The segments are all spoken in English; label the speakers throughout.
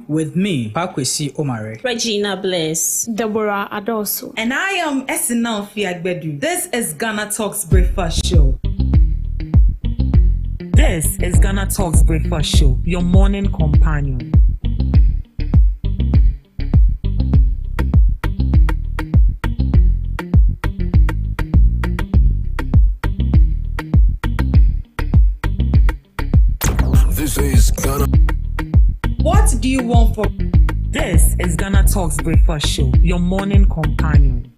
Speaker 1: with me, Pakwesi Omare,
Speaker 2: Regina Bliss,
Speaker 3: Deborah Adoso,
Speaker 4: and I am Esinal Fiagbedu. This is Ghana Talks Breakfast Show. This is Ghana Talks Breakfast Show, your morning companion.
Speaker 5: This is Ghana.
Speaker 4: What do you want for? This is Ghana Talks Breakfast Show, your morning companion.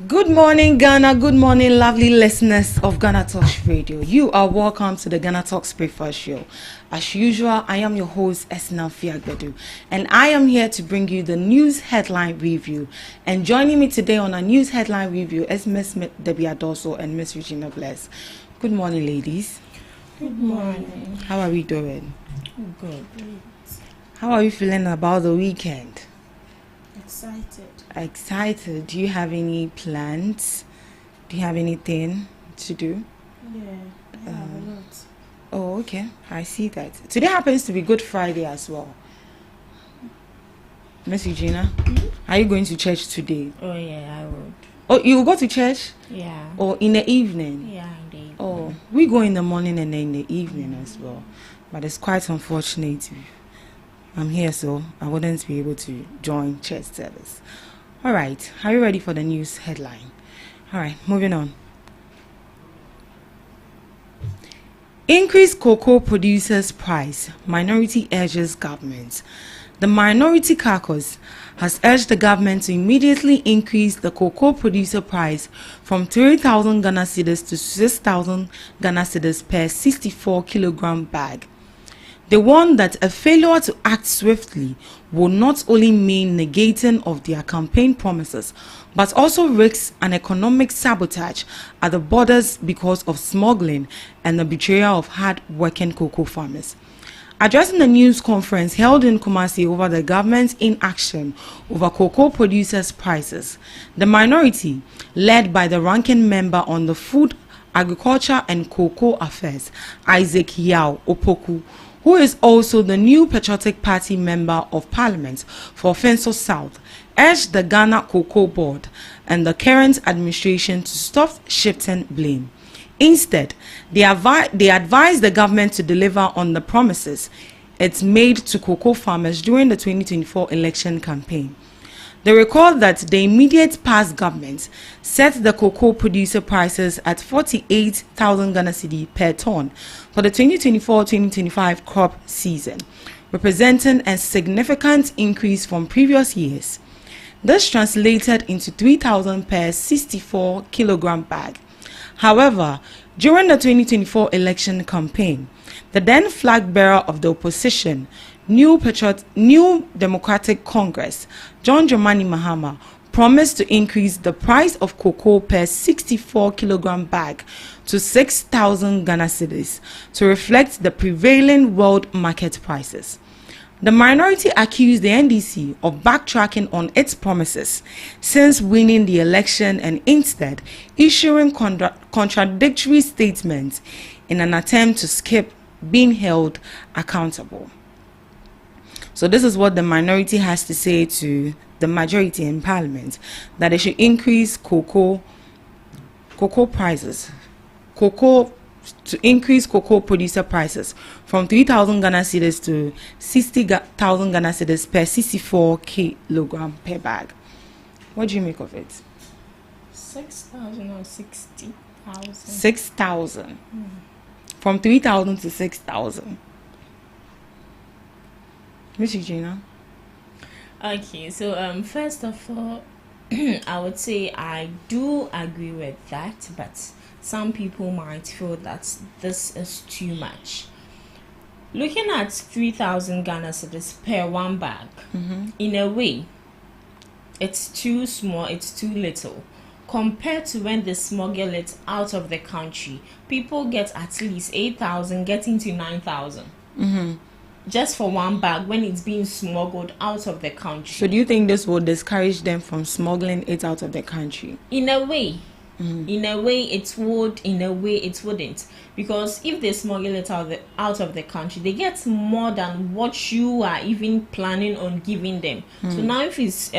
Speaker 4: Good morning, Ghana. Good morning, lovely listeners of Ghana Talks Radio. You are welcome to the Ghana Talks Breakfast Show. As usual, I am your host, Esinal Fiagbedu, and I am here to bring you the news headline review. And joining me today on our news headline review is Miss Debbie Adoso and Miss Regina Bliss. Good morning, ladies.
Speaker 2: Good morning.
Speaker 4: How are we doing?
Speaker 2: Good.
Speaker 4: How are you feeling about the weekend?
Speaker 2: Excited.
Speaker 4: Do you have any plans? Do you have anything to do?
Speaker 2: Yeah, I have a lot.
Speaker 4: Oh, okay. I see that. Today happens to be Good Friday as well. Miss Regina, are you going to church today?
Speaker 2: Oh yeah, I would.
Speaker 4: Oh, you will go to church?
Speaker 2: Yeah.
Speaker 4: Or in the evening?
Speaker 2: Yeah, indeed.
Speaker 4: Oh, we go in the morning and then in the evening as well. But it's quite unfortunate. I'm here, so I wouldn't be able to join church service. All right, are you ready for the news headline? All right, moving on. Increased cocoa producers price. Minority urges government. The Minority Caucus has urged the government to immediately increase the cocoa producer price from 3,000 Ghana cedis to 6,000 Ghana cedis per 64 kilogram bag. They warn that a failure to act swiftly will not only mean negating of their campaign promises, but also risks an economic sabotage at the borders because of smuggling and the betrayal of hard-working cocoa farmers. Addressing a news conference held in Kumasi over the government's inaction over cocoa producers' prices, the minority, led by the ranking member on the Food, Agriculture and Cocoa Affairs, Isaac Yao Opoku, who is also the new Patriotic Party Member of Parliament for Fenso South, urged the Ghana Cocoa Board and the current administration to stop shifting blame. Instead, they advised the government to deliver on the promises it made to cocoa farmers during the 2024 election campaign. They recalled that the immediate past government set the cocoa producer prices at 48,000 Ghana cedi per ton for the 2024-2025 crop season, representing a significant increase from previous years. This translated into 3,000 per 64 kilogram bag. However, during the 2024 election campaign, the then flag bearer of the opposition, New Democratic Congress, John Dramani Mahama, promised to increase the price of cocoa per 64 kilogram bag to 6,000 Ghana cedis to reflect the prevailing world market prices. The minority accused the NDC of backtracking on its promises since winning the election and instead issuing contradictory statements in an attempt to skip being held accountable. So this is what the minority has to say to the majority in parliament, that they should increase cocoa prices, to increase cocoa producer prices from 3,000 Ghana cedis to 60,000 Ghana cedis per 64 kilogram per bag. What do you make of it?
Speaker 2: 6,000 or 60,000?
Speaker 4: 6,000. From 3,000 to 6,000. Miss Eugenia?
Speaker 2: Okay, so first of all, I would say I do agree with that, but some people might feel that this is too much. Looking at 3,000 Ghana cedis per one bag, in a way, it's too small, it's too little. Compared to when they smuggle it out of the country, people get at least 8,000, getting to 9,000. Just for one bag when it's being smuggled out of the country.
Speaker 4: So do you think this will discourage them from smuggling it out of the country?
Speaker 2: In a way. In a way it would, in a way it wouldn't. Because if they smuggle it out of the country, they get more than what you are even planning on giving them. So now if it's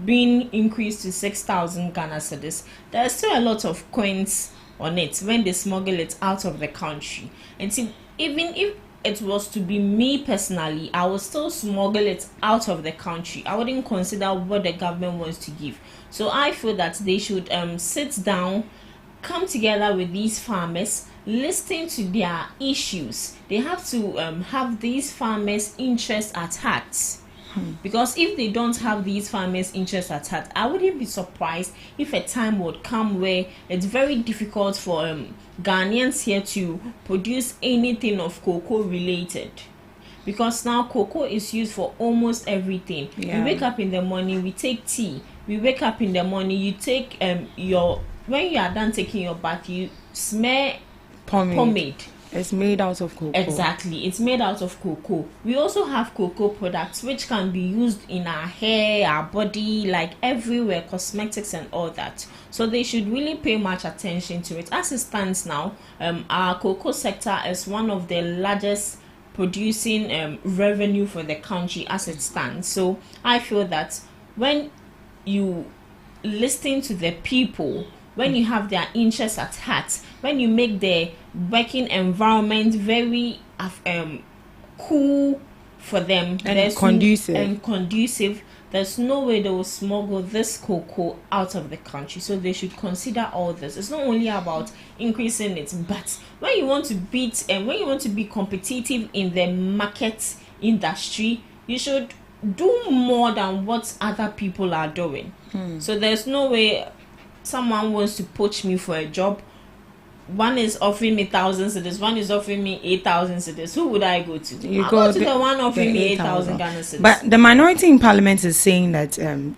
Speaker 2: being increased to 6,000 Ghana cedis, there's still a lot of coins on it when they smuggle it out of the country. And see, even if it was to be me personally, I would still smuggle it out of the country. I wouldn't consider what the government wants to give. So I feel that they should sit down, come together with these farmers, listen to their issues. They have to have these farmers' interests at heart. Because if they don't have these farmers' interests at heart, I wouldn't be surprised if a time would come where it's very difficult for Ghanaians here to produce anything of cocoa related. Because now cocoa is used for almost everything. We wake up in the morning, we take tea. We wake up in the morning, you take when you are done taking your bath, you smear pomade.
Speaker 4: It's made out of cocoa.
Speaker 2: Exactly, it's made out of cocoa. We also have cocoa products which can be used in our hair, our body, like everywhere, cosmetics and all that. So they should really pay much attention to it. As it stands now, our cocoa sector is one of the largest producing revenue for the country as it stands. So I feel that when you listen to the people, when you have their interests at heart, when you make the working environment very cool for them
Speaker 4: and
Speaker 2: conducive, there's no way they will smuggle this cocoa out of the country. So they should consider all this. It's not only about increasing it, but when you want to beat and when you want to be competitive in the market industry, you should do more than what other people are doing. So there's no way someone wants to poach me for a job. One is offering me 1,000 cedis, one is offering me 8,000 cedis. Who would I go to? I'll go to the one offering me 8,000 Ghana cedis.
Speaker 4: But the minority in parliament is saying that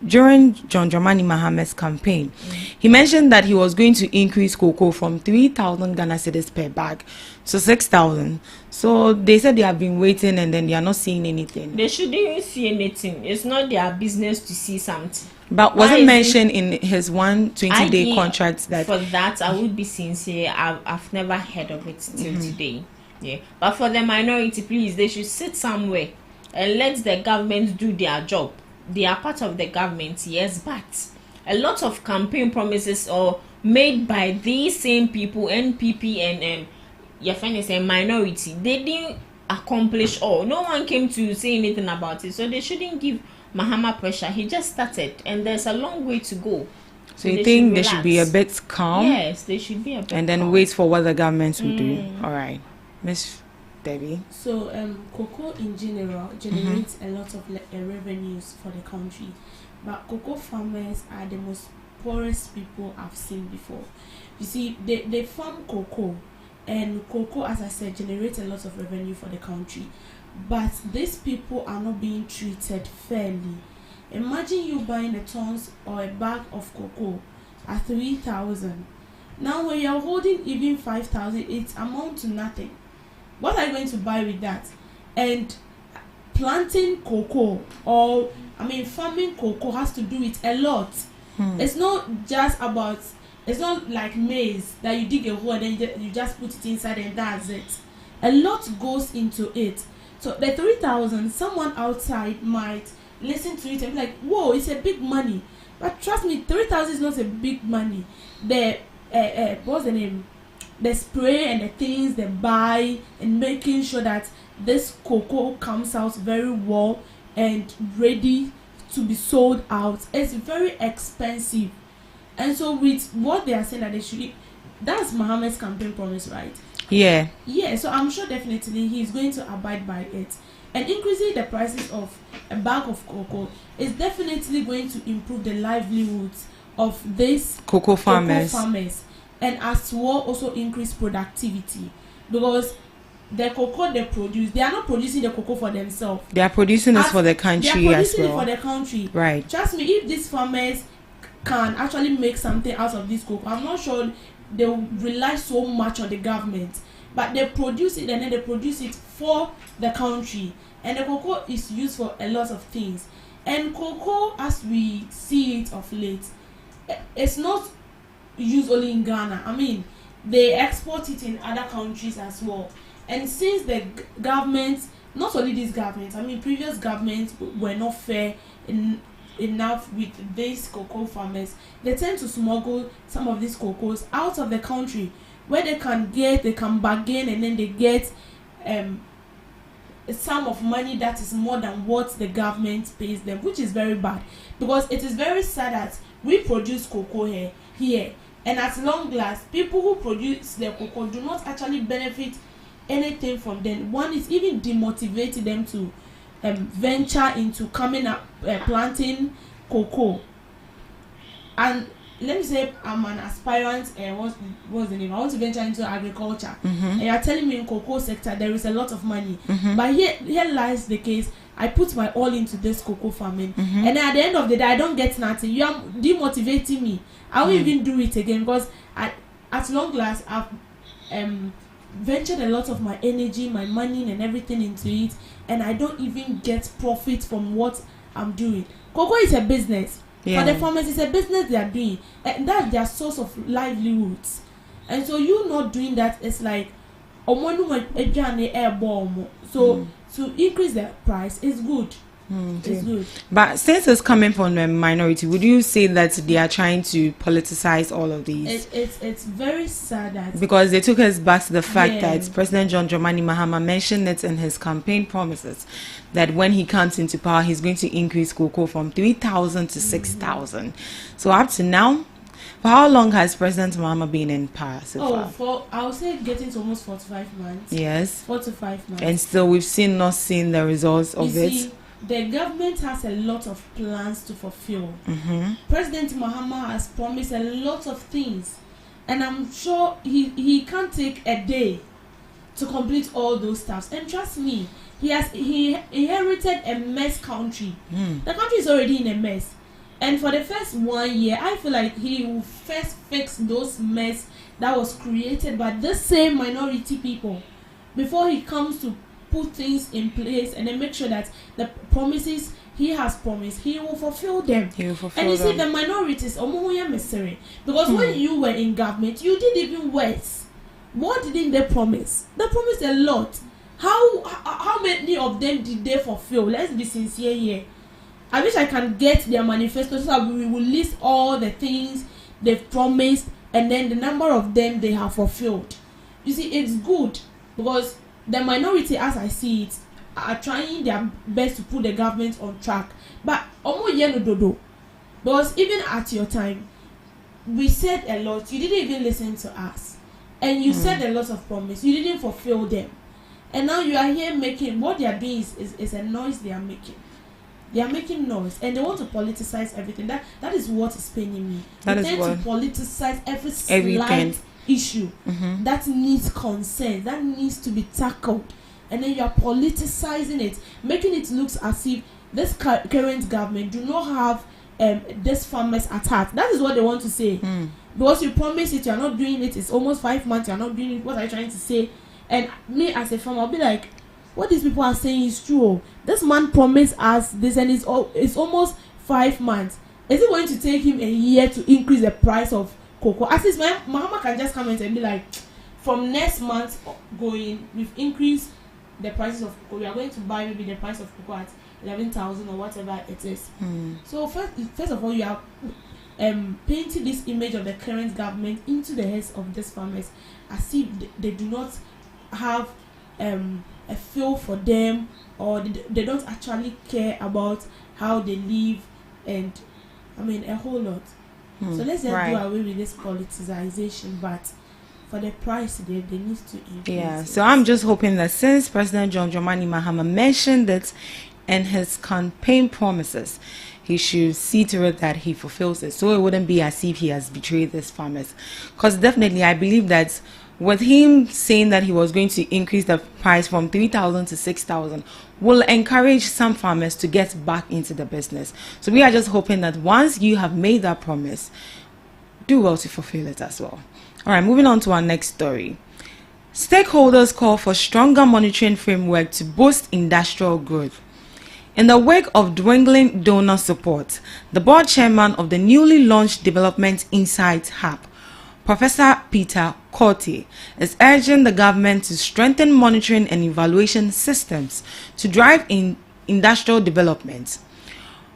Speaker 4: during John Dramani Mahamat's campaign, he mentioned that he was going to increase cocoa from 3,000 Ghana cedis per bag to 6,000. So they said they have been waiting and then they are not seeing anything.
Speaker 2: They shouldn't see anything. It's not their business to see something.
Speaker 4: But was it mentioned in his 120-day contract that...
Speaker 2: For that, I would be sincere. I've never heard of it till today. Yeah. But for the minority, please, they should sit somewhere and let the government do their job. They are part of the government, yes, but a lot of campaign promises are made by these same people, NPP and your friend is a minority. They didn't accomplish all. No one came to say anything about it, so they shouldn't give Mahama pressure. He just started and there's a long way to go.
Speaker 4: So you think they should be a bit calm?
Speaker 2: Yes, they should be a bit
Speaker 4: and then
Speaker 2: calm.
Speaker 4: Wait for what the government will do. All right, Miss Debbie.
Speaker 3: So cocoa in general generates a lot of revenues for the country, but cocoa farmers are the most poorest people I've seen before. You see, they farm cocoa, and cocoa, as I said, generates a lot of revenue for the country. But these people are not being treated fairly. Imagine you buying a tons or a bag of cocoa at 3,000. Now when you're holding even 5,000, it amounts to nothing. What are you going to buy with that? And planting cocoa, or farming cocoa, has to do with a lot. It's not just about, it's not like maize that you dig a hole and then you just put it inside and that's it. A lot goes into it. So the 3,000, someone outside might listen to it and be like, whoa, it's a big money. But trust me, 3,000 is not a big money. The what's the name? The spray and the things they buy and making sure that this cocoa comes out very well and ready to be sold out. It's very expensive. And so with what they are saying that they should, that's Mohammed's campaign promise, right?
Speaker 4: Yeah.
Speaker 3: Yeah, so I'm sure definitely he's going to abide by it. And increasing the prices of a bag of cocoa is definitely going to improve the livelihoods of these
Speaker 4: Cocoa farmers.
Speaker 3: And as well also increase productivity, because the cocoa they produce, they are not producing the cocoa for themselves.
Speaker 4: They are producing this for the country as well.
Speaker 3: They are producing it for the country.
Speaker 4: Right.
Speaker 3: Trust me, if these farmers can actually make something out of this cocoa, I'm not sure they will rely so much on the government. But they produce it and then they produce it for the country. And the cocoa is used for a lot of things. And cocoa, as we see it of late, it's not used only in Ghana. I mean, they export it in other countries as well. And since the government, not only this government, I mean previous governments were not fair enough with these cocoa farmers, they tend to smuggle some of these cocoas out of the country where they can bargain, and then they get a sum of money that is more than what the government pays them, which is very bad, because it is very sad that we produce cocoa here and at long last people who produce the cocoa do not actually benefit anything from them. One is even demotivating them to venture into coming up planting cocoa. And let me say I'm an aspirant, what's the name? I want to venture into agriculture. And you're telling me in cocoa sector there is a lot of money. But here lies the case. I put my all into this cocoa farming, and then at the end of the day I don't get nothing. You are demotivating me. I won't even do it again, because at long last I've ventured a lot of my energy, my money and everything into it, and I don't even get profit from what I'm doing. Cocoa is a business. For the farmers, it's a business they are doing, and that's their source of livelihoods. And so you not doing that, it's like so to increase the price is good. It's good.
Speaker 4: But since it's coming from the minority, would you say that they are trying to politicize all of these?
Speaker 3: It's very sad that,
Speaker 4: because they took us back to the fact that President John Dramani Mahama mentioned it in his campaign promises that when he comes into power, he's going to increase cocoa from 3,000 to 6,000. So up to now, for how long has President Mahama been in power so far?
Speaker 3: I would say getting to almost 45 months.
Speaker 4: Yes.
Speaker 3: 4 to 5 months.
Speaker 4: And still we've not seen the results of it.
Speaker 3: The government has a lot of plans to fulfill. President Mahama has promised a lot of things, and I'm sure he can't take a day to complete all those tasks. And trust me, he inherited a mess country. The country is already in a mess, and for the first 1 year, I feel like he will first fix those mess that was created by the same minority people before he comes to put things in place and then make sure that the promises he has promised, he will fulfill them. And you see, the minorities, because when you were in government, you did even worse. What didn't they promise? They promised a lot. How many of them did they fulfill? Let's be sincere here. I wish I can get their manifesto so that we will list all the things they've promised and then the number of them they have fulfilled. You see, it's good because the minority, as I see it, are trying their best to put the government on track. But because even at your time, we said a lot. You didn't even listen to us, and you said a lot of promise. You didn't fulfill them, and now you are here making what they are doing is a noise they are making. They are making noise, and they want to politicize everything. That is what is paining me. They tend to politicize every slight issue that needs concern, that needs to be tackled, and then you are politicizing it, making it look as if this current government do not have this farmers at heart. That is what they want to say. Because you promise it, you are not doing it. It's almost 5 months, you are not doing it. What are you trying to say? And me as a farmer, I'll be like, what these people are saying is true. This man promised us this, and it's almost 5 months. Is it going to take him a year to increase the price of cocoa? At least Mahama can just come and be like, from next month going, we've increased the prices of cocoa. We are going to buy maybe the price of cocoa at 11,000 or whatever it is. So first of all, you are painting this image of the current government into the heads of these farmers as if they do not have a feel for them, or they don't actually care about how they live, and I mean a whole lot. So let's just do away with this politicization, but for the price they need to increase.
Speaker 4: Yeah, so I'm just hoping that since President John Dramani Mahama mentioned it in his campaign promises, he should see to it that he fulfills it, so it wouldn't be as if he has betrayed these farmers. Because definitely I believe that with him saying that he was going to increase the price from 3,000 to 6,000 will encourage some farmers to get back into the business. So we are just hoping that once you have made that promise, do well to fulfill it as well. All right, moving on to our next story. Stakeholders call for stronger monitoring framework to boost industrial growth. In the wake of dwindling donor support, the board chairman of the newly launched Development Insights Hub, Professor Peter Korte, is urging the government to strengthen monitoring and evaluation systems to drive in industrial development.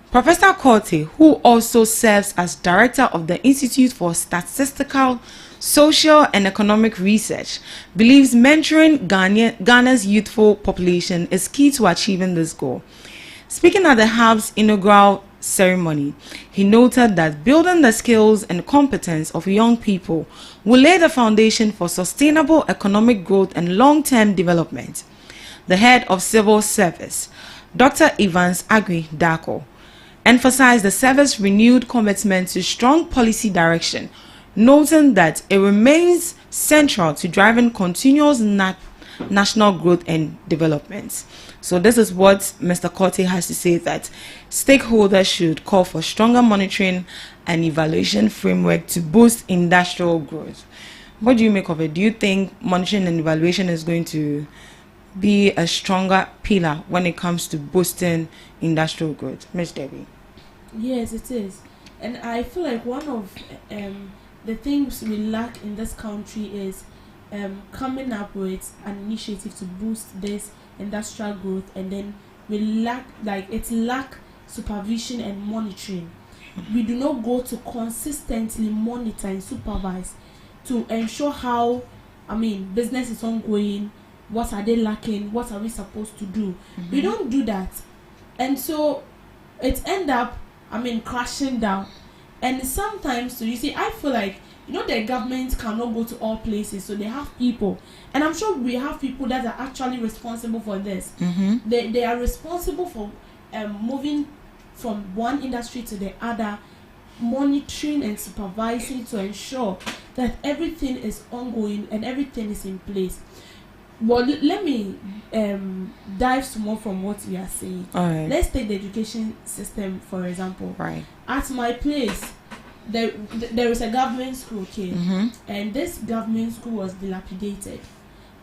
Speaker 4: Professor Korte, who also serves as director of the Institute for Statistical, Social and Economic Research, believes mentoring Ghana's youthful population is key to achieving this goal. Speaking at the hub's inaugural ceremony, he noted that building the skills and competence of young people will lay the foundation for sustainable economic growth and long-term development. The head of civil service, Dr. Evans Agri Dako, emphasized the service's renewed commitment to strong policy direction, noting that it remains central to driving continuous national growth and development. So this is what Mr. Korte has to say, that stakeholders should call for stronger monitoring and evaluation framework to boost industrial growth. What do you make of it? Do you think monitoring and evaluation is going to be a stronger pillar when it comes to boosting industrial growth? Ms. Debbie?
Speaker 3: Yes, it is. And I feel like one of the things we lack in this country is coming up with an initiative to boost this industrial growth, and then we lack supervision and monitoring. We do not go to consistently monitor and supervise to ensure how business is ongoing, what are they lacking, what are we supposed to do. We don't do that, and so it end up crashing down. And sometimes, so you see, I feel like the government cannot go to all places, so they have people, and I'm sure we have people that are actually responsible for this. They are responsible for moving from one industry to the other, monitoring and supervising to ensure that everything is ongoing and everything is in place. Well, let me dive some more from what we are saying.
Speaker 4: All right.
Speaker 3: Let's take the education system, for example.
Speaker 4: Right.
Speaker 3: At my place, there is a government school, okay, and this government school was dilapidated,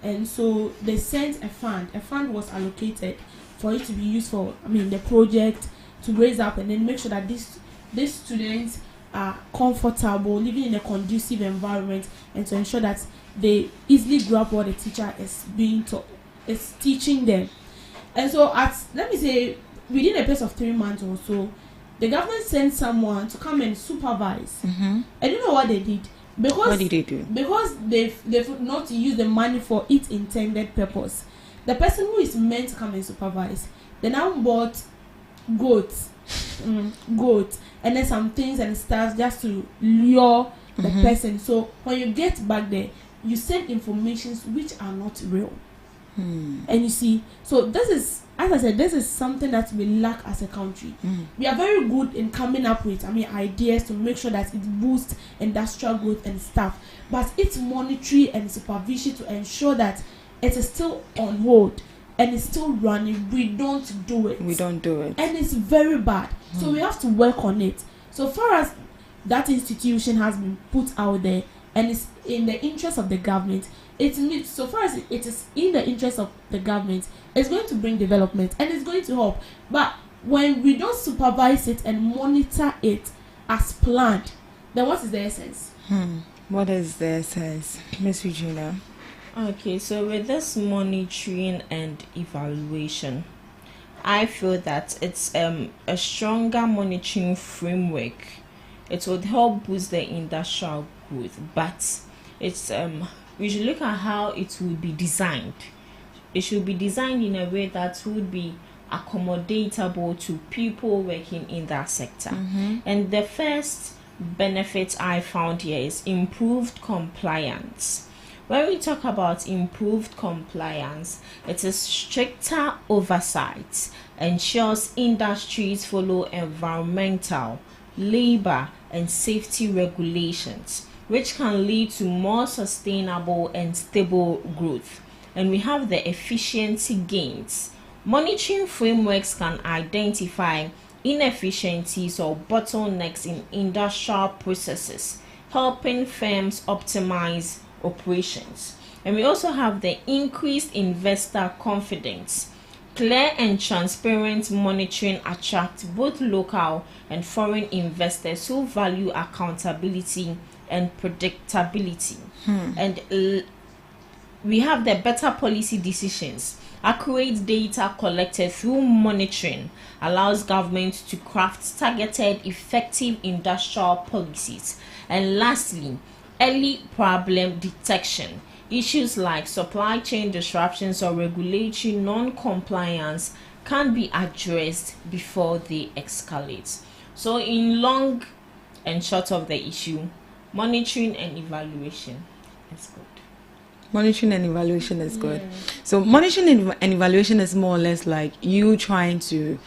Speaker 3: and so they sent a fund. A fund was allocated for it to be used for the project to raise up and then make sure that these students are comfortable, living in a conducive environment, and to ensure that they easily grab what the teacher is teaching them. And so let me say, within a space of 3 months or so, the government sent someone to come and supervise. I don't know what they did. Because
Speaker 4: what did they do? Because
Speaker 3: they've not used the money for its intended purpose. The person who is meant to come and supervise, they now bought goats, and then some things and stuff just to lure the person. So when you get back there, you send informations which are not real. And you see, so this is, as I said, this is something that we lack as a country. We are very good in coming up with ideas to make sure that it boosts industrial growth and stuff, but it's monitoring and supervision to ensure that it is still on hold and it's still running. We don't do it, and it's very bad. So we have to work on it. So far as that institution has been put out there and it's in the interest of the government, it means, so far as it is in the interest of the government, it's going to bring development and it's going to help. But when we don't supervise it and monitor it as planned, then what is the essence?
Speaker 4: What is the essence, Miss Regina?
Speaker 2: Okay, so with this monitoring and evaluation, I feel that it's a stronger monitoring framework. It would help boost the industrial growth, but it's we should look at how it would be designed. It should be designed in a way that would be accommodatable to people working in that sector. And the first benefit I found here is improved compliance. When we talk about improved compliance, it is stricter oversight, ensures industries follow environmental, labor, and safety regulations, which can lead to more sustainable and stable growth. And we have the efficiency gains. Monitoring frameworks can identify inefficiencies or bottlenecks in industrial processes, helping firms optimize operations. And we also have the increased investor confidence. Clear and transparent monitoring attracts both local and foreign investors who value accountability and predictability. And we have the better policy decisions. Accurate data collected through monitoring allows government to craft targeted, effective industrial policies. And lastly, early problem detection. Issues like supply chain disruptions or regulatory non-compliance can be addressed before they escalate. So in long and short of the issue, monitoring and evaluation is good.
Speaker 4: Monitoring and evaluation is good. So monitoring and evaluation is more or less like you trying to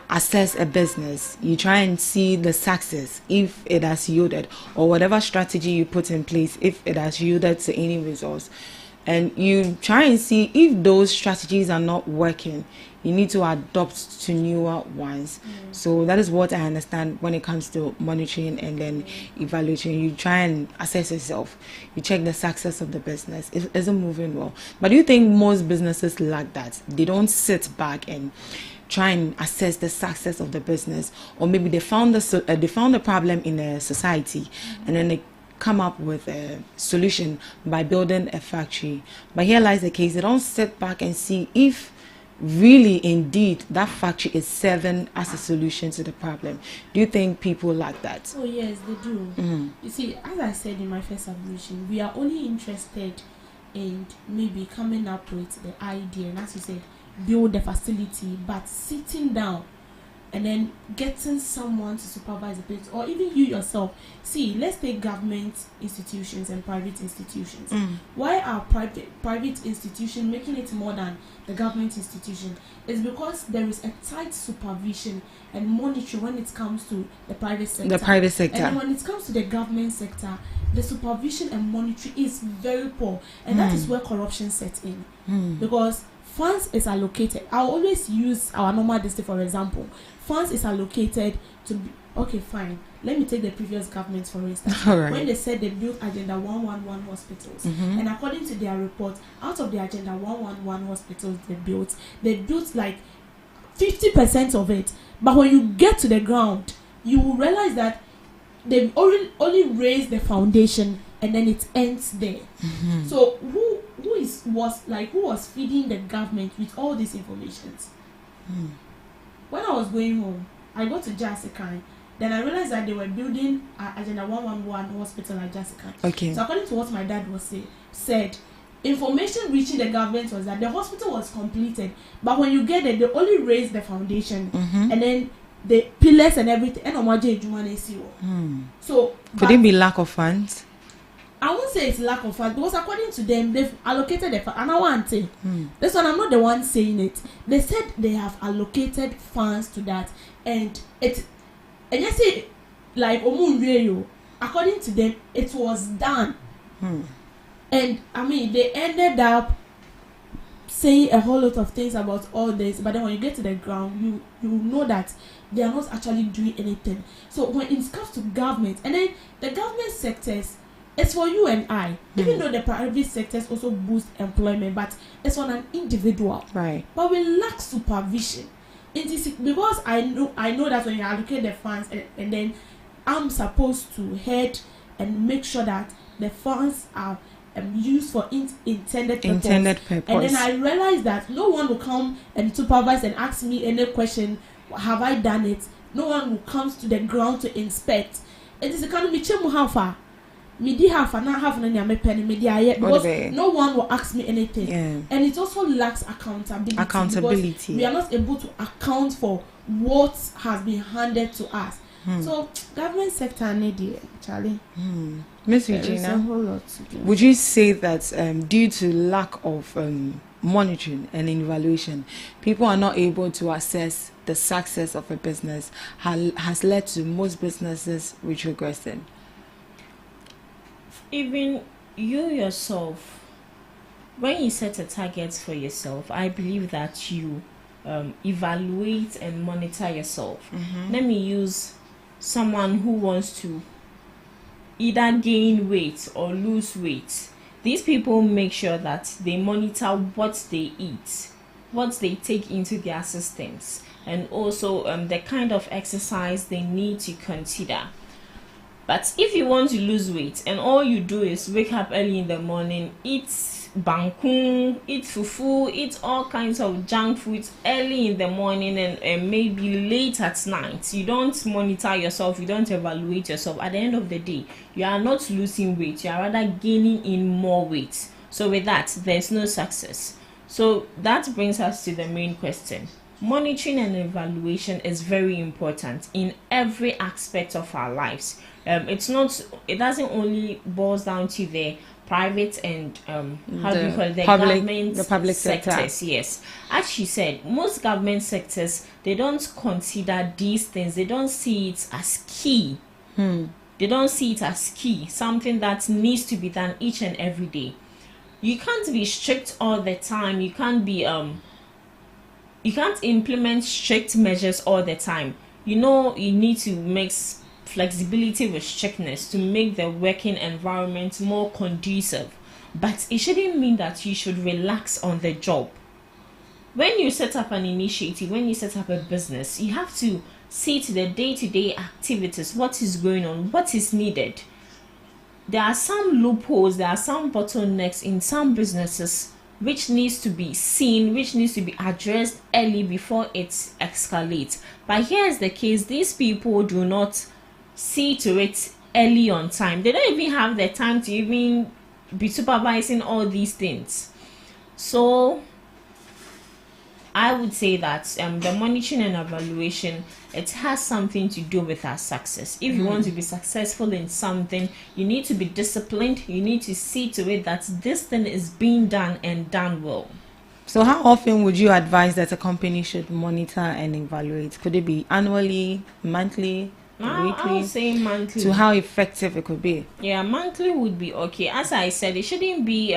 Speaker 4: assess a business. You try and see the success, if it has yielded, or whatever strategy you put in place, if it has yielded to any results. And you try and see if those strategies are not working, you need to adopt to newer ones. So that is what I understand when it comes to monitoring and then evaluating. You try and assess yourself. You check the success of the business. Is it moving well? But do you think most businesses lack that? They don't sit back and try and assess the success of the business, or maybe they found the problem in a society, and then they come up with a solution by building a factory. But here lies the case: they don't sit back and see if really indeed that factory is serving as a solution to the problem. Do you think people like that?
Speaker 3: Oh yes, they do. You see, as I said in my first submission, we are only interested in maybe coming up with the idea, and as you said, build the facility, but sitting down and then getting someone to supervise the place, or even you yourself. See, let's take government institutions and private institutions. Why are private institutions making it more than the government institution? It's because there is a tight supervision and monitoring when it comes to the private sector. And then when it comes to the government sector, the supervision and monitoring is very poor, and that is where corruption sets in. Because funds is allocated. I'll always use our normal district for example. Funds is allocated to be, okay, fine. Let me take the previous government for instance.
Speaker 4: Right.
Speaker 3: When they said they built Agenda 111 hospitals, and according to their report, out of the Agenda 111 hospitals they built like 50% of it. But when you get to the ground, you will realize that they've only raised the foundation and then it ends there. So who was feeding the government with all these informations? When I was going home, I got to Jessica. Then I realized that they were building Agenda 111 hospital at Jessica.
Speaker 4: Okay.
Speaker 3: So according to what my dad said, information reaching the government was that the hospital was completed, but when you get there, they only raised the foundation and then the pillars and everything. So
Speaker 4: could it be lack of funds?
Speaker 3: I won't say it's lack of funds, because according to them, they've allocated the funds. And I want to say, this one, I'm not the one saying it. They said they have allocated funds to that, and you see, like according to them, it was done. And I mean, they ended up saying a whole lot of things about all this, but then when you get to the ground, you know that they are not actually doing anything. So when it comes to government, and then the government sectors, it's for you and I. Even though the private sectors also boost employment, but it's on an individual.
Speaker 4: Right.
Speaker 3: But we lack supervision. It is because I know that when you allocate the funds, and then I'm supposed to head and make sure that the funds are used for intended purpose.
Speaker 4: Intended purpose.
Speaker 3: And then I realized that no one will come and supervise and ask me any question, have I done it? No one will come to the ground to inspect. It is a kind of chemu how far. Midi half and not half an any penny media because no one will ask me anything.
Speaker 4: Yeah.
Speaker 3: And it also lacks accountability.
Speaker 4: Accountability.
Speaker 3: We are not able to account for what has been handed to us. So government sector need Charlie.
Speaker 4: Miss
Speaker 3: There is a
Speaker 4: Regina,
Speaker 3: whole lot to do.
Speaker 4: would you say that due to lack of monitoring and evaluation, people are not able to assess the success of a business has led to most businesses retrogressing?
Speaker 2: Even you yourself, when you set a target for yourself, I believe that you evaluate and monitor yourself. Let me use someone who wants to either gain weight or lose weight. These people make sure that they monitor what they eat, what they take into their systems, and also the kind of exercise they need to consider. But if you want to lose weight and all you do is wake up early in the morning, eat bangkun, eat fufu, eat all kinds of junk foods early in the morning and maybe late at night, you don't monitor yourself, you don't evaluate yourself, at the end of the day, you are not losing weight, you are rather gaining in more weight. So with that, there's no success. So that brings us to the main question. Monitoring and evaluation is very important in every aspect of our lives. It doesn't only boils down to the private and
Speaker 4: the public
Speaker 2: sectors.
Speaker 4: sector.
Speaker 2: Yes, as she said, most government sectors, they don't consider these things. They don't see it as key. They don't see it as key, something that needs to be done each and every day. You can't be strict all the time. You can't be you can't implement strict measures all the time. You need to mix flexibility with strictness to make the working environment more conducive. But it shouldn't mean that you should relax on the job. When you set up an initiative, when you set up a business, you have to see to the day-to-day activities, what is going on, what is needed. There are some loopholes, there are some bottlenecks in some businesses which needs to be seen, which needs to be addressed early before it escalates. But here's the case, these people do not see to it early on time. They don't even have the time to even be supervising all these things. So I would say that the monitoring and evaluation, it has something to do with our success. If you want to be successful in something, you need to be disciplined. You need to see to it that this thing is being done and done well.
Speaker 4: So how often would you advise that a company should monitor and evaluate? Could it be annually, monthly,
Speaker 2: I
Speaker 4: weekly?
Speaker 2: would say monthly.
Speaker 4: To how effective it could be?
Speaker 2: Yeah, monthly would be okay. As I said, it shouldn't be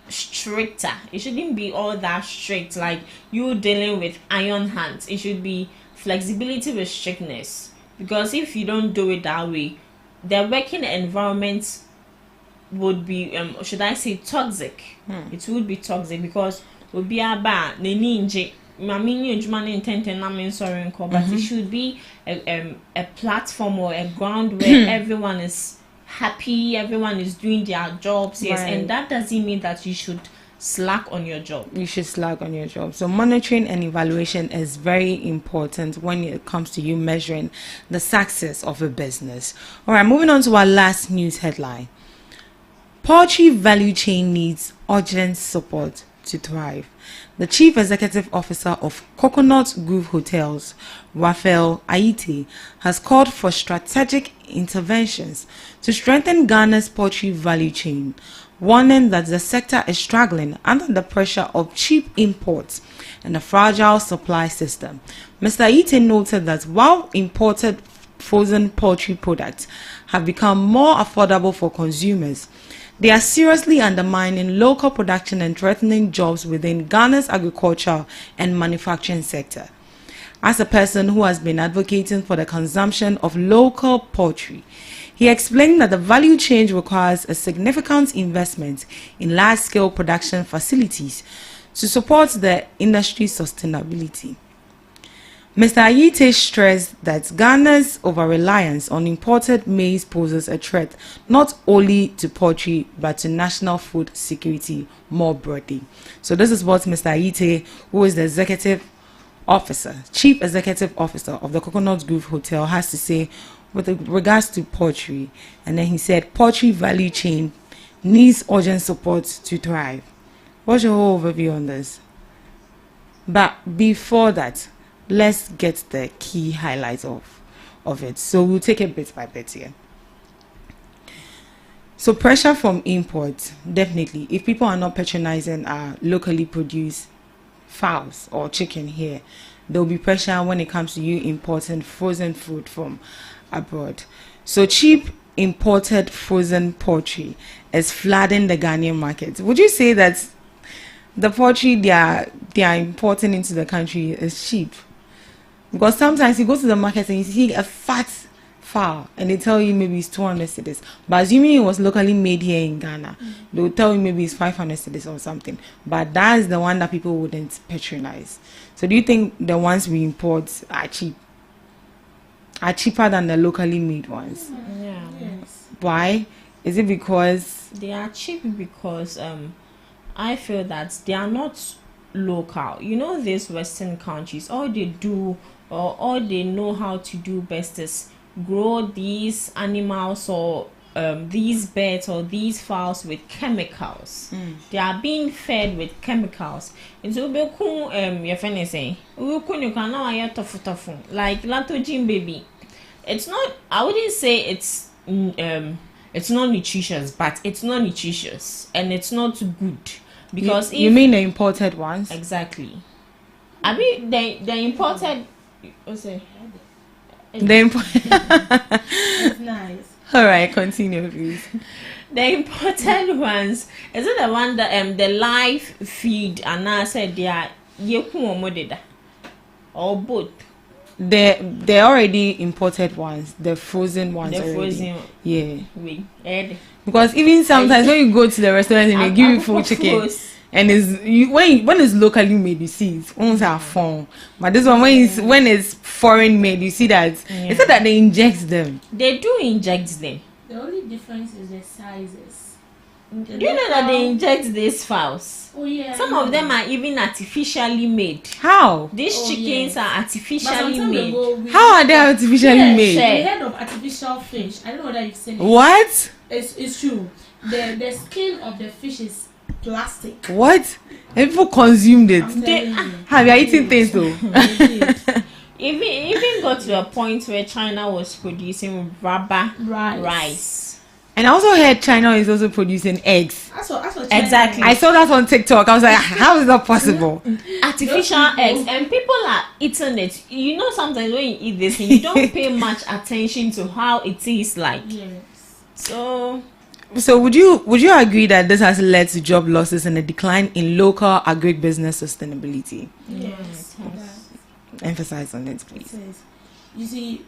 Speaker 2: stricter. It shouldn't be all that strict, like you dealing with iron hands. It should be flexibility with strictness, because if you don't do it that way, the working environment would be should I say toxic. It would be toxic because would be about the ninja. But it should be a platform or a ground where everyone is happy, everyone is doing their jobs. Yes,
Speaker 4: Right.
Speaker 2: and that doesn't mean that you should slack on your job.
Speaker 4: You should slack on your job. So monitoring and evaluation is very important when it comes to you measuring the success of a business. All right, moving on to our last news headline. Poultry value chain needs urgent support to thrive. The Chief Executive Officer of Coconut Grove Hotels, Raphael Aite, has called for strategic interventions to strengthen Ghana's poultry value chain, warning that the sector is struggling under the pressure of cheap imports and a fragile supply system. Mr. Aite noted that while imported frozen poultry products have become more affordable for consumers, they are seriously undermining local production and threatening jobs within Ghana's agriculture and manufacturing sector. As a person who has been advocating for the consumption of local poultry, he explained that the value chain requires a significant investment in large-scale production facilities to support the industry's sustainability. Mr. Ayite stressed that Ghana's over-reliance on imported maize poses a threat not only to poultry but to national food security more broadly. So this is what Mr. Ayite, who is the Chief Executive Officer of the Coconut Grove Hotel, has to say with regards to poultry. And then he said, poultry value chain needs urgent support to thrive. What's your whole overview on this? But before that, let's get the key highlights of it. So we'll take it bit by bit here. So pressure from imports, definitely. If people are not patronizing our locally produced fowls or chicken here, there will be pressure when it comes to you importing frozen food from abroad. So cheap imported frozen poultry is flooding the Ghanaian market. Would you say that the poultry they are importing into the country is cheap? Because sometimes you go to the market and you see a fat fowl and they tell you maybe it's 200 cedis, but assuming it was locally made here in Ghana, they will tell you maybe it's 500 cedis or something. But that's the one that people wouldn't patronize. So do you think the ones we import are cheaper than the locally made ones?
Speaker 2: Yeah.
Speaker 3: Yes.
Speaker 4: Why? Is it because
Speaker 2: They are cheap because I feel that they are not local. You know, these Western countries, all they do or all they know how to do best is grow these animals or these birds or these fowls with chemicals. They are being fed with chemicals. And so your friend is saying, you can now tofu like latogin baby. It's not, I wouldn't say it's not nutritious, but it's not nutritious and it's not good. Because
Speaker 4: you mean the imported ones?
Speaker 2: Exactly. I mean the imported. What's it?
Speaker 3: It's nice.
Speaker 4: All right, continue, please.
Speaker 2: The imported ones, is it the one that the live feed and I said they are or both?
Speaker 4: They're already imported ones, the frozen ones.
Speaker 2: The
Speaker 4: already.
Speaker 2: frozen.
Speaker 4: Yeah. Because even sometimes when you go to the restaurant and they give you full chicken, and when it's locally made, you see it's ones are foreign. But this one when it's foreign made, you see that it's not that they inject them.
Speaker 2: They do inject them.
Speaker 3: The only difference is the sizes.
Speaker 2: Do you know that they inject these fowls?
Speaker 3: Oh yeah.
Speaker 2: Some of them are even artificially made.
Speaker 4: How?
Speaker 2: These chickens are artificially
Speaker 3: But some time
Speaker 2: made.
Speaker 3: ago,
Speaker 4: How are they artificially made?
Speaker 2: Share.
Speaker 3: we heard of artificial fish. I don't know whether you've seen it.
Speaker 4: What?
Speaker 3: It's true. The skin of the fish is plastic.
Speaker 4: What? And people consumed it.
Speaker 3: I'm telling you.
Speaker 4: Have you eaten things though?
Speaker 3: They did.
Speaker 2: Even got to a point where China was producing rubber rice.
Speaker 4: And I also heard China is also producing eggs.
Speaker 3: That's what
Speaker 2: Exactly.
Speaker 4: I saw that on TikTok. I was like, how is that possible?
Speaker 2: Artificial eggs, and people are eating it. You know, sometimes when you eat this, you don't pay much attention to how it is like.
Speaker 3: Yes.
Speaker 2: So
Speaker 4: would you agree that this has led to job losses and a decline in local agribusiness sustainability?
Speaker 3: Yes.
Speaker 4: Emphasize on it,
Speaker 3: It
Speaker 4: please.
Speaker 3: says, you see,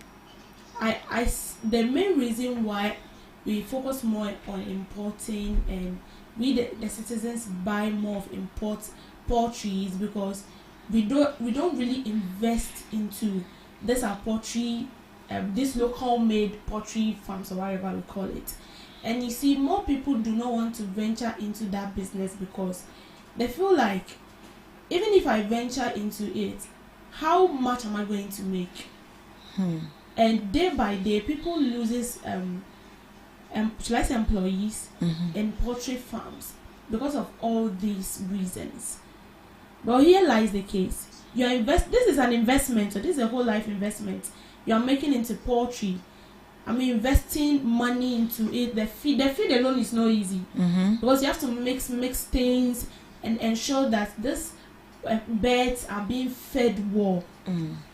Speaker 3: the main reason why we focus more on importing and we the citizens buy more of import poultry is because we don't really invest into this our poultry, this local made poultry farms or whatever we call it. And you see, more people do not want to venture into that business because they feel like even if I venture into it, how much am I going to make? And day by day, people loses should I say employees in poultry farms because of all these reasons. But here lies the case. This is an investment, so this is a whole life investment you are making into poultry. I mean, investing money into it. The feed alone is not easy because you have to mix things and ensure that this birds are being fed well.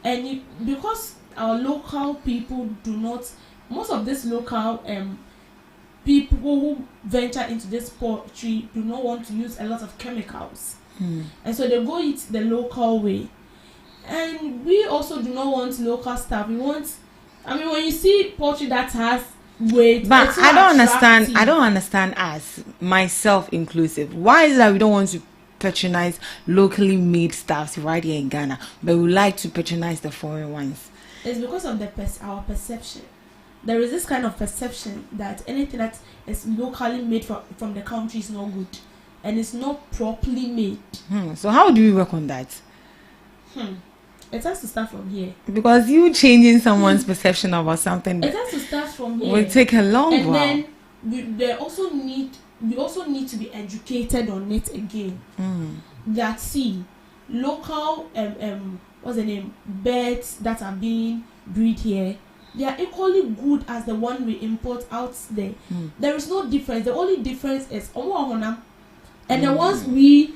Speaker 3: And because our local people do not, most of these local people who venture into this poultry do not want to use a lot of chemicals, and so they go eat the local way. And we also do not want local stuff. We want, I mean, when you see poultry that has weight,
Speaker 4: But I don't
Speaker 3: attractive.
Speaker 4: understand us, myself inclusive. Why is it that we don't want to patronize locally made stuffs right here in Ghana, but we like to patronize the foreign ones?
Speaker 3: It's because of our perception. There is this kind of perception that anything that is locally made from the country is not good, and it's not properly made.
Speaker 4: So how do we work on that?
Speaker 3: It has to start from here.
Speaker 4: Because you changing someone's perception about something,
Speaker 3: it has to start from here.
Speaker 4: Will take a long
Speaker 3: and
Speaker 4: while.
Speaker 3: And then we also need to be educated on it again. That see, local what's the name, birds that are being bred here, they are equally good as the one we import out there. There is no difference. The only difference is and the ones we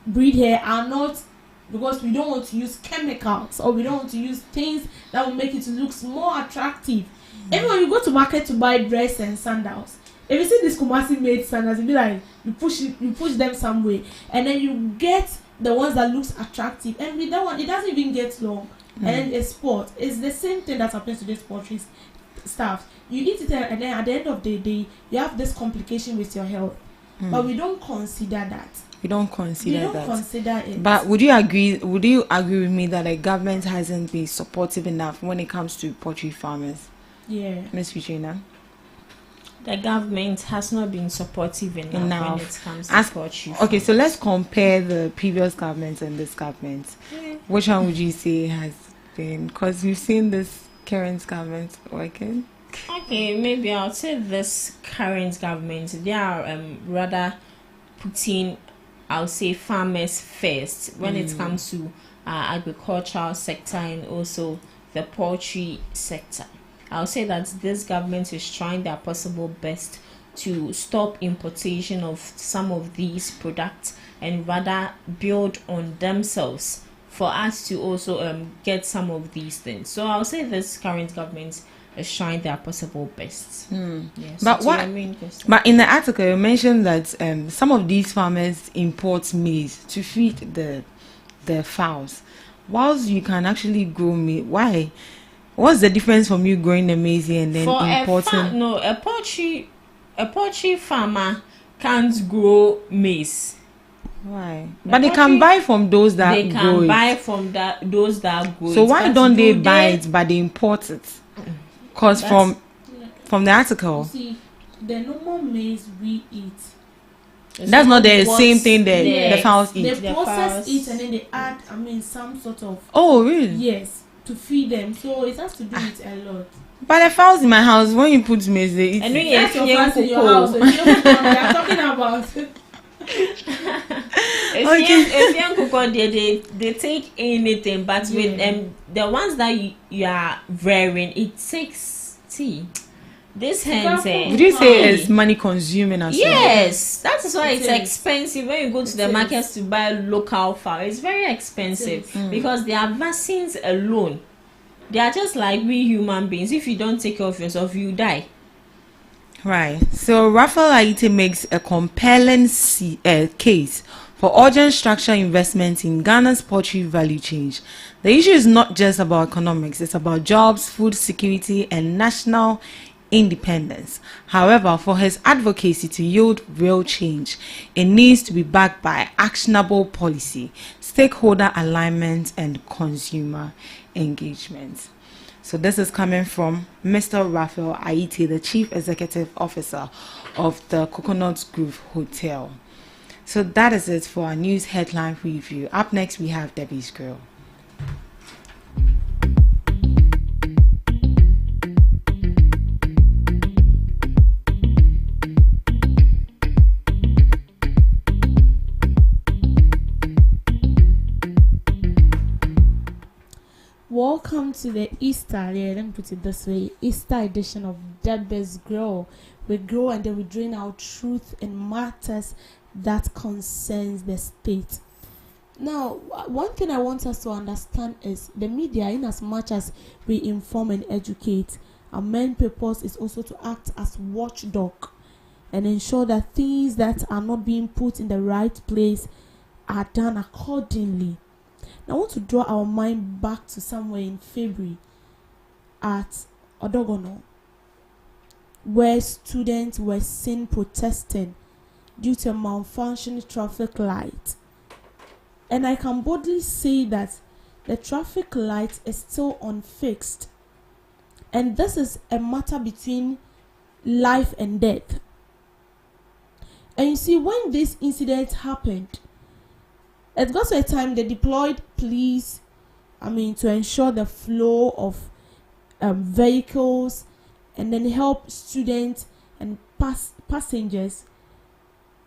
Speaker 3: breed here are not, because we don't want to use chemicals, or we don't want to use things that will make it look more attractive. Even when you go to market to buy dress and sandals, if you see these Kumasi made sandals, you be like, you push them some way, and then you get the ones that looks attractive, and with that one it doesn't even get long, and it's sport. It's the same thing that happens to this poultry stuff. You eat it, and then at the end of the day you have this complication with your health. But we don't consider that. We don't consider it.
Speaker 4: But would you agree with me that the government hasn't been supportive enough when it comes to poultry farmers?
Speaker 3: Yeah.
Speaker 4: Miss Regina?
Speaker 2: The government has not been supportive enough when it comes to poultry farmers.
Speaker 4: Okay, so let's compare the previous government and this government. Which one would you say has been? Because we've seen this current government working.
Speaker 2: Okay, maybe I'll say this current government, they are rather putting, I'll say, farmers first when it comes to agricultural sector and also the poultry sector. I'll say that this government is trying their possible best to stop importation of some of these products and rather build on themselves for us to also get some of these things. So I'll say this current government is trying their possible best. Yes.
Speaker 4: But in the article you mentioned that some of these farmers import maize to feed the fowls, whilst you can actually grow maize. Why? What's the difference from you growing the maize and then importing?
Speaker 2: A poultry farmer can't grow maize.
Speaker 4: Why? But they can buy from those that grow it. They can
Speaker 2: buy from those that grow it.
Speaker 4: So why don't they buy it but they import it? Because from the article,
Speaker 3: you see, the normal maize we eat,
Speaker 4: that's not the same thing that the fowls eat.
Speaker 3: They process it and then they add, some sort of.
Speaker 4: Oh, really?
Speaker 3: Yes, to feed them. So it has to do with a lot.
Speaker 4: But the fowls in my house, when you put maize, they eat.
Speaker 2: And
Speaker 4: it.
Speaker 3: That's your fowls in your house. So you know what we are talking about.
Speaker 2: If young cocoa, they take anything, but with the ones that you are rearing, it takes tea. This hens,
Speaker 4: would you say it's money consuming as well?
Speaker 2: Yes, that is why it's expensive when you go to the markets to buy local fowl. It's very expensive because their vaccines alone, they are just like we human beings. If you don't take care of yourself, you die.
Speaker 4: Right. So Raphael Aite makes a compelling case for urgent structural investment in Ghana's poultry value chain. The issue is not just about economics, it's about jobs, food security, and national independence. However, for his advocacy to yield real change, it needs to be backed by actionable policy, stakeholder alignment, and consumer engagement. So this is coming from Mr. Raphael Aite, the Chief Executive Officer of the Coconut Grove Hotel. So that is it for our news headline review. Up next, we have Debbie's Grill.
Speaker 3: Welcome to the Easter, let me put it this way, Easter edition of Debbie's Grill. We grow and then we drain out truth in matters that concerns the state. Now, one thing I want us to understand is the media, in as much as we inform and educate, our main purpose is also to act as watchdog and ensure that things that are not being put in the right place are done accordingly. Now, I want to draw our mind back to somewhere in February at Odogono, where students were seen protesting due to a malfunctioning traffic light. And I can boldly say that the traffic light is still unfixed. And this is a matter between life and death. And you see, when this incident happened, it got to a time they deployed police, to ensure the flow of vehicles, and then help students and passengers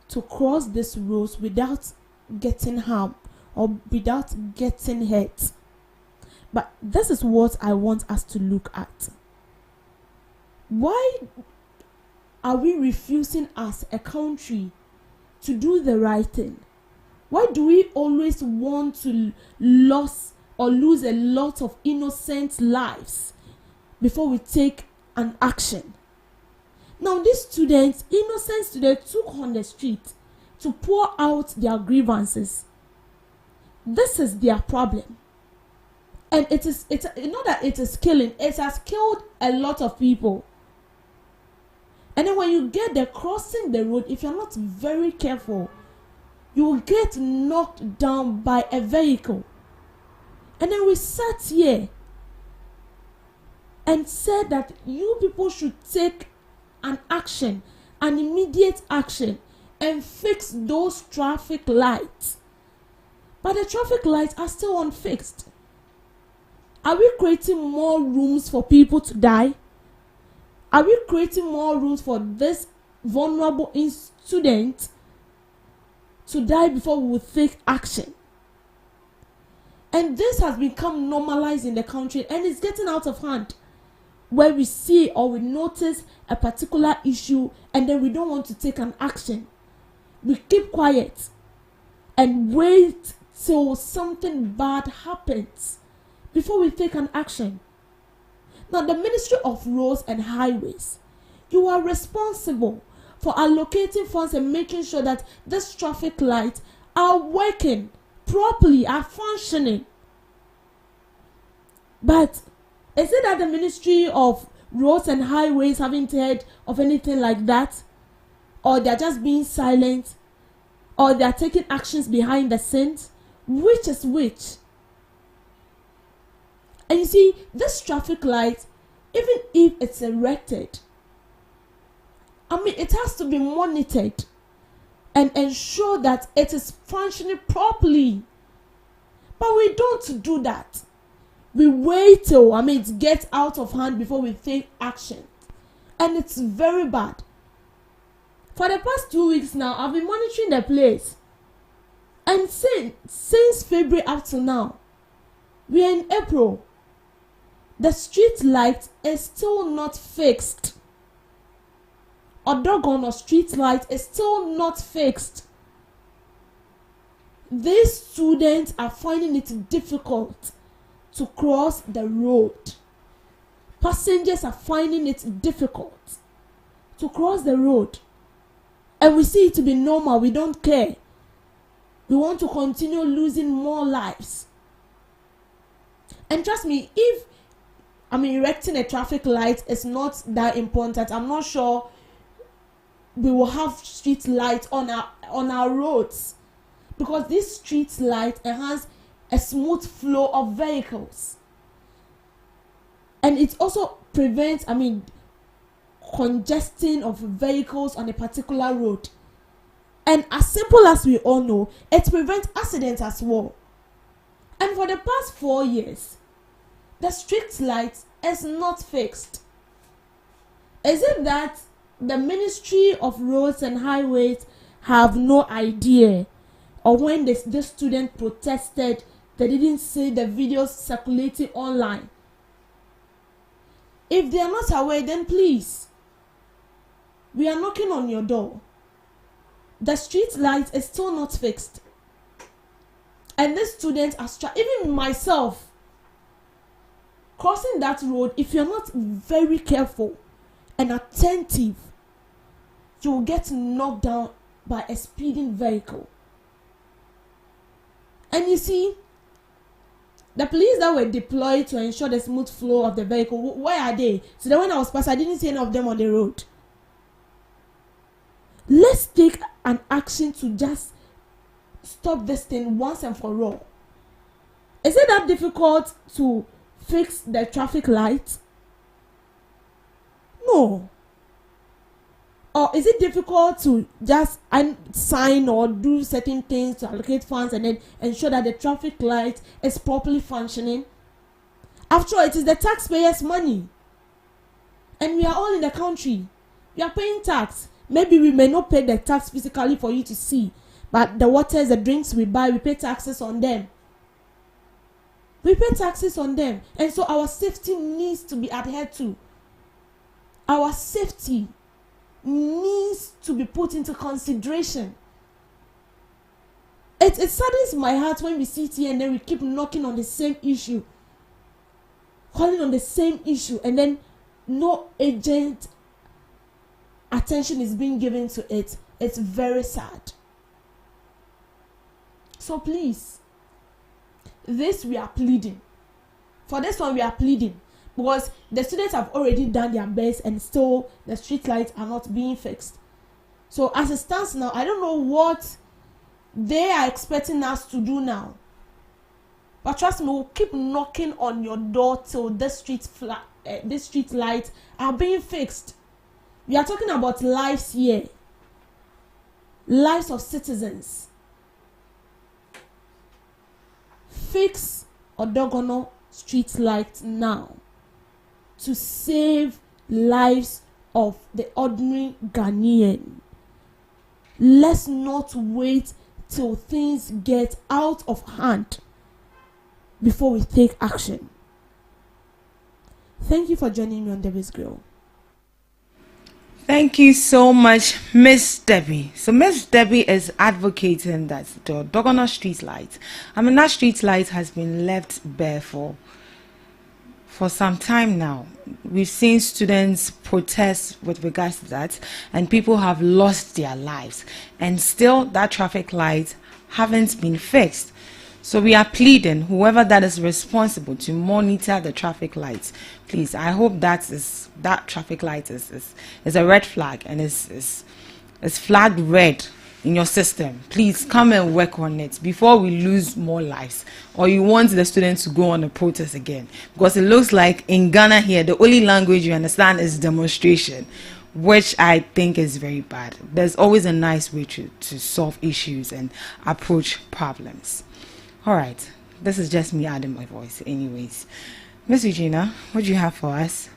Speaker 3: to cross this road without getting harmed or without getting hurt. But this is what I want us to look at. Why are we refusing as a country to do the right thing? Why do we always want to lose a lot of innocent lives before we take an action? Now, these students, innocent students, took on the street to pour out their grievances. This is their problem. And it's not that it is killing, it has killed a lot of people. And then when you get there crossing the road, if you're not very careful, you will get knocked down by a vehicle. And then we sat here and said that you people should take an immediate action, and fix those traffic lights. But the traffic lights are still unfixed. Are we creating more rooms for people to die? Are we creating more rooms for this vulnerable student to die before we will take action? And this has become normalized in the country, and it's getting out of hand, where we see or we notice a particular issue and then we don't want to take an action. We keep quiet and wait till something bad happens before we take an action. Now, the Ministry of Roads and Highways, you are responsible for allocating funds and making sure that these traffic lights are working properly, are functioning. But is it that the Ministry of Roads and Highways haven't heard of anything like that? Or they're just being silent? Or they're taking actions behind the scenes? Which is which? And you see, this traffic light, even if it's erected, it has to be monitored and ensure that it is functioning properly. But we don't do that. We wait till it gets out of hand before we take action. And it's very bad. For the past 2 weeks now, I've been monitoring the place. And since February up to now, we are in April. The street light is still not fixed. A doggone or street light is still not fixed. These students are finding it difficult to cross the road. Passengers are finding it difficult to cross the road. And we see it to be normal. We don't care. We want to continue losing more lives. And trust me, if erecting a traffic light is not that important, I'm not sure we will have street lights on our roads, because this street light enhance a smooth flow of vehicles, and it also prevents congesting of vehicles on a particular road. And as simple as we all know, it prevents accidents as well. And for the past 4 years, the street light is not fixed. Is it that the Ministry of Roads and Highways have no idea? Or when the student protested, they didn't see the videos circulating online? If they are not aware, then please, we are knocking on your door. The street light is still not fixed. And these students are even myself, crossing that road, if you're not very careful and attentive, you will get knocked down by a speeding vehicle. And you see, the police that were deployed to ensure the smooth flow of the vehicle, where are they? So that when I was passing, I didn't see any of them on the road. Let's take an action to just stop this thing once and for all? Is it that difficult to fix the traffic light? No. Or is it difficult to just sign or do certain things to allocate funds and then ensure that the traffic light is properly functioning? After all, it is the taxpayers' money. And we are all in the country. We are paying tax. Maybe we may not pay the tax physically for you to see, but the waters, the drinks we buy, we pay taxes on them. We pay taxes on them. And so our safety needs to be adhered to. Our safety needs to be put into consideration. It saddens my heart when we sit here and then we keep knocking on the same issue, calling on the same issue, and then no urgent attention is being given to it. It's very sad. So please, this we are pleading. For this one we are pleading. Because the students have already done their best and still the street lights are not being fixed. So as it stands now, I don't know what they are expecting us to do now. But trust me, we'll keep knocking on your door till this street lights are being fixed. We are talking about lives here. Lives of citizens. Fix Odogono street lights now, to save lives of the ordinary Ghanaian. Let's not wait till things get out of hand before we take action. Thank you for joining me on Debbie's Grill.
Speaker 4: Thank you so much, Miss Debbie. So Miss Debbie is advocating that the Dogono street light, that street light has been left bare for some time now. We've seen students protest with regards to that, and people have lost their lives, and still that traffic light haven't been fixed. So we are pleading whoever that is responsible to monitor the traffic lights. Please, I hope that traffic light is a red flag and is flagged red in your system. Please come and work on it before we lose more lives, or you want the students to go on a protest again, because it looks like in Ghana here the only language you understand is demonstration, which I think is very bad. There's always a nice way to solve issues and approach problems. All right, this is just me adding my voice anyways. Miss Regina, what do you have for us?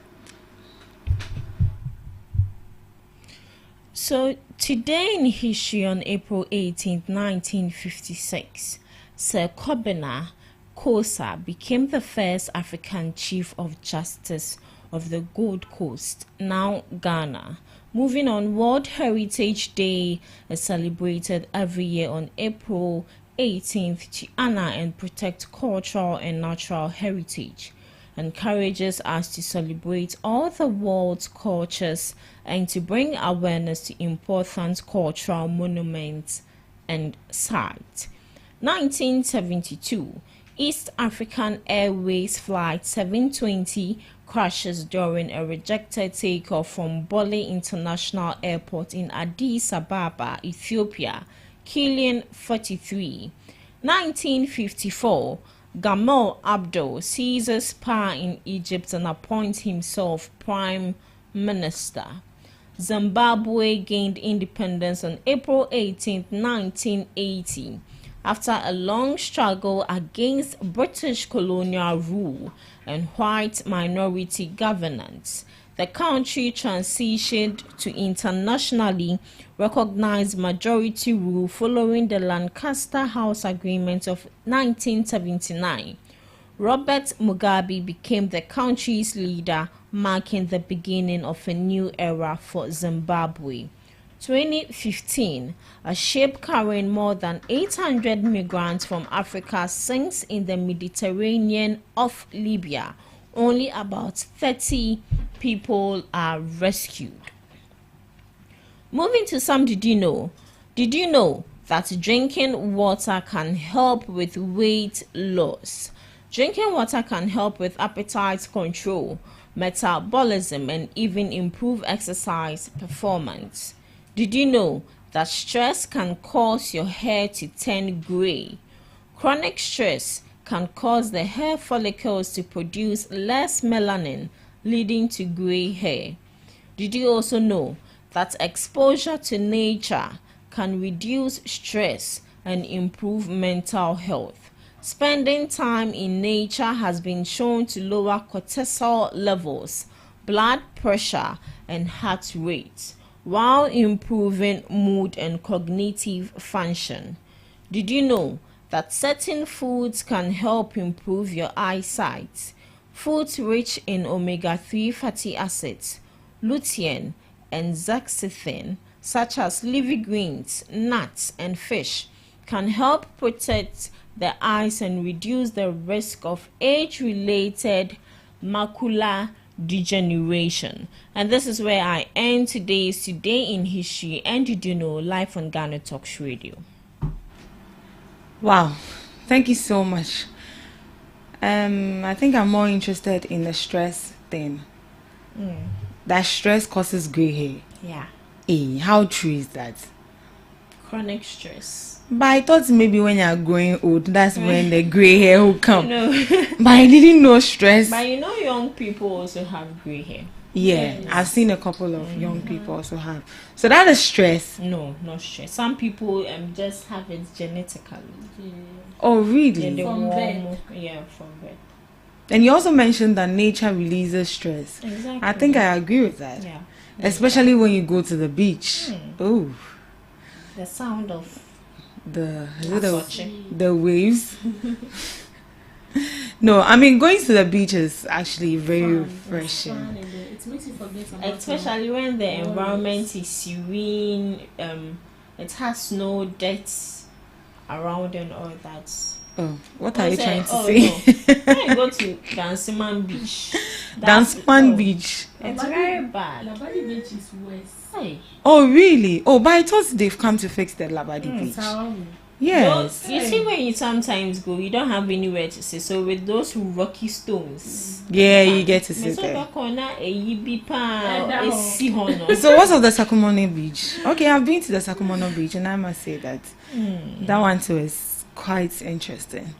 Speaker 2: So today in history, on April 18th, 1956, Sir Kobina Kosa became the first African Chief of Justice of the Gold Coast, now Ghana. Moving on, World Heritage Day is celebrated every year on April 18th to honor and protect cultural and natural heritage, encourages us to celebrate all the world's cultures and to bring awareness to important cultural monuments and sites. 1972, East African Airways Flight 720 crashes during a rejected takeoff from Bole International Airport in Addis Ababa, Ethiopia, killing 43. 1954, Gamal Abdel seizes power in Egypt and appoints himself Prime Minister. Zimbabwe gained independence on April 18, 1980, after a long struggle against British colonial rule and white minority governance. The country transitioned to internationally recognized majority rule following the Lancaster House Agreement of 1979. Robert Mugabe became the country's leader, marking the beginning of a new era for Zimbabwe. 2015, a ship carrying more than 800 migrants from Africa sinks in the Mediterranean off Libya. Only about 30 people are rescued. Moving to some did you know? Did you know that drinking water can help with weight loss? Drinking water can help with appetite control, metabolism, and even improve exercise performance. Did you know that stress can cause your hair to turn gray. Chronic stress can cause the hair follicles to produce less melanin, leading to gray hair. Did you also know that exposure to nature can reduce stress and improve mental health? Spending time in nature has been shown to lower cortisol levels, blood pressure, and heart rate, while improving mood and cognitive function. Did you know that certain foods can help improve your eyesight? Foods rich in omega-3 fatty acids, lutein, and zeaxanthin, such as leafy greens, nuts, and fish, can help protect the eyes and reduce the risk of age-related macular degeneration. And this is where I end today's Today in History and Did You Know, live on GhanaTalks Radio.
Speaker 4: Wow, thank you so much. I think I'm more interested in the stress thing. That stress causes gray hair.
Speaker 2: Yeah.
Speaker 4: Hey, how true is that?
Speaker 2: Chronic stress.
Speaker 4: But I thought maybe when you're growing old, that's when the gray hair will come.
Speaker 2: No.
Speaker 4: But I didn't know stress.
Speaker 2: But you know, young people also have gray hair.
Speaker 4: Yeah, yes. I've seen a couple of young people also have. So that is stress.
Speaker 2: No, not stress. Some people just have it genetically.
Speaker 3: Yeah.
Speaker 4: Oh, really?
Speaker 3: From birth.
Speaker 2: Yeah, from birth.
Speaker 4: And you also mentioned that nature releases stress.
Speaker 2: Exactly.
Speaker 4: I think I agree with that.
Speaker 2: Yeah.
Speaker 4: Especially when you go to the beach. Oh.
Speaker 2: The sound of
Speaker 4: the waves. No, I mean going to the beach is actually very refreshing.
Speaker 3: It makes you forget about
Speaker 2: especially when the environment is serene. It has no dirt around and all that.
Speaker 4: Oh, what are you trying to
Speaker 2: say?
Speaker 4: say?
Speaker 2: No. When you go to Dansiman Beach.
Speaker 4: Dansiman Beach.
Speaker 2: It's very bad.
Speaker 3: Labadi Beach is worse.
Speaker 2: Hey.
Speaker 4: Oh, really? Oh, but I thought they've come to fix the Labadi Beach. Yes.
Speaker 2: You see, when you sometimes go, you don't have anywhere to sit. So with those rocky stones,
Speaker 4: yeah, you get to sit there.
Speaker 2: So
Speaker 4: what's of the Sakumono Beach? Okay, I've been to the Sakumono Beach, and I must say that that one too is quite interesting.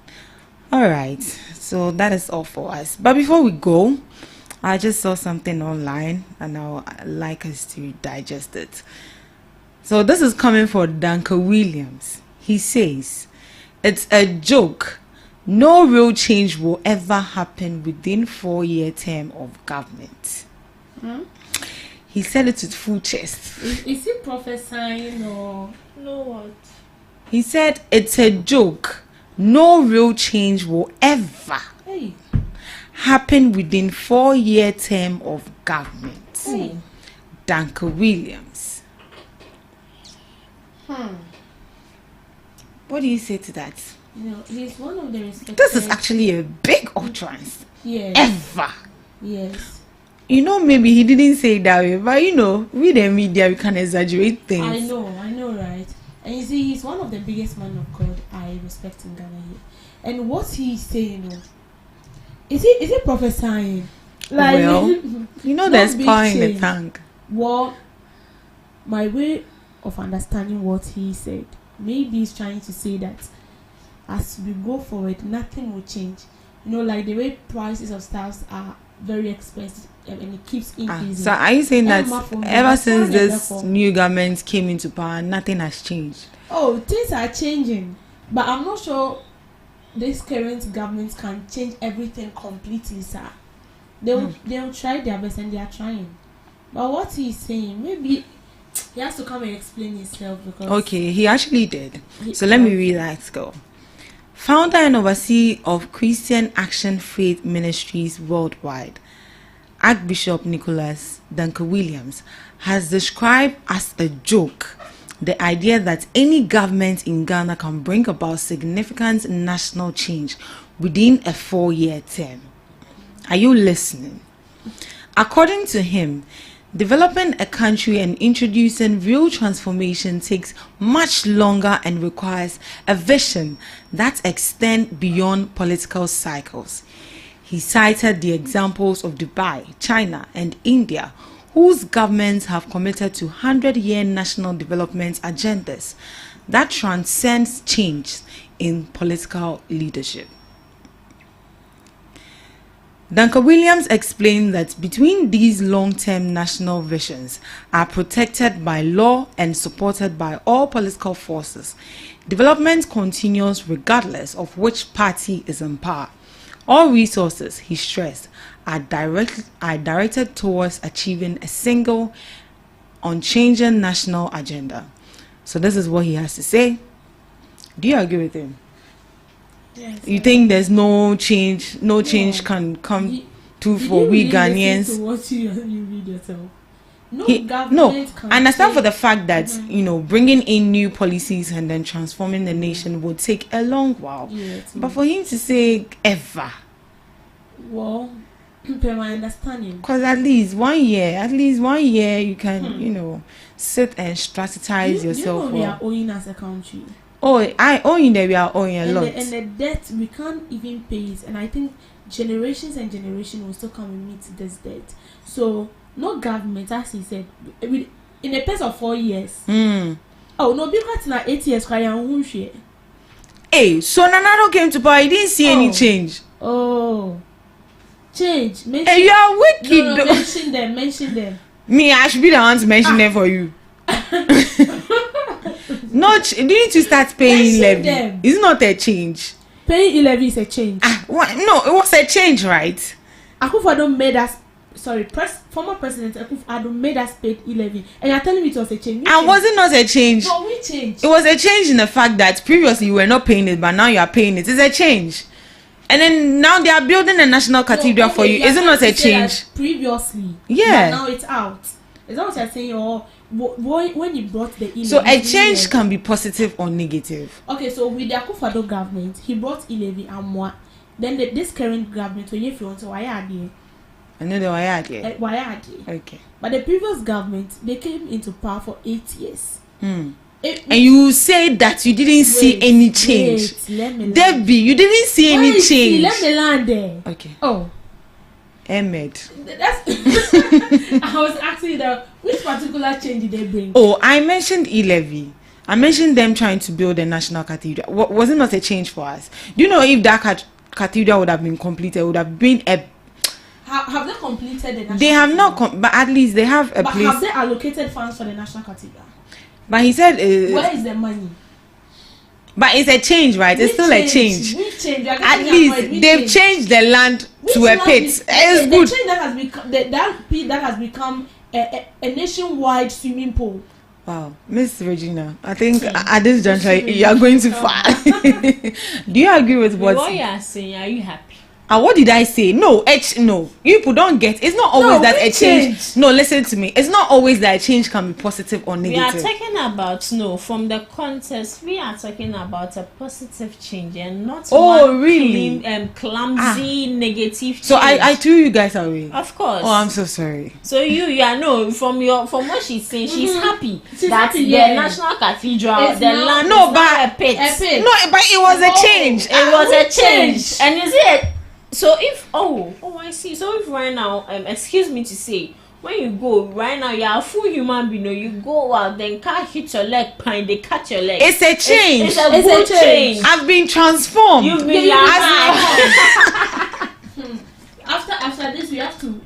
Speaker 4: All right, so that is all for us. But before we go, I just saw something online, and I'd like us to digest it. So this is coming from Duncan Williams. He says, it's a joke. No real change will ever happen within 4-year term of government. He said it with full chest.
Speaker 3: Is he prophesying or
Speaker 2: no what?
Speaker 4: He said it's a joke. No real change will ever happen within 4-year term of government. Duncan Williams. What do you say to that?
Speaker 3: You know, he's one of the respected.
Speaker 4: This is actually a big utterance.
Speaker 3: Yes.
Speaker 4: Ever.
Speaker 3: Yes.
Speaker 4: You know, maybe he didn't say it that way, but you know, with the media, we can exaggerate things.
Speaker 3: I know, right? And you see, he's one of the biggest men of God I respect in Ghana here. And what he's saying, is he prophesying? Like,
Speaker 4: well, you know, there's power in the tongue.
Speaker 3: Well, my way of understanding what he said, maybe he's trying to say that as we go forward, nothing will change. You know, like the way prices of stuff are very expensive and it keeps increasing.
Speaker 4: So are you saying that ever since this new government came into power, nothing has changed?
Speaker 3: Oh, things are changing, but I'm not sure this current government can change everything completely, sir. They'll try their best, and they are trying. But what he's saying, maybe he has to come and explain himself, because
Speaker 4: okay, he actually did. So let me read that go. Founder and overseer of Christian Action Faith Ministries worldwide, Archbishop Nicholas Duncan Williams, has described as a joke the idea that any government in Ghana can bring about significant national change within a 4-year term. Are you listening? According to him, developing a country and introducing real transformation takes much longer and requires a vision that extends beyond political cycles. He cited the examples of Dubai, China, and India, whose governments have committed to 100-year national development agendas that transcends change in political leadership. Duncan Williams explained that between these long-term national visions are protected by law and supported by all political forces, development continues regardless of which party is in power. All resources, he stressed, are directed towards achieving a single, unchanging national agenda. So this is what he has to say. Do you agree with him?
Speaker 3: Yes,
Speaker 4: You think there's no change? No change can come for we Ghanaians.
Speaker 3: To what you read yourself. No
Speaker 4: No,
Speaker 3: government can
Speaker 4: I understand
Speaker 3: change.
Speaker 4: for the fact that bringing in new policies and then transforming the nation would take a long while.
Speaker 3: Yes,
Speaker 4: But for him to say ever,
Speaker 3: well, per my understanding,
Speaker 4: because at least 1 year, you can sit and strategize yourself.
Speaker 3: Do you know we are owing as a country?
Speaker 4: Oh, I owing that we are owing a lot.
Speaker 3: And the debt, we can't even pay it. And I think generations and generations will still come and meet this debt. So, no government, as he said, in a pace of 4 years. Oh, no, because in 8 years,
Speaker 4: Hey, so Nanado came to power, he didn't see any change.
Speaker 3: Oh, change.
Speaker 4: Hey, you are wicked.
Speaker 3: No, mention them.
Speaker 4: Me, I should be the one to mention them for you. No, you need to start paying
Speaker 3: Mention
Speaker 4: levy.
Speaker 3: them.
Speaker 4: It's not a change.
Speaker 3: Paying levy is a change.
Speaker 4: No, it was a change, right?
Speaker 3: Akufo-Addo made us. Sorry, former President Akufo-Addo made us pay levy, and you're telling me it was a change.
Speaker 4: And was it not a change?
Speaker 3: No, we changed.
Speaker 4: It was a change in the fact that previously you were not paying it, but now you are paying it. It's a change. And then now they are building a national cathedral for you. Is it not a change?
Speaker 3: Previously,
Speaker 4: Yeah.
Speaker 3: But now it's out. Is that what you're saying? Or when you brought the levy?
Speaker 4: So a change can be positive or negative.
Speaker 3: Okay, so with the Akufo-Addo government, he brought levy and more. Then this current government, so if you want to, why are they?
Speaker 4: I know they were here.
Speaker 3: Why are they?
Speaker 4: Okay.
Speaker 3: But the previous government, they came into power for 8 years.
Speaker 4: And you say that you didn't see any change.
Speaker 3: Let me
Speaker 4: Debbie, you didn't see any change.
Speaker 3: Let me land there.
Speaker 4: Okay.
Speaker 3: Oh,
Speaker 4: Ahmed.
Speaker 3: that's. I was asking you that which particular change did they bring?
Speaker 4: Oh, I mentioned e-levy. I mentioned them trying to build a national cathedral. Was it not a change for us? Do you know if that cathedral would have been completed, it would have been a...
Speaker 3: Have they completed the national
Speaker 4: They have not,
Speaker 3: cathedral?
Speaker 4: but at least they have a
Speaker 3: But
Speaker 4: place.
Speaker 3: have they allocated funds for the national cathedral?
Speaker 4: But he said...
Speaker 3: Where is the money?
Speaker 4: But it's a change, right? It's still a change.
Speaker 3: We change.
Speaker 4: At least they've changed the land to a pit. It's good.
Speaker 3: The change that has become that pit that has become a nationwide swimming pool.
Speaker 4: Wow, Miss Regina, I think at this juncture you are going too far. Do you agree with
Speaker 2: What you are saying? Are you happy?
Speaker 4: And what did I say? No, no. You people don't get. It's not always that a change. No, listen to me. It's not always that a change can be positive or negative.
Speaker 2: We are talking about from the context. We are talking about a positive change and not
Speaker 4: really
Speaker 2: clumsy negative change.
Speaker 4: So I threw you guys away.
Speaker 2: Of course.
Speaker 4: Oh, I'm so sorry.
Speaker 2: So you are from what she's saying, she's happy
Speaker 3: She's
Speaker 2: that
Speaker 3: happy,
Speaker 2: the
Speaker 3: yeah.
Speaker 2: National Cathedral,
Speaker 3: It's
Speaker 2: the
Speaker 3: now-
Speaker 2: land
Speaker 4: No,
Speaker 2: is
Speaker 4: but-
Speaker 2: now a pit.
Speaker 4: No, but it was a change.
Speaker 2: It was a change.
Speaker 3: changed.
Speaker 2: And is it? So if I see. So if right now, excuse me to say, when you go right now, you're a full human being. You go out, then car hit your leg, pine, they cut your leg.
Speaker 4: It's a change.
Speaker 2: It's a good change.
Speaker 4: I've been transformed.
Speaker 2: You've been
Speaker 3: After this, we have to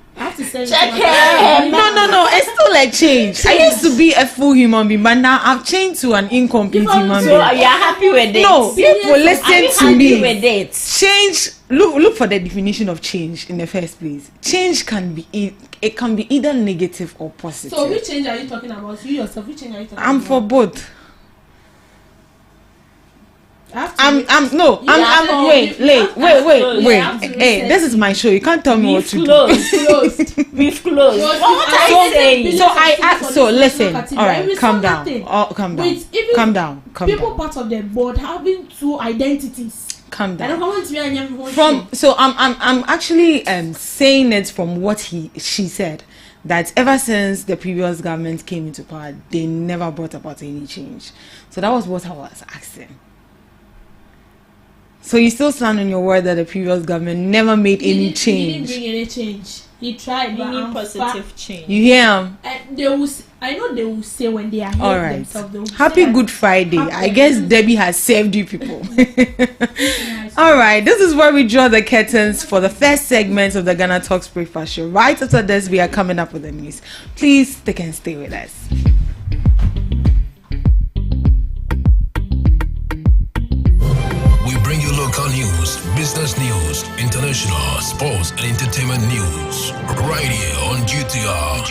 Speaker 3: send
Speaker 2: Check
Speaker 3: you
Speaker 2: it.
Speaker 4: No, it's still a change. I used to be a full human being, but now I've changed to an incomplete human
Speaker 2: So
Speaker 4: being.
Speaker 2: you're happy with it?
Speaker 4: No, people
Speaker 2: Are you
Speaker 4: listen to
Speaker 2: happy
Speaker 4: me.
Speaker 2: with it?
Speaker 4: Change. Look for the definition of change in the first place. Change can be it can be either negative or positive.
Speaker 3: So which change are you talking about? You yourself, which change are you talking
Speaker 4: I'm
Speaker 3: about?
Speaker 4: for both.
Speaker 3: I have to
Speaker 4: wait. Hey, this is my show. You can't tell me what to do.
Speaker 2: Closed. We've closed. What are you saying?
Speaker 4: So I asked. So listen. All right,
Speaker 3: We
Speaker 4: calm
Speaker 3: saw
Speaker 4: down.
Speaker 3: nothing.
Speaker 4: Oh, calm down.
Speaker 3: With even
Speaker 4: Calm down.
Speaker 3: people part of the board having two identities.
Speaker 4: Calm
Speaker 3: I don't
Speaker 4: down.
Speaker 3: want to be a
Speaker 4: From so I'm actually saying it from what she said, that ever since the previous government came into power, they never brought about any change. So that was what I was asking. So you still stand on your word that the previous government never made any change?
Speaker 3: He didn't bring any change. He tried, but
Speaker 2: any positive change.
Speaker 4: You hear him?
Speaker 3: I know they will say when they are here
Speaker 4: All right.
Speaker 3: themselves.
Speaker 4: Happy Good Friday. I guess Debbie has saved you people. All right. This is where we draw the curtains for the first segment of the Ghana Talks Breakfast Show. Right after this, we are coming up with the news. Please stick and stay with us.
Speaker 5: We bring you local news, business news, international, sports, and entertainment news. Right here on GTR.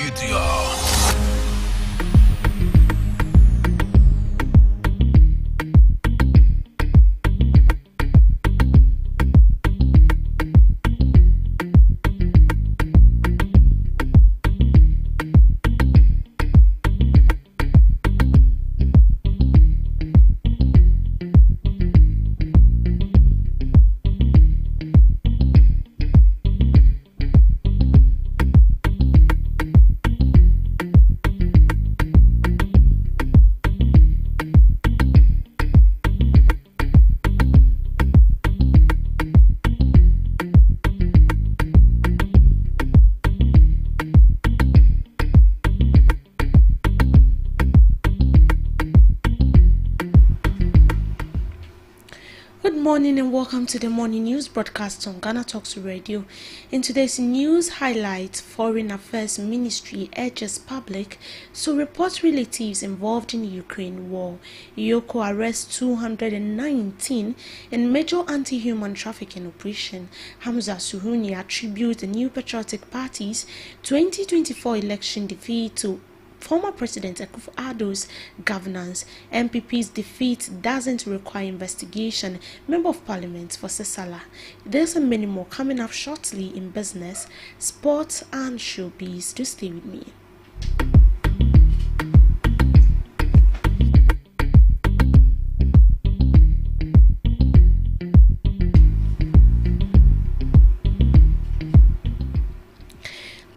Speaker 3: Good morning and welcome to the morning news broadcast on Ghana Talks Radio. In today's news highlights, Foreign Affairs Ministry urges public to report relatives involved in the Ukraine war. Yoko arrests 219 in major anti-human trafficking operation. Hamza Suhuni attributes the New Patriotic Party's 2024 election defeat to former President Akufo-Addo's governance. MPP's defeat doesn't require investigation. Member of Parliament for Sesala. There's and many more coming up shortly in business, sports, and showbiz. Do stay with me.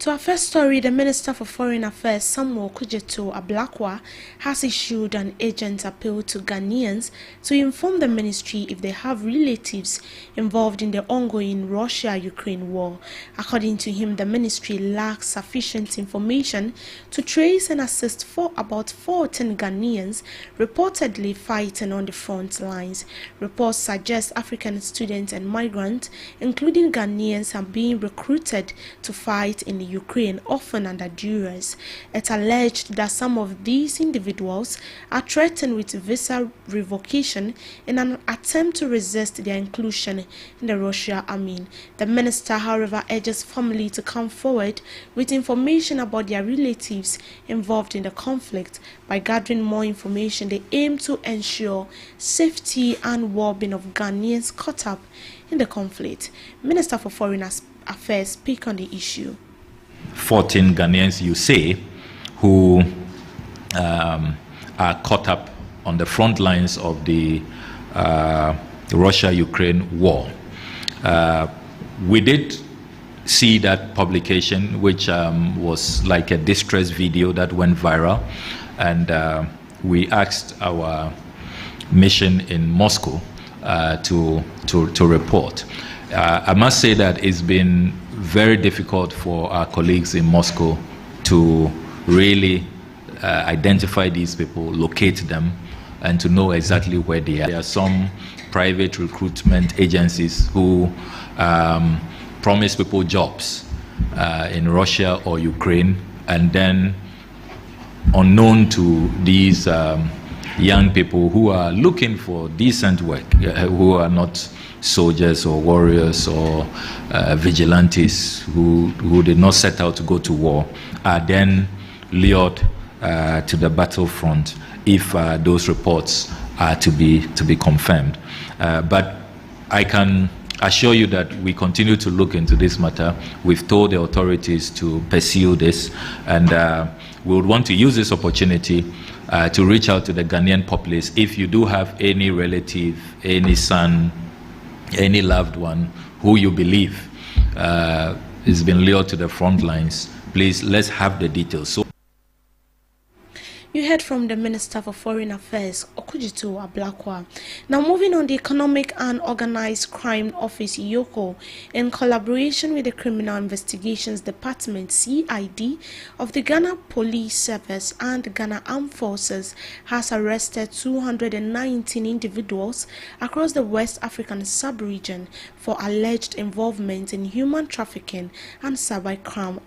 Speaker 3: To our first story, the Minister for Foreign Affairs, Samuel Kujeto Ablakwa, has issued an urgent appeal to Ghanaians to inform the ministry if they have relatives involved in the ongoing Russia-Ukraine war. According to him, the ministry lacks sufficient information to trace and assist for about 14 Ghanaians reportedly fighting on the front lines. Reports suggest African students and migrants, including Ghanaians, are being recruited to fight in the Ukraine, often under duress. It alleged that some of these individuals are threatened with visa revocation in an attempt to resist their inclusion in the Russian army. The minister, however, urges family to come forward with information about their relatives involved in the conflict. By gathering more information, they aim to ensure safety and well-being of Ghanaians caught up in the conflict. Minister for Foreign Affairs speak on the issue.
Speaker 6: 14 Ghanaians, you say, who are caught up on the front lines of the Russia-Ukraine war. We did see that publication, which was like a distress video that went viral, and we asked our mission in Moscow to report. I must say that it's been very difficult for our colleagues in Moscow to really identify these people, locate them, and to know exactly where they are. There are some private recruitment agencies who promise people jobs in Russia or Ukraine, and then unknown to these young people who are looking for decent work, who are not soldiers or warriors or vigilantes who did not set out to go to war, are then lured to the battlefront if those reports are to be confirmed. But I can assure you that we continue to look into this matter. We've told the authorities to pursue this, and we would want to use this opportunity to reach out to the Ghanaian populace. If you do have any relative, any son, any loved one who you believe has been lured to the front lines, please, let's have the details. So
Speaker 3: you heard from the Minister for Foreign Affairs, Okudzeto Ablakwa. Now, moving on, the Economic and Organized Crime Office, IOCO, in collaboration with the Criminal Investigations Department, CID, of the Ghana Police Service and Ghana Armed Forces, has arrested 219 individuals across the West African sub-region for alleged involvement in human trafficking and cybercrime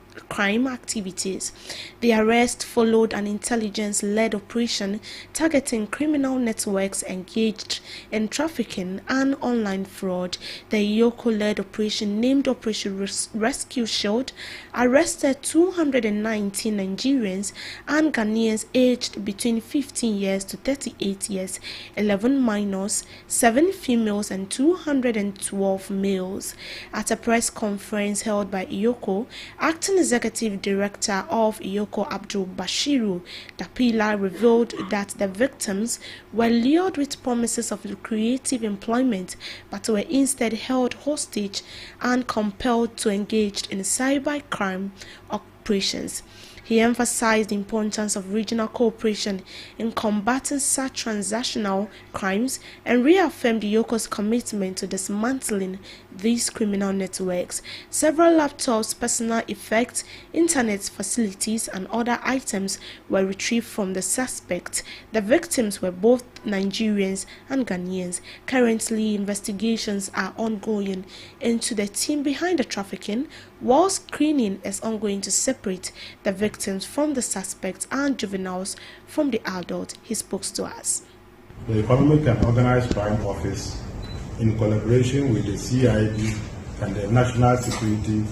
Speaker 3: activities. The arrest followed an intelligence-led operation targeting criminal networks engaged in trafficking and online fraud. The IOCO-led operation, named Operation Rescue Shield, arrested 219 Nigerians and Ghanaians aged between 15 years to 38 years, 11 minors, 7 females and 212 males. At a press conference held by IOCO, acting Executive Director of IOCO Abdul Bashiru Dapila revealed that the victims were lured with promises of lucrative employment but were instead held hostage and compelled to engage in cybercrime operations. He emphasized the importance of regional cooperation in combating such transactional crimes and reaffirmed IOCO's commitment to dismantling these criminal networks. Several laptops, personal effects, internet facilities, and other items were retrieved from the suspects. The victims were both Nigerians and Ghanaians. Currently, investigations are ongoing into the team behind the trafficking, while screening is ongoing to separate the victims from the suspects and juveniles from the adult. He spoke to us.
Speaker 7: The Economic and Organized Crime Office, in collaboration with the CID and the National Security,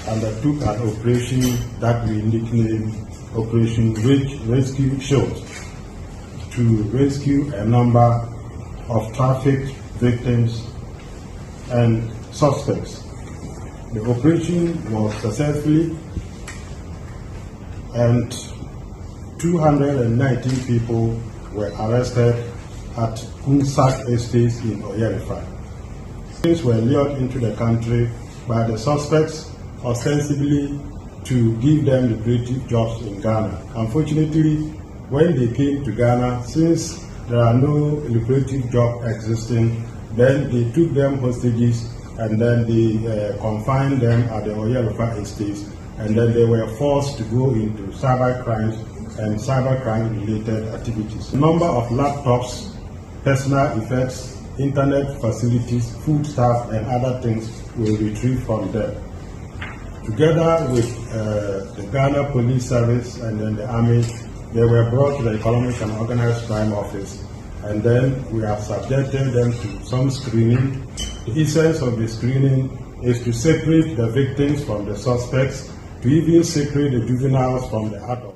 Speaker 7: undertook an operation that we nicknamed Operation Rescue Shield to rescue a number of trafficked victims and suspects. The operation was successful and 219 people were arrested at Kunsak Estates in Oyerifa. Things were lured into the country by the suspects, ostensibly to give them lucrative jobs in Ghana. Unfortunately, when they came to Ghana, since there are no lucrative jobs existing, then they took them hostages and then they confined them at the Oyerifa Estates, and then they were forced to go into cyber crimes and cybercrime related activities. A number of laptops, personal effects, internet facilities, food stuff, and other things were retrieved from them. Together with the Ghana Police Service and then the Army, they were brought to the Economic and Organized Crime Office, and then we have subjected them to some screening. The essence of the screening is to separate the victims from the suspects, to even separate the juveniles from the adults.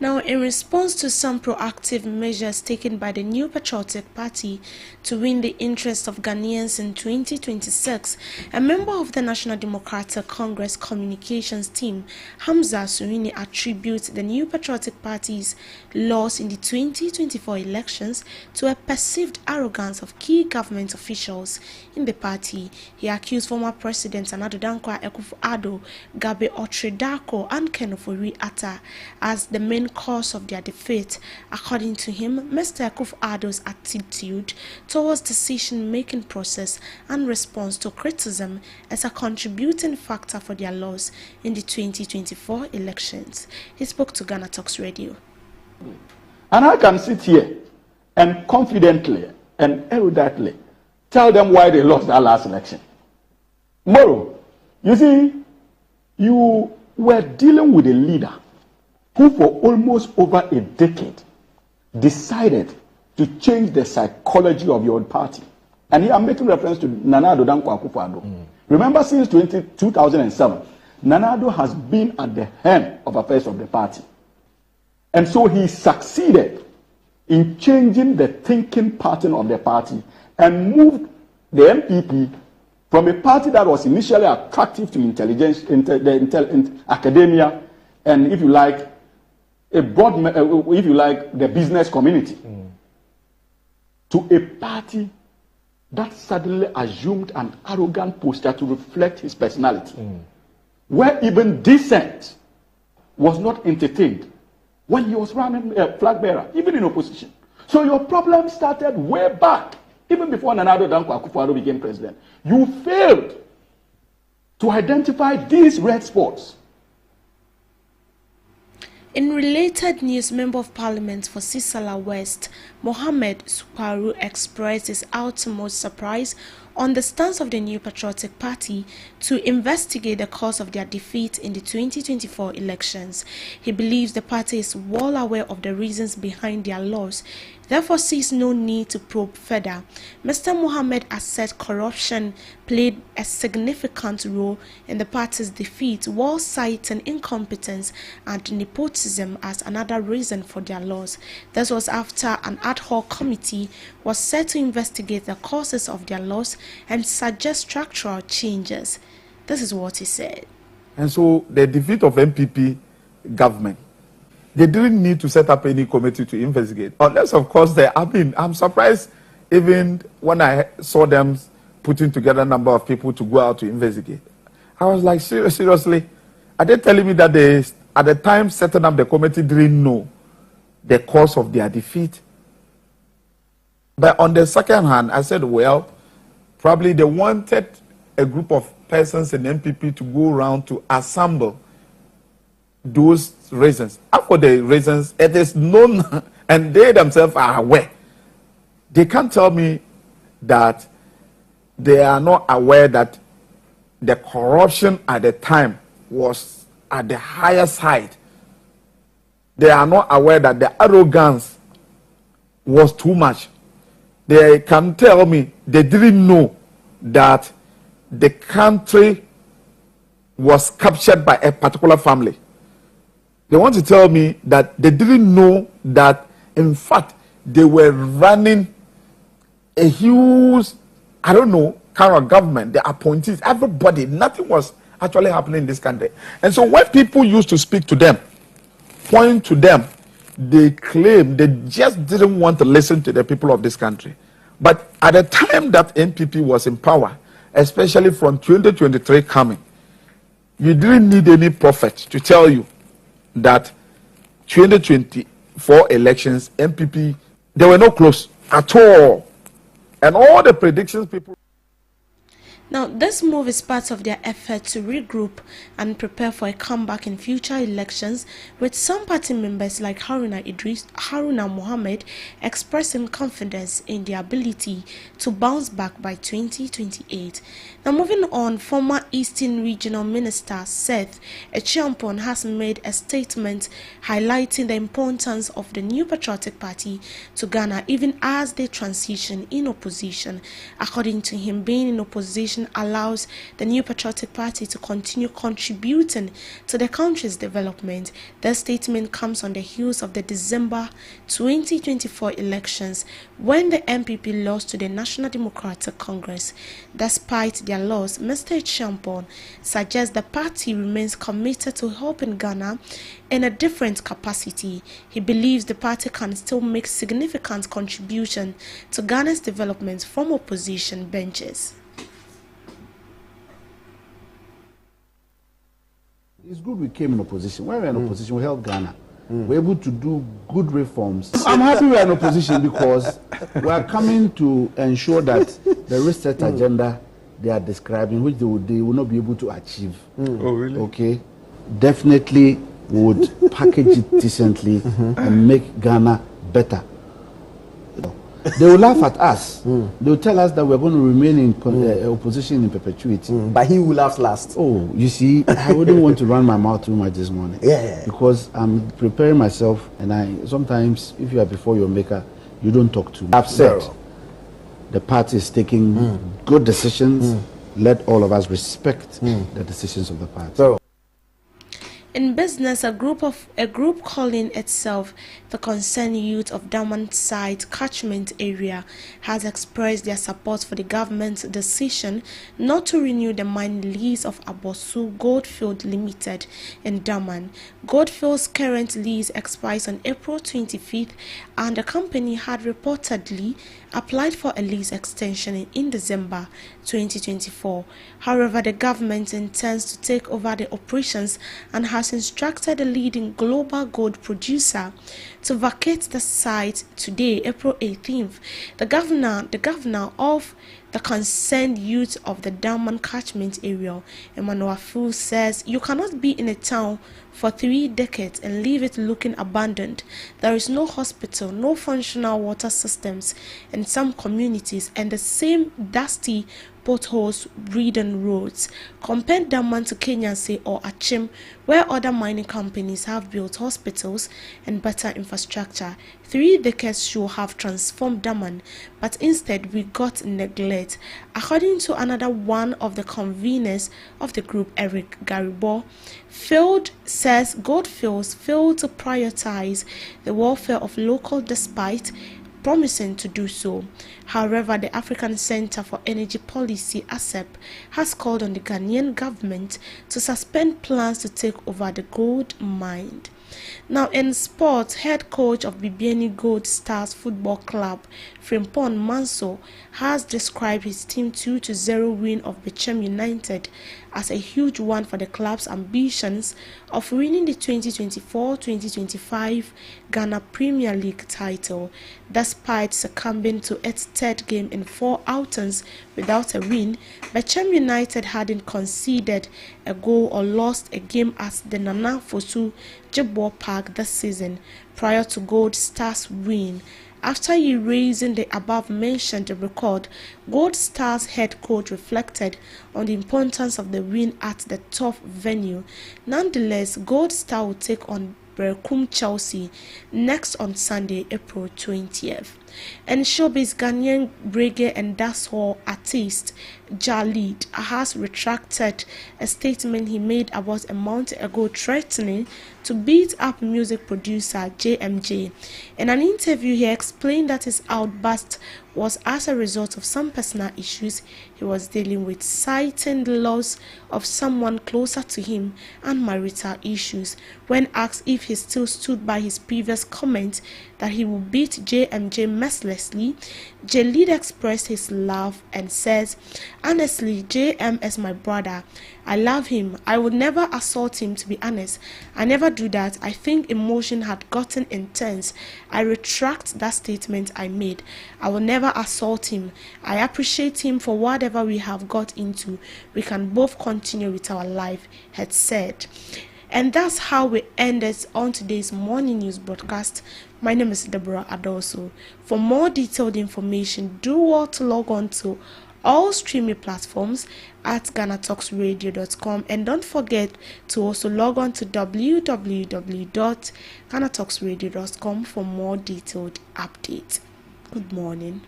Speaker 3: Now, in response to some proactive measures taken by the New Patriotic Party to win the interest of Ghanaians in 2026, a member of the National Democratic Congress communications team, Hamza Surini, attributes the New Patriotic Party's loss in the 2024 elections to a perceived arrogance of key government officials in the party. He accused former President Nana Dankwa Akufo-Addo, Gabe Otredako, and Ken Ofori-Atta as the main cause of their defeat. According to him, Mr. Akufo-Addo's attitude towards decision-making process and response to criticism is a contributing factor for their loss in the 2024 elections. He spoke to GhanaTalks Radio.
Speaker 8: And I can sit here and confidently and eruditely tell them why they lost that last election. Moro, you see, you were dealing with a leader who for almost over a decade decided to change the psychology of your party. And here I'm making reference to Nana Addo Dankwa Akufo-Addo. Remember, since 2007, Nana Addo has been at the helm of affairs of the party. And so he succeeded in changing the thinking pattern of the party and moved the MPP from a party that was initially attractive to intelligence, academia, and if you like, a broad, if you like, the business community, to a party that suddenly assumed an arrogant posture to reflect his personality, where even dissent was not entertained, when he was running flag bearer, even in opposition. So your problem started way back, even before Nana Addo Dankwa Akufo-Addo became president. You failed to identify these red spots.
Speaker 3: In related news, Member of Parliament for Sisala West, Mohammed Suparu, expressed his utmost surprise on the stance of the New Patriotic Party to investigate the cause of their defeat in the 2024 elections. He believes the party is well aware of the reasons behind their loss, therefore sees no need to probe further. Mr. Mohammed has said corruption played a significant role in the party's defeat, while citing incompetence and nepotism as another reason for their loss. This was after an ad hoc committee was set to investigate the causes of their loss and suggest structural changes. This is what he said.
Speaker 8: And so the defeat of MPP government, they didn't need to set up any committee to investigate. Unless, of course, I'm surprised even when I saw them putting together a number of people to go out to investigate. I was like, seriously? Are they telling me that they, at the time setting up the committee, didn't know the cause of their defeat? But on the second hand, I said, well, probably they wanted a group of persons in MPP to go around to assemble those reasons. As for the reasons, it is known, and they themselves are aware. They can't tell me that they are not aware that the corruption at the time was at the higher side. They are not aware that the arrogance was too much. They can tell me they didn't know that the country was captured by a particular family. They want to tell me that they didn't know that, in fact, they were running a huge, I don't know, kind of government, the appointees, everybody, nothing was actually happening in this country. And so when people used to speak to them, point to them, they claim they just didn't want to listen to the people of this country. But at the time that NPP was in power, especially from 2023 coming, you didn't need any prophet to tell you that 2024 elections, NPP, they were not close at all. And all the predictions people...
Speaker 3: Now, this move is part of their effort to regroup and prepare for a comeback in future elections, with some party members like Haruna Mohammed expressing confidence in their ability to bounce back by 2028. Now, moving on, former Eastern Regional Minister Seth Echiampong has made a statement highlighting the importance of the New Patriotic Party to Ghana even as they transition in opposition. According to him, being in opposition allows the New Patriotic Party to continue contributing to the country's development. The statement comes on the heels of the December 2024 elections, when the MPP lost to the National Democratic Congress. Despite their loss, Mr. Echiampong suggests the party remains committed to helping Ghana in a different capacity. He believes the party can still make significant contribution to Ghana's development from opposition benches.
Speaker 9: It's good we came in opposition. When we're in opposition, we help Ghana. We're able to do good reforms. I'm happy we're in opposition because we're coming to ensure that the reset agenda they are describing, which they will not be able to achieve.
Speaker 10: Oh, really?
Speaker 9: Okay. Definitely would package it decently and make Ghana better. They will laugh at us. They will tell us that we're going to remain in opposition in perpetuity.
Speaker 10: But he will laugh last.
Speaker 9: Oh, you see, I wouldn't want to run my mouth too much this morning.
Speaker 10: Yeah.
Speaker 9: Because I'm preparing myself, and sometimes, if you are before your maker, you don't talk too much. I've said the party is taking good decisions. Let all of us respect the decisions of the party.
Speaker 3: In business, a group calling itself the Concerned Youth of Daman Side Catchment Area has expressed their support for the government's decision not to renew the mine lease of Abosu Goldfield Limited in Daman. Goldfield's current lease expires on April 25th, and the company had reportedly applied for a lease extension in December 2024. However, the government intends to take over the operations and has instructed the leading global gold producer to vacate the site today, April 18th. The governor of the concerned youth of the Daman catchment area, Emmanuel Fu, says you cannot be in a town for 3 decades and leave it looking abandoned. There is no hospital, no functional water systems in some communities, and the same dusty potholes-ridden roads. Compare Daman to Kenyase or Achim, where other mining companies have built hospitals and better infrastructure. 3 decades should have transformed Daman, but instead we got neglect. According to another one of the conveners of the group, Eric Garibo, says Goldfields failed to prioritize the welfare of local despite promising to do so. However, the African Center for Energy Policy, ACEP, has called on the Ghanaian government to suspend plans to take over the gold mine. Now in sports, head coach of Bibiani Gold Stars Football Club, Frimpong Manso, has described his team 2-0 win of Bechem United as a huge one for the club's ambitions of winning the 2024-2025 Ghana Premier League title. Despite succumbing to its 3rd game in 4 outings without a win, Bechem United hadn't conceded a goal or lost a game at the Nana Fosu Jibbo Park this season prior to Gold Stars' win. After erasing the above-mentioned record, Gold Stars head coach reflected on the importance of the win at the tough venue. Nonetheless, Gold Star will take on Berkum Chelsea next on Sunday, April 20th. And showbiz Ghanaian reggae and dancehall artist Jalid has retracted a statement he made about a month ago threatening to beat up music producer JMJ. In an interview, he explained that his outburst was as a result of some personal issues he was dealing with, citing the loss of someone closer to him and marital issues. When asked if he still stood by his previous comment that he would beat JMJ mercilessly, Jalid expressed his love and says, "Honestly, JM is my brother. I love him. I would never assault him, to be honest. I never do that. I think emotion had gotten intense. I retract that statement I made. I will never assault him. I appreciate him for whatever we have got into. We can both continue with our life," had said. And that's how we ended on today's morning news broadcast. My name is Deborah Adoso. For more detailed information, do well to log on to all streaming platforms at GhanaTalksRadio.com, and don't forget to also log on to www.GhanaTalksRadio.com for more detailed updates. Good morning.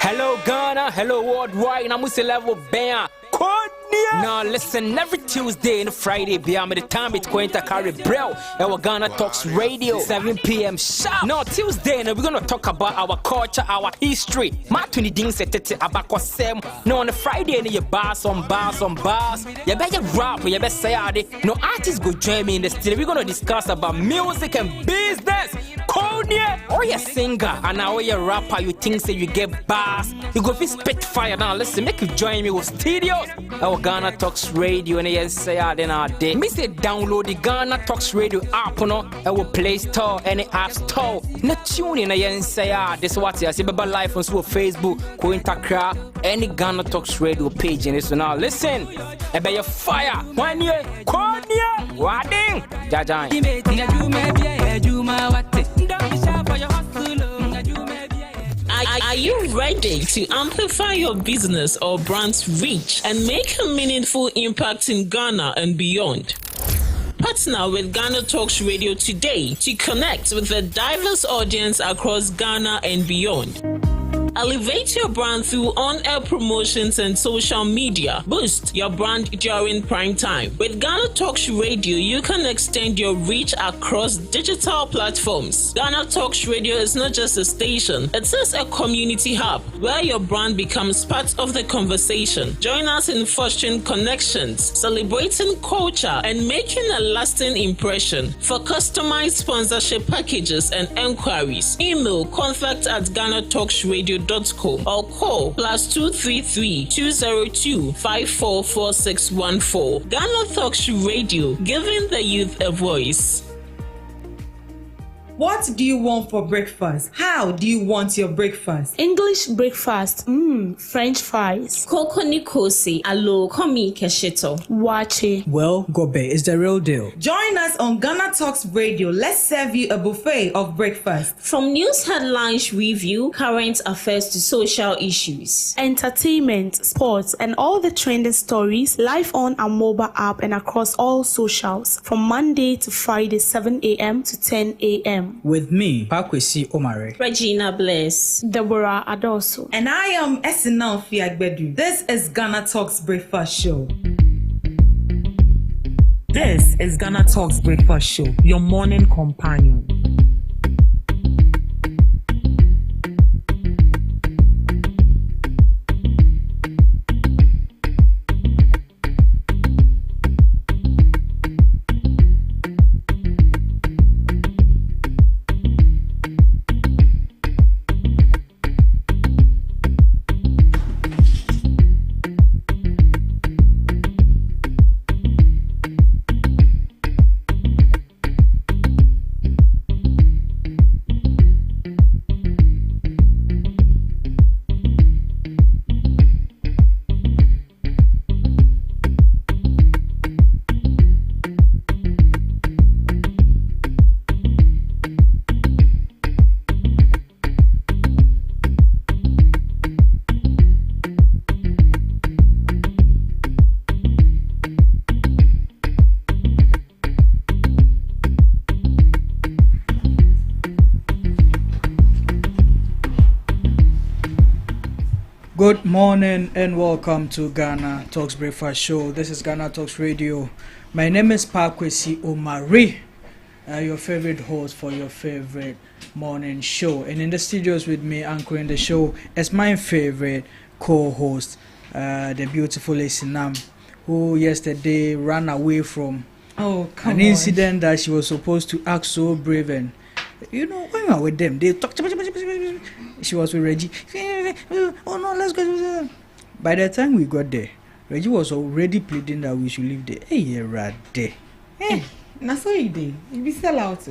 Speaker 11: Hello Ghana, hello worldwide, I'm with level band. Now listen, every Tuesday and Friday, beyond the time it's going to carry bro. Our Ghana Talks Radio, 7 p.m. sharp. Now Tuesday, we're gonna talk about our culture, our history. Matuni ding setete abako sem. Now on the Friday, you bars on bars. You better rap, you better say it. No artists go join me in the studio. We're gonna discuss about music and business. Konya, or you singer, and now you rapper, you think say you get bars. You go fi spit fire. Now listen, make you join me with studios. Our Ghana Talks Radio, and yes, say then our day. Me say download the Ghana Talks Radio app, no, our Play Store and the App Store. Not tune in, and say this what I say. Baba live on Facebook, Cointakra, any Ghana Talks Radio page, and this now listen. I bet you fire 1 year, Konya, Wading, Jajan.
Speaker 2: Are you ready to amplify your business or brand's reach and make a meaningful impact in Ghana and beyond? Partner with Ghana Talks Radio today to connect with a diverse audience across Ghana and beyond.
Speaker 12: Elevate your brand through on-air promotions and social media. Boost your brand during prime time. With Ghana Talks Radio, you can extend your reach across digital platforms. Ghana Talks Radio is not just a station, it is a community hub where your brand becomes part of the conversation. Join us in fostering connections, celebrating culture, and making a lasting impression. For customized sponsorship packages and enquiries, email contact@GhanaTalksRadio.com or call +233 202 544614. Ghana Talks Radio, giving the youth a voice.
Speaker 4: What do you want for breakfast? How do you want your breakfast?
Speaker 3: English breakfast. French fries.
Speaker 2: Koko nikosi alo komi kesheto.
Speaker 3: Wache.
Speaker 1: Well, Gobe is the real deal.
Speaker 4: Join us on Ghana Talks Radio. Let's serve you a buffet of breakfast.
Speaker 2: From news headlines review, current affairs to social issues.
Speaker 3: Entertainment, sports, and all the trending stories live on our mobile app and across all socials from Monday to Friday, 7 a.m. to 10 a.m.
Speaker 1: With me, Pakwesi Omare.
Speaker 2: Regina Bless.
Speaker 3: Deborah Adoso.
Speaker 4: And I am Esinal Fiagbedu. This is Ghana Talks Breakfast Show. This is Ghana Talks Breakfast Show, your morning companion.
Speaker 1: Good morning and welcome to Ghana Talks Breakfast Show. This is Ghana Talks Radio. My name is Pakwesi Omari, your favorite host for your favorite morning show. And in the studios with me, anchoring the show, is my favorite co-host, the beautiful Esinam, who yesterday ran away from an incident that she was supposed to act so brave and, you know, when you are with them, they talk. She was with Reggie. Oh no, let's go. By the time we got there, Reggie was already pleading that we should leave there. Hey, right there.
Speaker 4: Hey, that's what you did. You be sell out.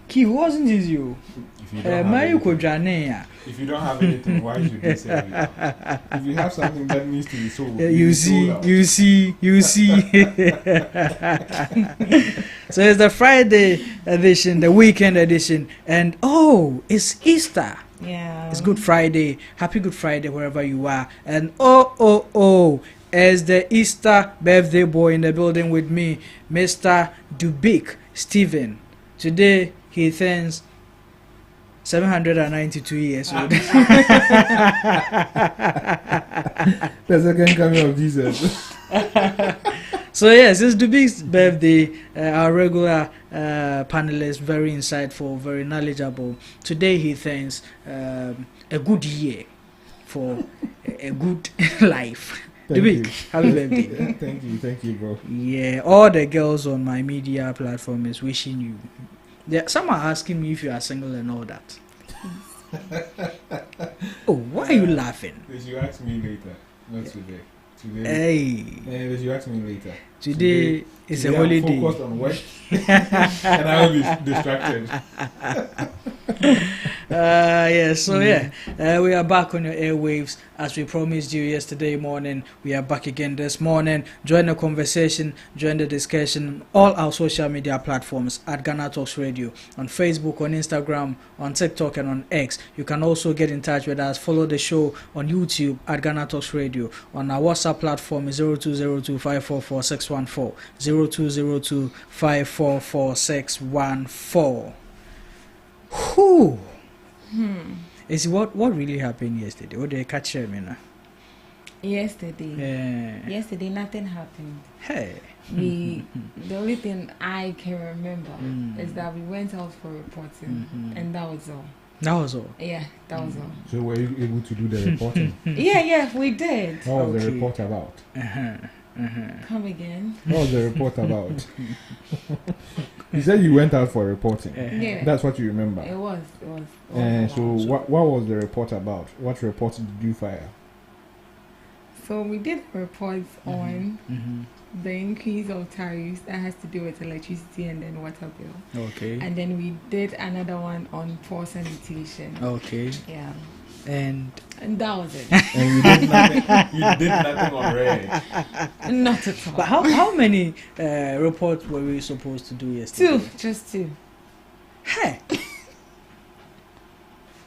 Speaker 1: Key wasn't this you.
Speaker 13: If you don't have anything, why should you say it? If you have something that needs to be sold,
Speaker 1: you see. So it's the Friday edition, the weekend edition, and it's Easter.
Speaker 4: Yeah.
Speaker 1: It's Good Friday. Happy Good Friday wherever you are. And as the Easter birthday boy in the building with me, Mr. Dubik Stephen. Today he turns 792 years old.
Speaker 13: The second coming of Jesus.
Speaker 1: So yes, it's Dubik's birthday. Our regular panelist, very insightful, very knowledgeable. Today he thanks a good year for a good life. Dubik, happy birthday.
Speaker 13: Thank you, bro.
Speaker 1: Yeah, all the girls on my media platform is wishing you. Some are asking me if you are single and all that. Oh, why are you laughing?
Speaker 13: You ask me later, not today.
Speaker 1: Hey.
Speaker 13: You ask me later.
Speaker 1: Today is a holiday.
Speaker 13: I'm focused on work and I will be distracted.
Speaker 1: We are back on your airwaves as we promised you yesterday morning. We are back again this morning. Join the conversation, join the discussion, all our social media platforms at Ghana Talks Radio, on Facebook, on Instagram, on TikTok, and on X. You can also get in touch with us. Follow the show on YouTube at Ghana Talks Radio. On our WhatsApp platform is 0202544614, 0202544614. Is what really happened yesterday? What did they catch me now?
Speaker 4: Yesterday nothing happened.
Speaker 1: Hey.
Speaker 4: The only thing I can remember is that we went out for reporting, and that was all.
Speaker 1: That was all?
Speaker 4: Yeah, that was all.
Speaker 13: So were you able to do the reporting?
Speaker 4: Yeah, we did.
Speaker 13: What was the report about?
Speaker 4: Come again.
Speaker 13: What was the report about? You said you went out for reporting.
Speaker 4: Yeah.
Speaker 13: That's what you remember.
Speaker 4: It was.
Speaker 13: So what was the report about? What report did you file?
Speaker 4: So we did reports on the increase of tariffs that has to do with electricity and then water bill.
Speaker 1: Okay.
Speaker 4: And then we did another one on poor sanitation.
Speaker 1: Okay.
Speaker 4: Yeah.
Speaker 1: And
Speaker 4: that was it.
Speaker 13: And you did nothing. You did nothing on red.
Speaker 4: Not at all.
Speaker 1: But how many reports were we supposed to do yesterday?
Speaker 4: Just two.
Speaker 1: Hey.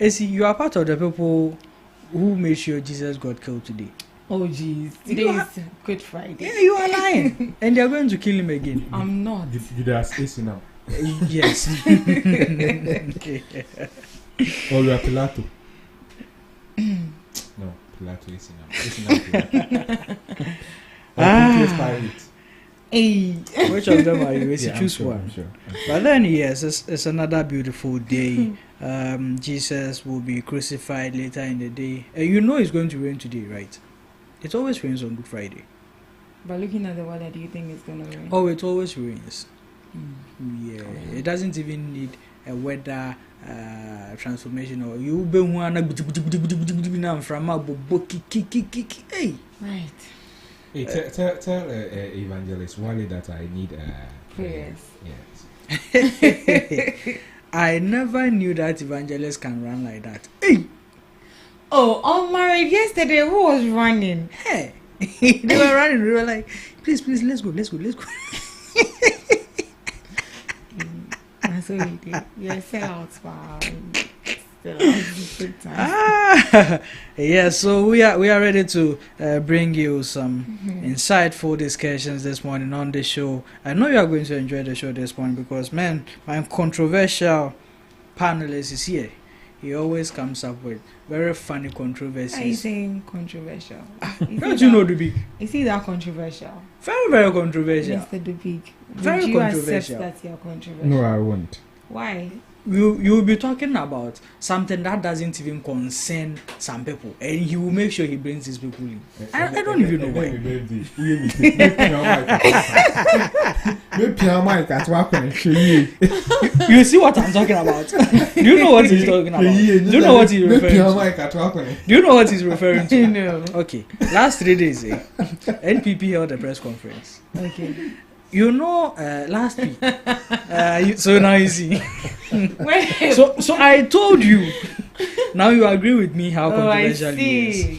Speaker 1: You are part of the people who made sure Jesus got killed today.
Speaker 4: Oh jeez, today is Good Friday.
Speaker 1: Yeah, you are lying. And they are going to kill him again.
Speaker 4: I'm not.
Speaker 13: Did ask AC now?
Speaker 1: Yes.
Speaker 13: Or you are Pilato? No, Pilato AC now. AC now.
Speaker 1: Hey, which of them are you? Choose one.
Speaker 13: I'm sure.
Speaker 1: But then, yes, it's another beautiful day. Jesus will be crucified later in the day. You know it's going to rain today, right? It always rains on Good Friday.
Speaker 4: But looking at the weather, do you think it's going to rain?
Speaker 1: Oh, it always rains. Yeah, it doesn't even need a weather transformation. Or you be one from hey.
Speaker 4: Right.
Speaker 13: Hey, tell Evangelist Wally that I need
Speaker 4: prayers.
Speaker 13: Yes.
Speaker 1: I never knew that evangelists can run like that. Hey.
Speaker 4: Oh, on married yesterday, who was running?
Speaker 1: Hey, they were running. We were like, please, let's go.
Speaker 4: That's what we did. You're sellouts, wow.
Speaker 1: Yeah, so we are ready to bring you some insightful discussions this morning on the show. I know you are going to enjoy the show this morning because, man, my controversial panelist is here. He always comes up with very funny controversies.
Speaker 4: Are you saying controversial?
Speaker 1: Don't you know the big?
Speaker 4: Is he that controversial?
Speaker 1: Very, very controversial.
Speaker 4: Mr. Dubig.
Speaker 1: Very
Speaker 4: Would you
Speaker 1: controversial.
Speaker 4: accept that you're controversial?
Speaker 13: No, I won't.
Speaker 4: Why?
Speaker 1: You will be talking about something that doesn't even concern some people, and he will make sure he brings these people in. I don't even know why. You see what I'm talking about? Do you know what he's talking about? Do you know what he's referring to? Do you know what he's referring to?
Speaker 4: No.
Speaker 1: Okay. Last 3 days, NPP held a press conference.
Speaker 4: Okay.
Speaker 1: You know, last week. So now you see. So I told you. Now you agree with me how controversial he is.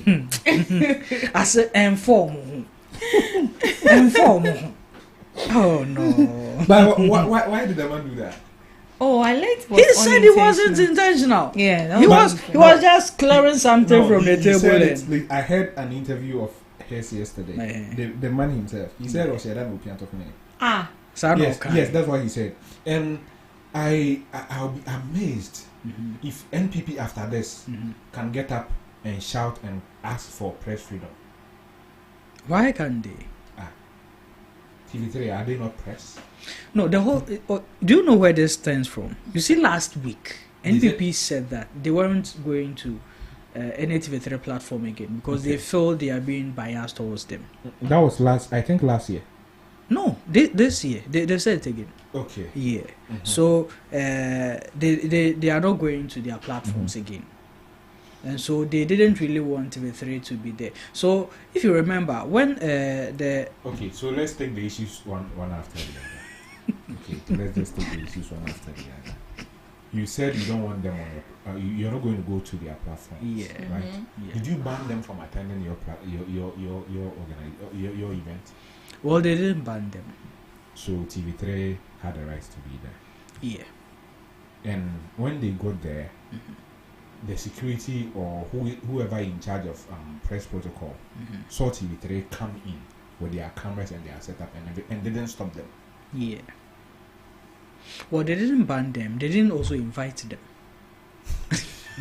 Speaker 1: I said, inform. Oh no.
Speaker 13: But why did the man do that?
Speaker 4: Oh, I liked.
Speaker 1: He said it wasn't intentional.
Speaker 4: Yeah,
Speaker 1: he was just clearing something from the table.
Speaker 13: I heard an interview of his yesterday. The man himself. He said, "Oh, that will be of me." Yes, that's what he said. And I'll be amazed if NPP after this can get up and shout and ask for press freedom.
Speaker 1: Why can't they?
Speaker 13: TV3, are they not press?
Speaker 1: No, the whole. Do you know where this stems from? You see, last week NPP said that they weren't going to any TV3 platform again because they felt they are being biased towards them.
Speaker 13: That was last year.
Speaker 1: No, this year they said it again.
Speaker 13: Okay.
Speaker 1: Yeah. So they are not going to their platforms again. And so they didn't really want TV3 to be there. So if you remember when the
Speaker 13: okay, so let's take the issues one after the other. Okay, let's just take the issues one after the other. You said you don't want them on you're not going to go to their platforms.
Speaker 1: Yeah.
Speaker 13: Right.
Speaker 1: Yeah.
Speaker 13: Did you ban them from attending your event?
Speaker 1: Well, they didn't ban them.
Speaker 13: So TV3 had the right to be there.
Speaker 1: Yeah.
Speaker 13: And when they got there, the security or whoever in charge of press protocol saw TV3 come in with their cameras and their setup and didn't stop them.
Speaker 1: Yeah. Well, they didn't ban them. They didn't also invite them.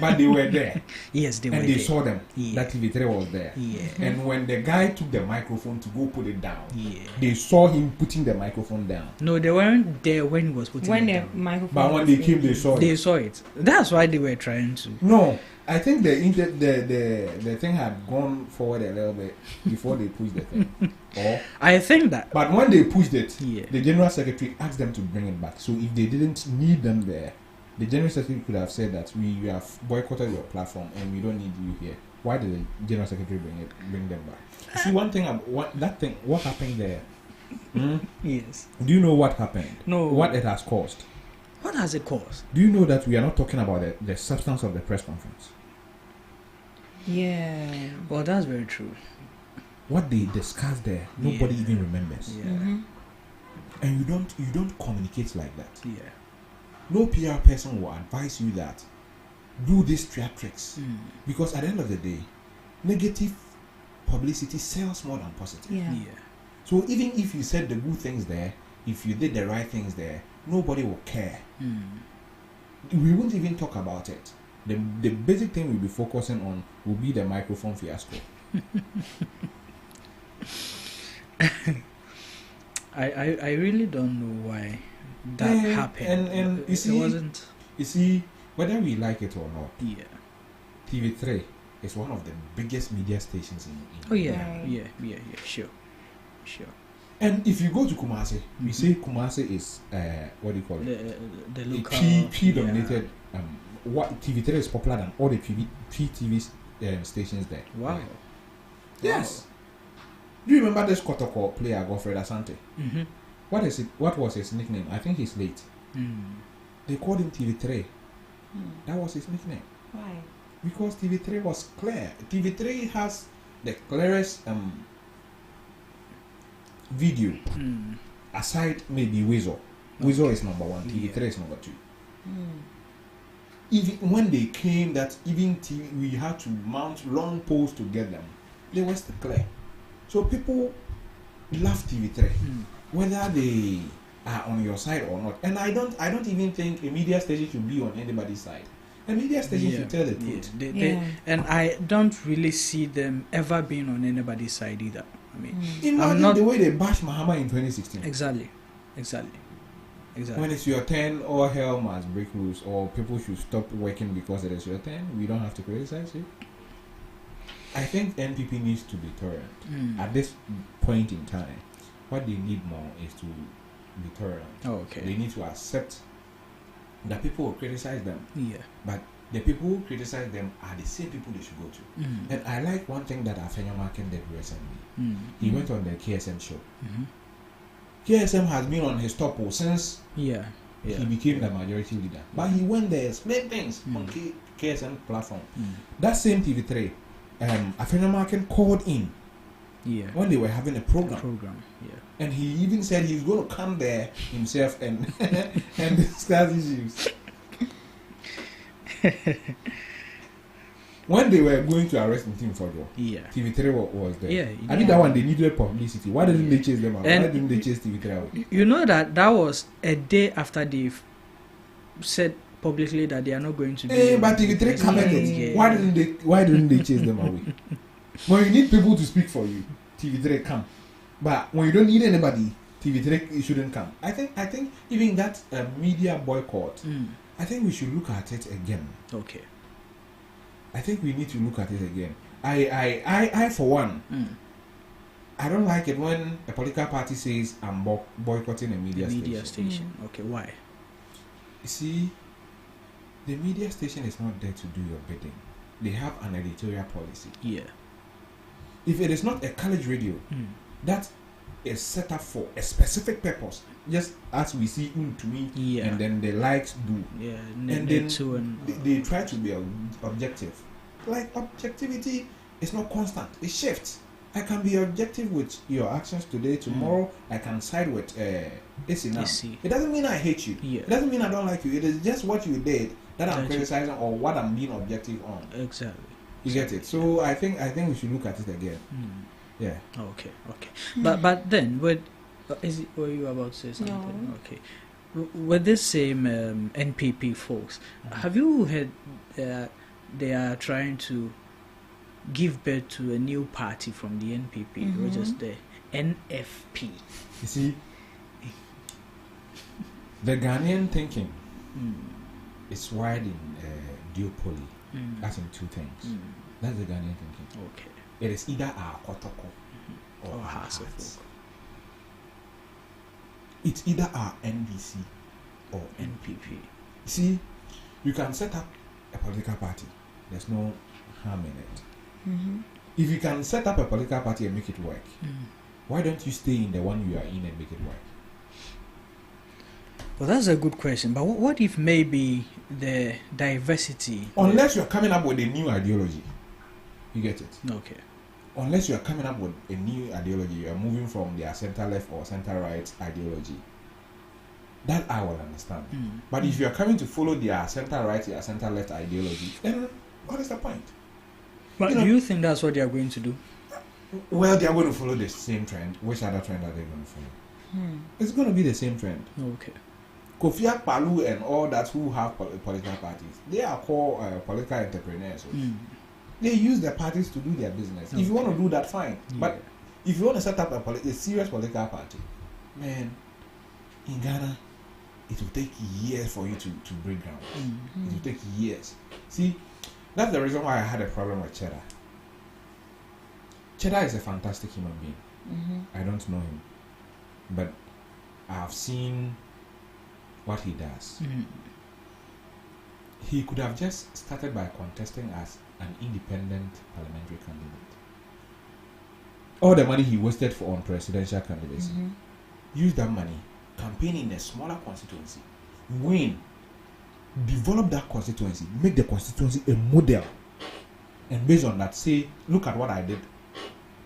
Speaker 13: but they were there.
Speaker 1: Yes, they were
Speaker 13: and
Speaker 1: there.
Speaker 13: they saw them. That TV3 was there. And when the guy took the microphone to go put it down, they saw him putting the microphone down.
Speaker 1: No, they weren't there when he was putting it down.
Speaker 3: Microphone,
Speaker 13: but when they came, they saw it.
Speaker 1: They saw it. That's why they were trying to.
Speaker 13: No, I think the thing had gone forward a little bit before they pushed the thing. Or
Speaker 1: I think that.
Speaker 13: But when they pushed it, the General Secretary asked them to bring it back. So if they didn't need them there, the General Secretary could have said that we have boycotted your platform and we don't need you here. Why did the General Secretary bring them back? See, one thing, what happened there?
Speaker 1: Yes.
Speaker 13: Do you know what happened?
Speaker 1: No.
Speaker 13: What it has caused?
Speaker 1: What has it caused?
Speaker 13: Do you know that we are not talking about the substance of the press conference?
Speaker 3: Yeah.
Speaker 1: Well, that's very true.
Speaker 13: What they discussed there, nobody even remembers.
Speaker 1: Yeah.
Speaker 13: And you don't communicate like that.
Speaker 1: Yeah.
Speaker 13: No PR person will advise you that do these theatrics, because at the end of the day, negative publicity sells more than positive.
Speaker 3: Yeah.
Speaker 13: So even if you said the good things there, if you did the right things there, nobody will care. We won't even talk about it. The basic thing we'll be focusing on will be the microphone fiasco.
Speaker 1: I really don't know why that happened.
Speaker 13: And you see,
Speaker 1: it wasn't.
Speaker 13: You see, whether we like it or not, TV3 is one of the biggest media stations in
Speaker 1: sure.
Speaker 13: And if you go to Kumasi, we say Kumasi is what do you call it?
Speaker 1: The local
Speaker 13: P dominated. What TV3 is popular than all the TV stations there.
Speaker 1: Wow.
Speaker 13: Yes. Wow. Do you remember this Kotoko player, Godfred Asante? What was his nickname? I think he's late. They called him TV3. That was his nickname.
Speaker 3: Why?
Speaker 13: Because TV3 was clear. TV3 has the clearest video. Aside maybe Weasel. Weasel is number 1. TV3 is number 2. Even when they came, that even TV, we had to mount long poles to get them. They were still clear. So people love TV3, whether they are on your side or not. And I don't even think a media station should be on anybody's side. A media station should tell the truth.
Speaker 1: And I don't really see them ever being on anybody's side either. I mean,
Speaker 13: imagine the way they bashed Mahama in 2016.
Speaker 1: Exactly.
Speaker 13: When it's your turn, all hell must break loose, or people should stop working because it is your turn. We don't have to criticize you. I think NPP needs to be tolerant. At this point in time, what they need more is to be tolerant. They need to accept that people will criticize them. But the people who criticize them are the same people they should go to. And I like one thing that Afenyo Marken did recently. He went on the KSM show. KSM has been on his top since he became the majority leader. But he went there, explained things on KSM platform. That same TV3, Afenyo Marken called in when they were having a program. And he even said he's going to come there himself and and discuss issues. When they were going to arrest him for TV3 was there. I think that one they needed publicity. Why didn't they chase them out? Why didn't they chase TV3 out?
Speaker 1: You know that was a day after they've said publicly that they are not going to be.
Speaker 13: But TV3 commented. Why didn't they chase them away? When you need people to speak for you, TV3 come. But when you don't need anybody, TV3 shouldn't come. I think even that media boycott, I think we should look at it again. I think we need to look at it again. I for one, I don't like it when a political party says I'm boycotting a media
Speaker 1: station. Okay, why?
Speaker 13: You see, the media station is not there to do your bidding. They have an editorial policy. If it is not a college radio, that is set up for a specific purpose, just as we see to me, and then the likes do. And then they try to be objective. Like objectivity is not constant; it shifts. I can be objective with your actions today. Tomorrow, I can side with AC now. It doesn't mean I hate you. It doesn't mean I don't like you. It is just what you did that I'm criticizing or what I'm being objective on.
Speaker 1: Exactly.
Speaker 13: You get it? So I think we should look at it again. Yeah.
Speaker 1: Okay. But then, were you about to say something?
Speaker 3: No.
Speaker 1: Okay. With this same NPP folks, have you heard they are trying to give birth to a new party from the NPP, which is the NFP.
Speaker 13: You see, the Ghanaian thinking is wide in duopoly, as in two things. That's the Ghanaian thinking.
Speaker 1: Okay.
Speaker 13: It is either our Kotoko or our Hearts. It's either our NDC or NPP. See, you can set up a political party. There's no harm in it. If you can set up a political party and make it work, why don't you stay in the one you are in and make it work?
Speaker 1: Well, that's a good question. But what if maybe the diversity...
Speaker 13: Unless you're coming up with a new ideology. You get it?
Speaker 1: Okay.
Speaker 13: Unless you're coming up with a new ideology, you're moving from their center-left or center-right ideology. That I will understand. But if you're coming to follow their center-right, their center-left ideology, then what is the point?
Speaker 1: But do you think that's what they are going to do?
Speaker 13: Well, they are going to follow the same trend. Which other trend are they going to follow? It's going to be the same trend.
Speaker 1: Okay.
Speaker 13: Kofi Akpaloo and all that who have political parties, they are called political entrepreneurs. They use their parties to do their business. Okay. If you want to do that, fine. But if you want to set up a serious political party, man, in Ghana, it will take years for you to break ground. It will take years. See, that's the reason why I had a problem with Cheddar. Cheddar is a fantastic human being. I don't know him, but I've seen what he does. He could have just started by contesting as an independent parliamentary candidate. All the money he wasted on presidential candidacy, use that money, campaign in a smaller constituency, win, develop that constituency, make the constituency a model, and based on that, say, look at what I did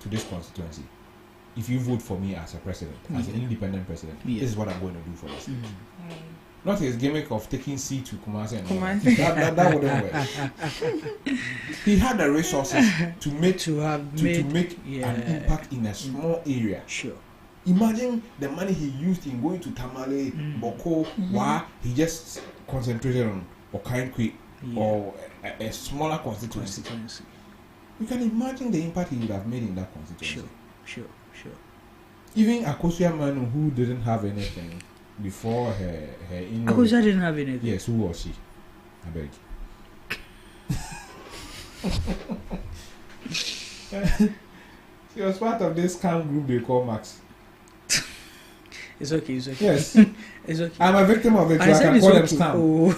Speaker 13: to this constituency. If you vote for me as a president, as an independent president, this is what I'm going to do for this. Not his gimmick of taking C to Kumasi and that wouldn't work. He had the resources to make an impact in a small area.
Speaker 1: Sure.
Speaker 13: Imagine the money he used in going to Tamale, Boko, Wa. He just concentrated on Okankwe or a smaller constituency. You can imagine the impact he would have made in that constituency.
Speaker 1: Sure.
Speaker 13: Even Akosua Manu, who didn't have anything before her in-law.
Speaker 1: Akosua didn't have anything.
Speaker 13: Yes, who was she? I beg. She was part of this scam group they call Max.
Speaker 1: It's okay.
Speaker 13: Yes.
Speaker 1: It's okay.
Speaker 13: I'm a victim of it, so I can call them scam.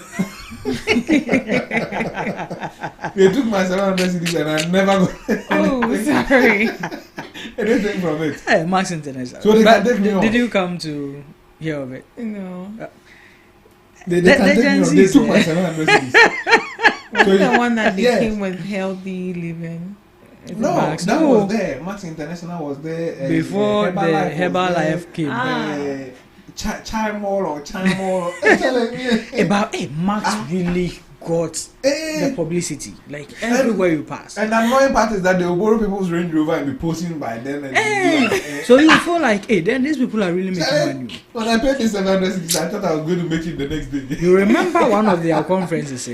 Speaker 13: They took my 700 CDs and I never got
Speaker 1: sorry.
Speaker 13: anything from it.
Speaker 1: Hey, Max International.
Speaker 13: So
Speaker 1: did you come to hear of it?
Speaker 4: No.
Speaker 13: They took my 700 CDs.
Speaker 4: Was the one that they came with healthy living?
Speaker 13: No, Max? That was there. Max International was there
Speaker 1: before the Herbalife came.
Speaker 13: Chimol or Chimol.
Speaker 1: Max really got the publicity, like everywhere you pass.
Speaker 13: And the annoying part is that they will borrow people's Range Rover and be posting by them. And
Speaker 1: so you feel like, then these people are really making money.
Speaker 13: When I paid this 700, I thought I was going to make it the next day.
Speaker 1: You remember one of their conferences,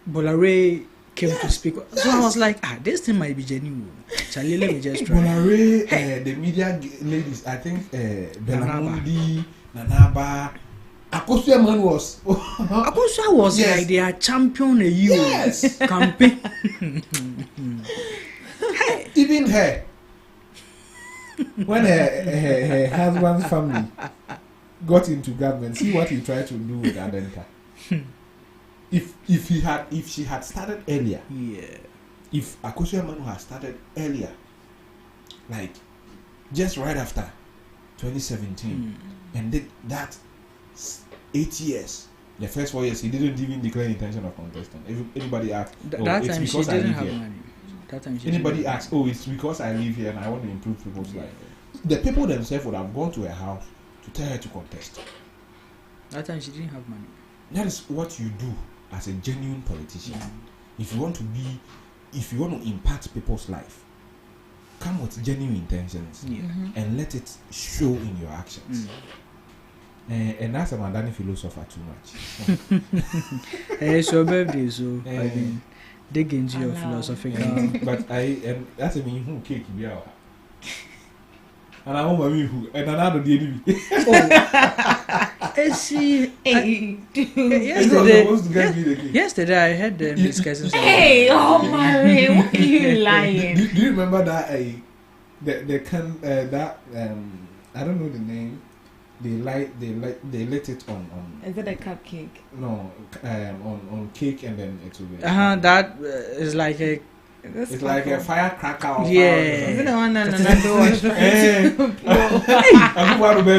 Speaker 1: Bolare came to speak. So I was like, this thing might be genuine. Charlie, let me just try.
Speaker 13: Bolare, the media ladies, I think Belamundi, Nanaba, Akosua man was
Speaker 1: like their champion campaign.
Speaker 13: Even her, when her husband's family got into government, see what he tried to do with Adenta. If she had started earlier, if Akosua Manu had started earlier, like just right after 2017, and did that 8 years, the first 4 years, he didn't even declare intention of contesting. If anybody asked, it's because I live here. Anybody asks, it's because I live here and I want to improve people's life. The people themselves would have gone to her house to tell her to contest.
Speaker 1: That time she didn't have money.
Speaker 13: That is what you do as a genuine politician. If you want to impact people's life, come with genuine intentions and let it show in your actions. And that's a Mandani philosopher too much.
Speaker 1: It's your birthday, so I mean, dig into your philosophical.
Speaker 13: But that's a mean who cake be out. And I want my who and another day.
Speaker 1: Yesterday I had them discussing.
Speaker 2: Hey, oh my, what are you lying?
Speaker 13: Do you remember that I don't know the name. They lit it on.
Speaker 2: Is it a cupcake?
Speaker 13: No, on cake and then it will be.
Speaker 1: That is like a.
Speaker 13: It's like a firecracker.
Speaker 1: Yeah.
Speaker 2: Is it the one that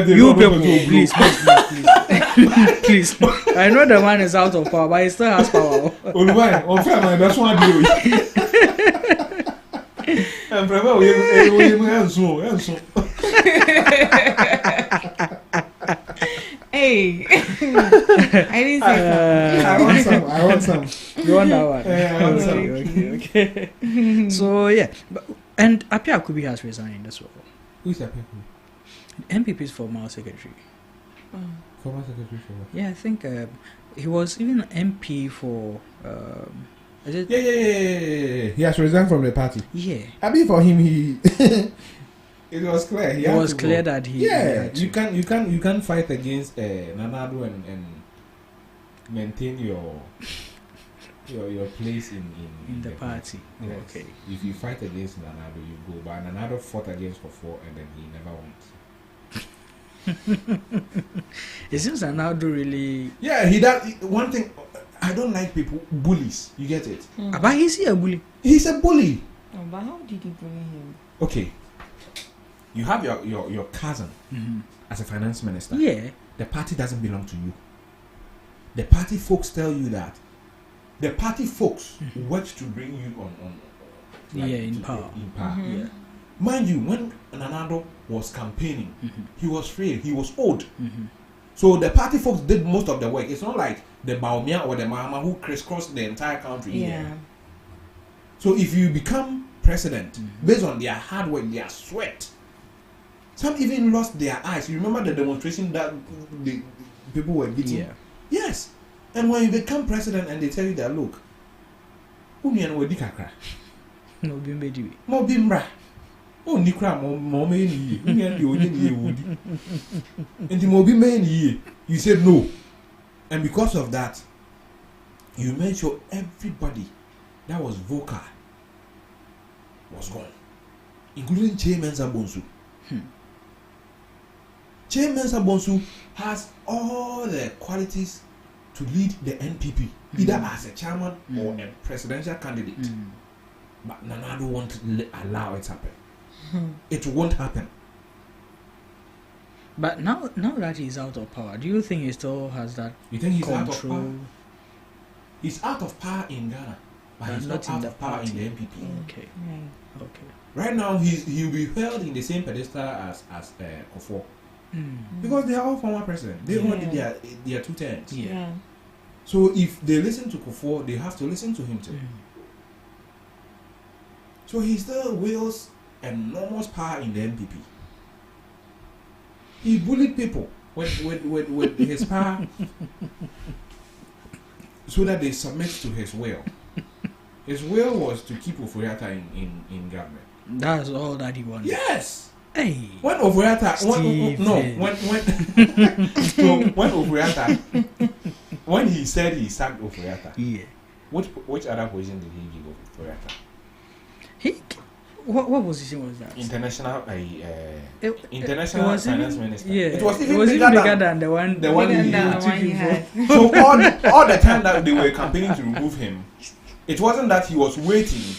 Speaker 1: You people, please. I know the one is out of power, but it still has power.
Speaker 13: That's one deal. And
Speaker 2: Hey, I didn't say
Speaker 13: I want some.
Speaker 1: You want that one?
Speaker 13: Yeah, I want some.
Speaker 1: Okay. So yeah, and Apia Akubi has resigned as well.
Speaker 13: Who's Apia Akubi?
Speaker 1: MPP's former secretary.
Speaker 13: Former secretary for what?
Speaker 1: Yeah, I think he was even MP for. Is it?
Speaker 13: Yeah. He has resigned from the party.
Speaker 1: Yeah.
Speaker 13: I mean, for him, he. It was clear.
Speaker 1: It was clear that he.
Speaker 13: Yeah, you can fight against Nanado and maintain your place in
Speaker 1: the party.
Speaker 13: Yes.
Speaker 1: Okay.
Speaker 13: If you fight against Nanado, you go. But Nanado fought against Kofo and then he never won.
Speaker 1: It seems Nanado really.
Speaker 13: Yeah, he does. One thing, I don't like people bullies. You get it?
Speaker 1: But is he a bully?
Speaker 13: He's a bully.
Speaker 2: Oh, but how did he bring him?
Speaker 13: Okay. You have your cousin as a finance minister.
Speaker 1: Yeah.
Speaker 13: The party doesn't belong to you. The party folks tell you that. The party folks work to bring you on
Speaker 1: in power.
Speaker 13: Yeah. Mind you, when Nanado was campaigning, he was frail, he was old. So the party folks did most of the work. It's not like the Baumia or the Mama who crisscrossed the entire country.
Speaker 2: Yeah.
Speaker 13: So if you become president based on their hard work, their sweat, some even lost their eyes. You remember the demonstration that the people were beating?
Speaker 1: Yeah.
Speaker 13: Yes. And when you become president and they tell you that, look,
Speaker 1: No bimbe
Speaker 13: mo bimbra. Oh, nikra mo me ni. And mo bimbe ni. You said no. And because of that, you made sure everybody that was vocal was gone, including Chairman Sabonsu. Chairman Sabonsu has all the qualities to lead the NPP, either as a chairman or a presidential candidate. But Nanado won't allow it to happen. It won't happen.
Speaker 1: But now that he's out of power, do you think he still has that?
Speaker 13: You think he's
Speaker 1: control?
Speaker 13: out of power? He's out of power in Ghana, but he's not out of power in the NPP.
Speaker 1: Okay. Okay.
Speaker 13: Right now, he'll be held in the same pedestal as Kofo. Because they are all former presidents. They only their 2 terms.
Speaker 2: Yeah.
Speaker 13: So if they listen to Kofo, they have to listen to him too. So he still wields enormous power in the NPP. He bullied people with his power so that they submit to his will. His will was to keep Oforiatta in government.
Speaker 1: That's all that he wanted.
Speaker 13: Yes.
Speaker 1: Hey.
Speaker 13: When Oforiatta, when he said he sacked Oforiatta, which other position did he give Oforiatta?
Speaker 1: What position was that?
Speaker 13: International finance minister.
Speaker 1: Yeah,
Speaker 13: it was even
Speaker 1: bigger than the one
Speaker 13: he had. So all the time that they were campaigning to remove him, it wasn't that he was waiting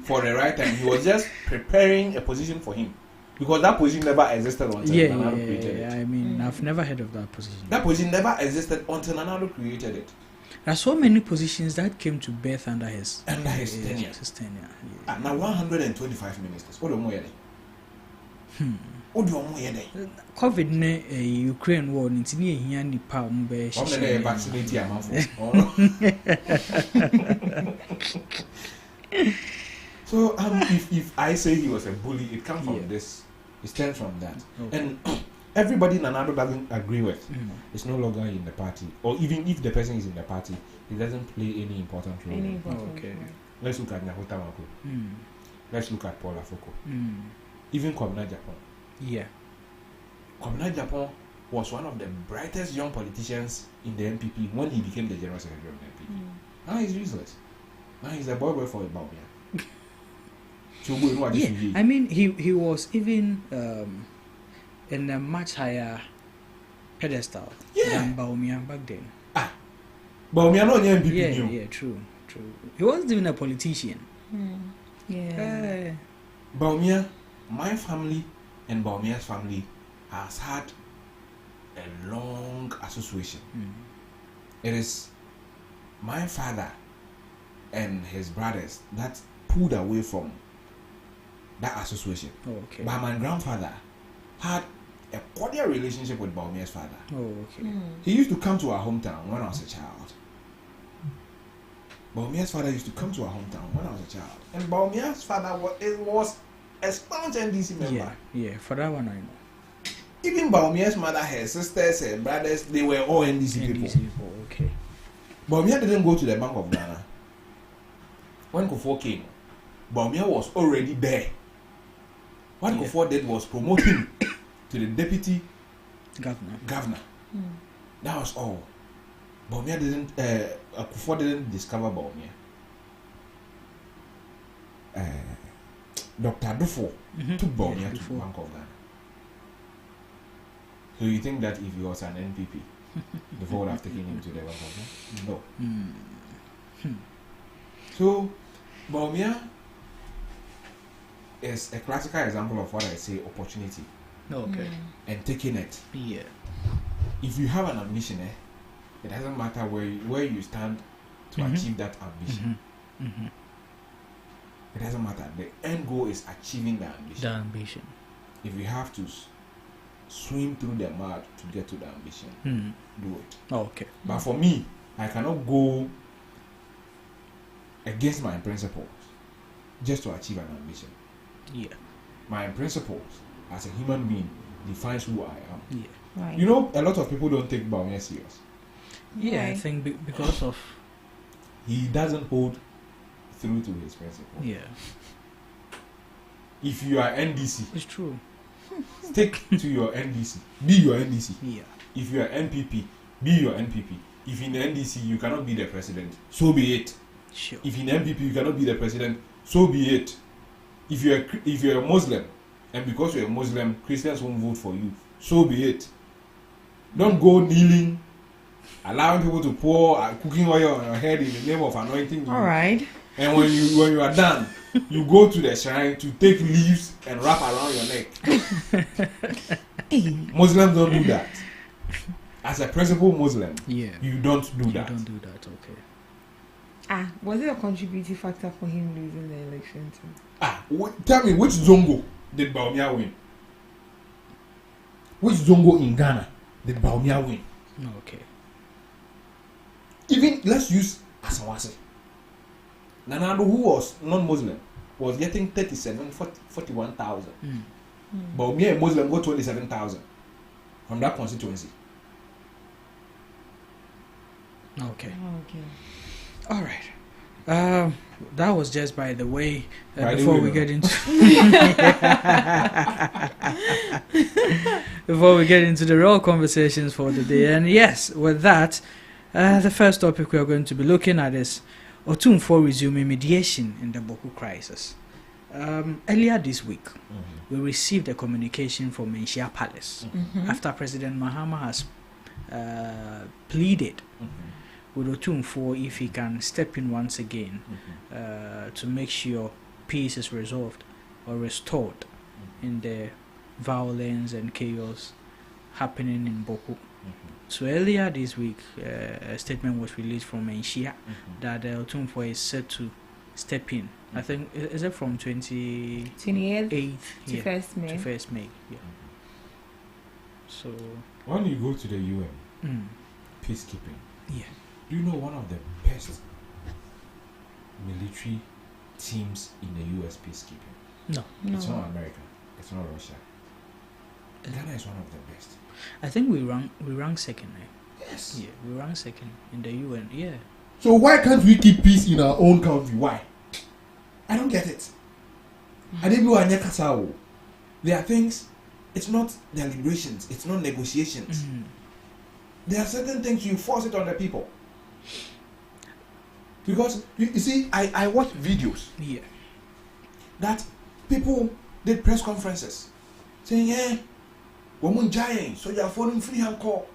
Speaker 13: for the right time. He was just preparing a position for him, because that position never existed until Nanado created it.
Speaker 1: I mean, I've never heard of that position.
Speaker 13: That position never existed until Nanado created it.
Speaker 1: There are so many positions that came to birth under his tenure.
Speaker 13: Yeah. Now 125 ministers. What do you
Speaker 1: COVID ne Ukraine war nti ne ehia nipa mo be
Speaker 13: vaccinate So if I say he was a bully, it comes from this. It stems from that. Okay. And everybody Nanado doesn't agree with is no longer in the party, or even if the person is in the party, he doesn't play any important role.
Speaker 1: Okay.
Speaker 13: Let's look at Nyahota Mako. Let's look at Paul Afoko. Even Kwabena Japan.
Speaker 1: Yeah.
Speaker 13: Kwabena Japan was one of the brightest young politicians in the NPP when he became the general secretary of the NPP. Now he's useless. Now he's a boy for a Baumia.
Speaker 1: Yeah, I mean, he was even in a much higher pedestal than Baumia back then.
Speaker 13: Baumia no NPP.
Speaker 1: Yeah, true. He wasn't even a politician.
Speaker 13: Baumia, my family and Baumia's family has had a long association. It is my father and his brothers that pulled away from that association.
Speaker 1: Okay.
Speaker 13: But my grandfather had a cordial relationship with Baumia's father. He used to come to our hometown when I was a child. Baumia's father used to come to our hometown when I was a child. And Baumia's father was a staunch NDC member.
Speaker 1: Yeah, for that one I know.
Speaker 13: Even Baumia's mother, her sisters, her brothers, they were all NDC people.
Speaker 1: Okay.
Speaker 13: Baumia didn't go to the Bank of Ghana. When Kufuor came, Baumia was already there. What Kufuor did was promote him to the deputy governor. That was all. Baumia didn't. Kufuor didn't discover Baumia. Dr. Adufo took Baumia to the Bank of Ghana. So you think that if he was an NPP, Before would have taken him to the Bank of Ghana? No. So, Baumia is a classical example of what I say opportunity.
Speaker 1: Okay.
Speaker 13: And taking it.
Speaker 1: Yeah.
Speaker 13: If you have an ambition, it doesn't matter where you stand to achieve that ambition. It doesn't matter. The end goal is achieving the ambition. If you have to swim through the mud to get to the ambition, do it.
Speaker 1: Okay.
Speaker 13: But for me, I cannot go against my principles just to achieve an ambition.
Speaker 1: Yeah.
Speaker 13: My principles as a human being defines who I am.
Speaker 1: Yeah.
Speaker 3: Right.
Speaker 13: You know, a lot of people don't take Baumia serious.
Speaker 1: Yeah, I think because of
Speaker 13: he doesn't hold through to his principles.
Speaker 1: Yeah.
Speaker 13: If you are NDC,
Speaker 1: it's true.
Speaker 13: Stick to your NDC. Be your NDC.
Speaker 1: Yeah.
Speaker 13: If you are NPP, be your NPP. If in the NDC you cannot be the president, so be it.
Speaker 1: Sure.
Speaker 13: If in NPP you cannot be the president, so be it. If you're a Muslim, and because you're a Muslim, Christians won't vote for you, so be it. Don't go kneeling, allowing people to pour cooking oil on your head in the name of anointing you.
Speaker 4: All right.
Speaker 13: And when you are done, you go to the shrine to take leaves and wrap around your neck. Muslims don't do that. As a principal Muslim, you don't do that.
Speaker 1: You don't do that, okay.
Speaker 4: Was it a contributing factor for him losing the election too?
Speaker 13: Tell me, which Zongo did Baumia win? Which Zongo in Ghana did Baumia win?
Speaker 1: Okay.
Speaker 13: Even, let's use Asawase. Nanado, who was non-Muslim, was getting 41,000. Baumia, a Muslim, got 27,000 from that constituency.
Speaker 1: Okay. All right. That was just by the way. Before we get into the real conversations for the day, and yes, with that, the first topic we are going to be looking at is Otumfuo resuming mediation in the Boko crisis. Earlier this week, we received a communication from Menchia Palace after President Mahama has pleaded with Otumfuo if he can step in once again to make sure peace is resolved or restored in the violence and chaos happening in Boko. So earlier this week, a statement was released from Menchia that Otumfuo is set to step in. I think, is it from 28th
Speaker 4: to 1st May?
Speaker 1: To 1st May, yeah. So
Speaker 13: when you go to the UN, peacekeeping, do you know one of the best military teams in the US peacekeeping?
Speaker 1: No.
Speaker 13: It's not America. It's not Russia. Ghana is one of the best.
Speaker 1: I think we rank second.
Speaker 13: Yes.
Speaker 1: Yeah, we rank second in the UN. Yeah.
Speaker 13: So why can't we keep peace in our own country? Why? I don't get it. There are things. It's not deliberations. It's not negotiations. There are certain things you force it on the people. Because you see, I watch videos.
Speaker 1: Yeah.
Speaker 13: That people did press conferences saying, woman giant, so you're falling free and call.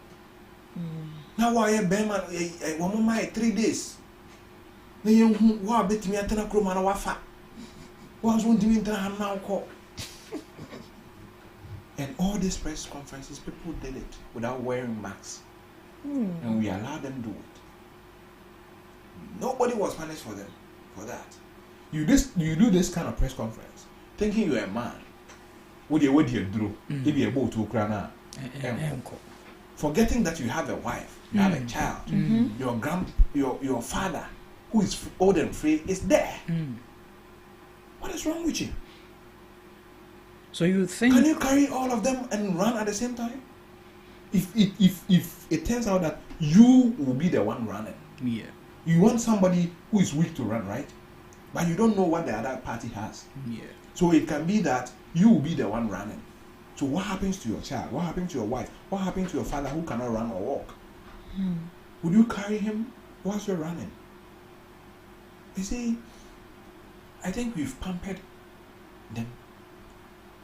Speaker 13: Now why a bearman, woman my 3 days. Then you wow bet me at a chroma wafa. Once won't you now call. And all these press conferences, people did it without wearing masks. And we allowed them to do it. Nobody was punished for them for that. You do this kind of press conference thinking you're a man. What do you do? If you're able to cry, forgetting that you have a wife, you have a child, your father, who is old and free, is there. What is wrong with you?
Speaker 1: So you think?
Speaker 13: Can you carry all of them and run at the same time? If it turns out that you will be the one running, you want somebody who is weak to run, right? But you don't know what the other party has. So it can be that you will be the one running. So what happens to your child? What happens to your wife? What happens to your father who cannot run or walk? Would you carry him whilst you're running? You see, I think we've pampered them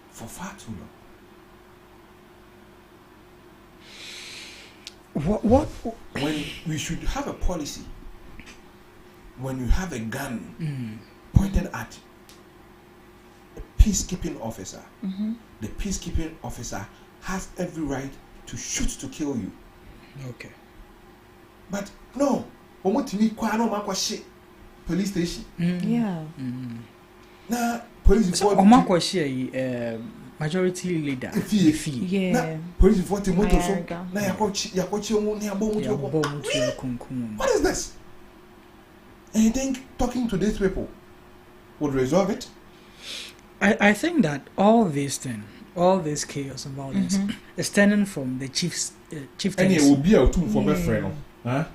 Speaker 13: for far too long.
Speaker 1: What?
Speaker 13: When we should have a policy, when you have a gun pointed at a peacekeeping officer, the peacekeeping officer has every right to shoot to kill you.
Speaker 1: Okay.
Speaker 13: But no, police station. Now, police
Speaker 1: majority leader.
Speaker 4: Yeah.
Speaker 13: Police what is this? And you think talking to these people would resolve it?
Speaker 1: I think that all this chaos and violence is stemming from the chiefs.
Speaker 13: And it will be a tool for my friend. Huh?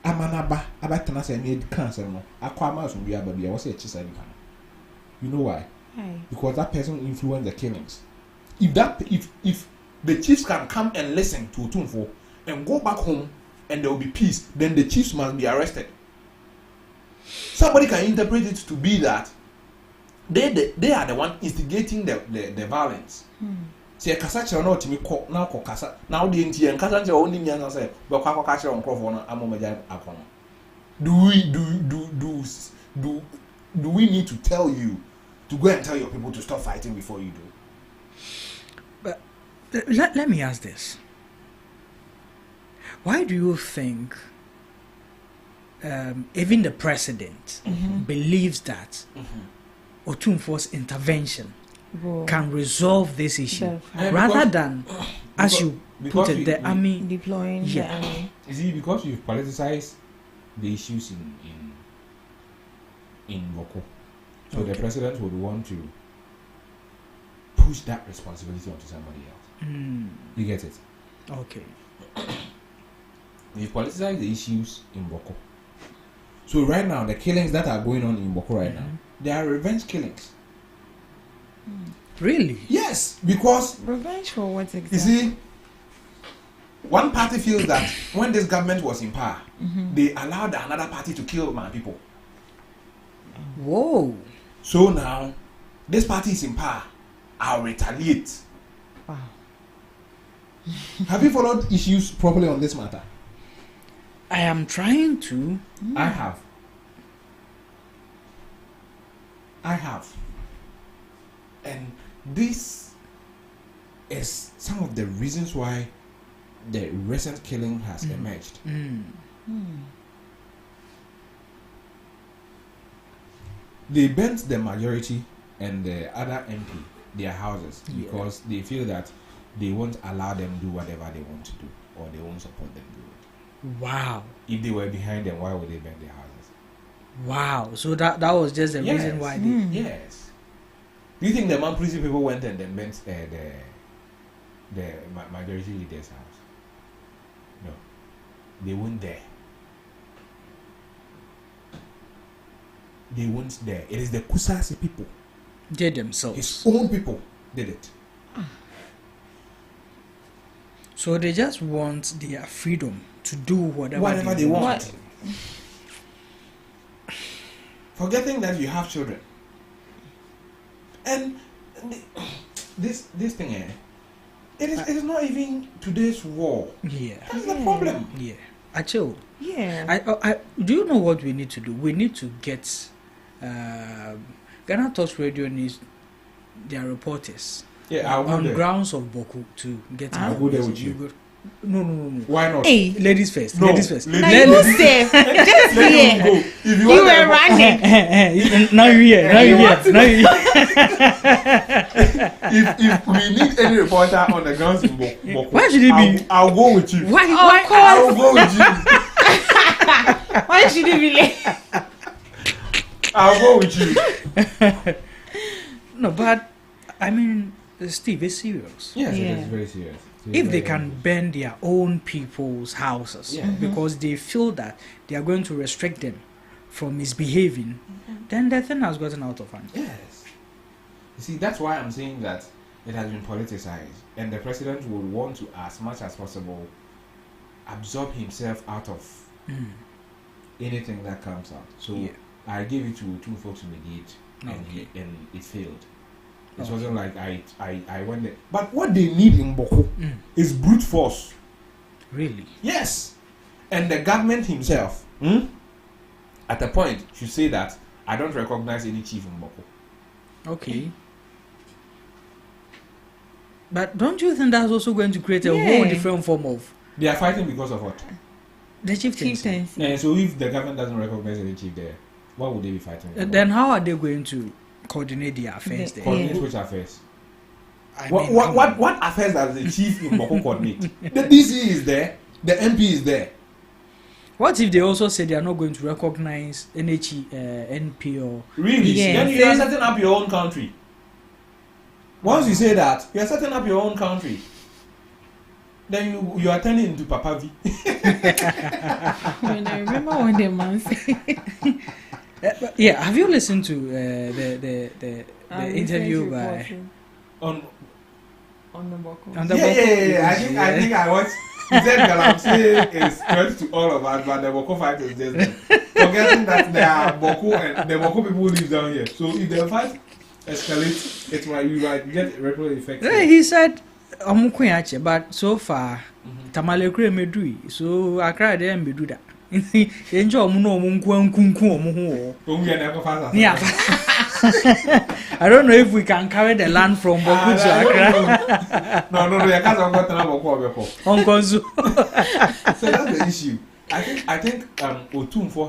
Speaker 13: Amanaba, abatana say need cancer. Aquamas will be a baby. I was a chisel. You know why? Because that person influenced the killings. If the chiefs can come and listen to Otumfo and go back home and there will be peace, then the chiefs must be arrested. Somebody can interpret it to be that they are the one instigating the violence. Say Kasacha no to me now Kasa now the NT and Kasacha only me and say but Kasacha on Crawford Amomaja Akon. Do we need to tell you to go and tell your people to stop fighting before you do?
Speaker 1: But let me ask this. Why do you think even the president believes that Otumfo's intervention can resolve this issue rather than, as you put it, the army
Speaker 4: deploying the army?
Speaker 13: Is it because you've politicized the issues in Boko? So the president would want to push that responsibility onto somebody else. You get it?
Speaker 1: Okay.
Speaker 13: You've politicized the issues in Boko. So right now, the killings that are going on in Boko right now, they are revenge killings.
Speaker 1: Really?
Speaker 13: Yes, because
Speaker 4: revenge for what exactly?
Speaker 13: You see, one party feels that when this government was in power, they allowed another party to kill my people.
Speaker 1: Whoa.
Speaker 13: So now, this party is in power. I'll retaliate.
Speaker 4: Wow.
Speaker 13: Have you followed issues properly on this matter?
Speaker 1: I am trying to.
Speaker 13: I have. And this is some of the reasons why the recent killing has emerged. They bent the majority and the other MP their houses because they feel that they won't allow them do whatever they want to do, or they won't support them do it.
Speaker 1: Wow.
Speaker 13: If they were behind them, why would they bend their houses?
Speaker 1: Wow. So that was just the reason why they...
Speaker 13: Yes. Do you think the Mamprisi people went and then bent the majority leader's house. No, they weren't there. They weren't there. It is the Kusasi people.
Speaker 1: They themselves.
Speaker 13: His own people did it.
Speaker 1: So they just want their freedom to do whatever
Speaker 13: they want. Forgetting that you have children. And this thing here, it is not even today's war.
Speaker 1: Yeah.
Speaker 13: That's the problem.
Speaker 1: Yeah. Achille.
Speaker 4: Yeah.
Speaker 1: I do you know what we need to do? We need to get Ghana Talks Radio needs their reporters.
Speaker 13: Yeah,
Speaker 1: on grounds of Boku to get.
Speaker 13: I'll go there with you.
Speaker 1: No.
Speaker 13: Why not?
Speaker 1: Hey, ladies first.
Speaker 13: No.
Speaker 1: Ladies first.
Speaker 4: Now you say just here.
Speaker 13: Go. If you
Speaker 4: were running.
Speaker 1: Now you here. Now you here. Now you here.
Speaker 13: If we need any reporter on the grounds in Boku,
Speaker 1: why should it be?
Speaker 13: I'll go with you.
Speaker 1: Why?
Speaker 13: I'll go with you.
Speaker 4: Why should it be late?
Speaker 13: I'll go with you.
Speaker 1: No, but I mean, Steve, it's serious.
Speaker 13: Yes, it is very serious.
Speaker 1: If they can burn their own people's houses because they feel that they are going to restrict them from misbehaving, then the thing has gotten out of hand.
Speaker 13: Yes. You see, that's why I'm saying that it has been politicized, and the president will want to, as much as possible, absorb himself out of anything that comes out. So I gave it to Otumfuo to mediate, and it failed. It wasn't like I went there. But what they need in Boko is brute force.
Speaker 1: Really?
Speaker 13: Yes. And the government himself, at a point, should say that I don't recognize any chief in Boko.
Speaker 1: Okay. But don't you think that's also going to create a whole different form of...
Speaker 13: They are fighting because of what?
Speaker 1: The chieftaincy.
Speaker 13: Yeah, so if the government doesn't recognize any chief there, what would they be fighting about?
Speaker 1: Then how are they going to coordinate their affairs there?
Speaker 13: Coordinate which affairs? What affairs does the chief in Boko coordinate? The DC is there, the MP is there.
Speaker 1: What if they also say they are not going to recognize NHE, NP or...
Speaker 13: Really? Then you are setting up your own country. Once you say that, you are setting up your own country. Then you are turning into Papa V.
Speaker 4: When I remember when the man said...
Speaker 1: yeah, have you listened to the interview by...
Speaker 4: On the Boko?
Speaker 13: Yeah. I think I watched... He said Galamsey is threat to all of us, but the Boko fight is just them. Forgetting that there are Boko and the Boko people live down here. So if the fight escalates, it might get a ripple effect.
Speaker 1: Yeah, he said, but so far, Tamale Kure Medui, so I cried there and do that. Enjoy Muno yeah. I don't know if we can carry the land from Boku to Accra.
Speaker 13: No, you can't go to Boko.
Speaker 1: So
Speaker 13: that's the issue. I think Otumfuo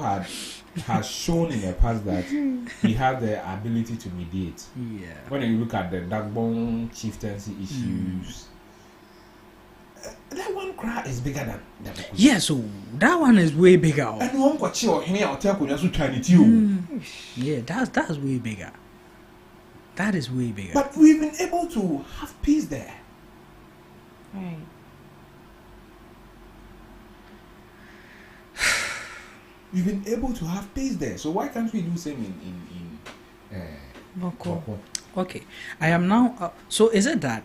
Speaker 13: has shown in the past that he has the ability to mediate.
Speaker 1: Yeah.
Speaker 13: When you look at the Dagbon chieftaincy issues, that one cry is bigger than the Boko.
Speaker 1: Yeah, so that one is way bigger.
Speaker 13: And one got you here or tell you trying to
Speaker 1: yeah, that's way bigger. That is way bigger.
Speaker 13: But we've been able to have peace there.
Speaker 4: Right.
Speaker 13: We've been able to have peace there. So why can't we do the same in
Speaker 4: Boko?
Speaker 1: Okay. I am now... so is it that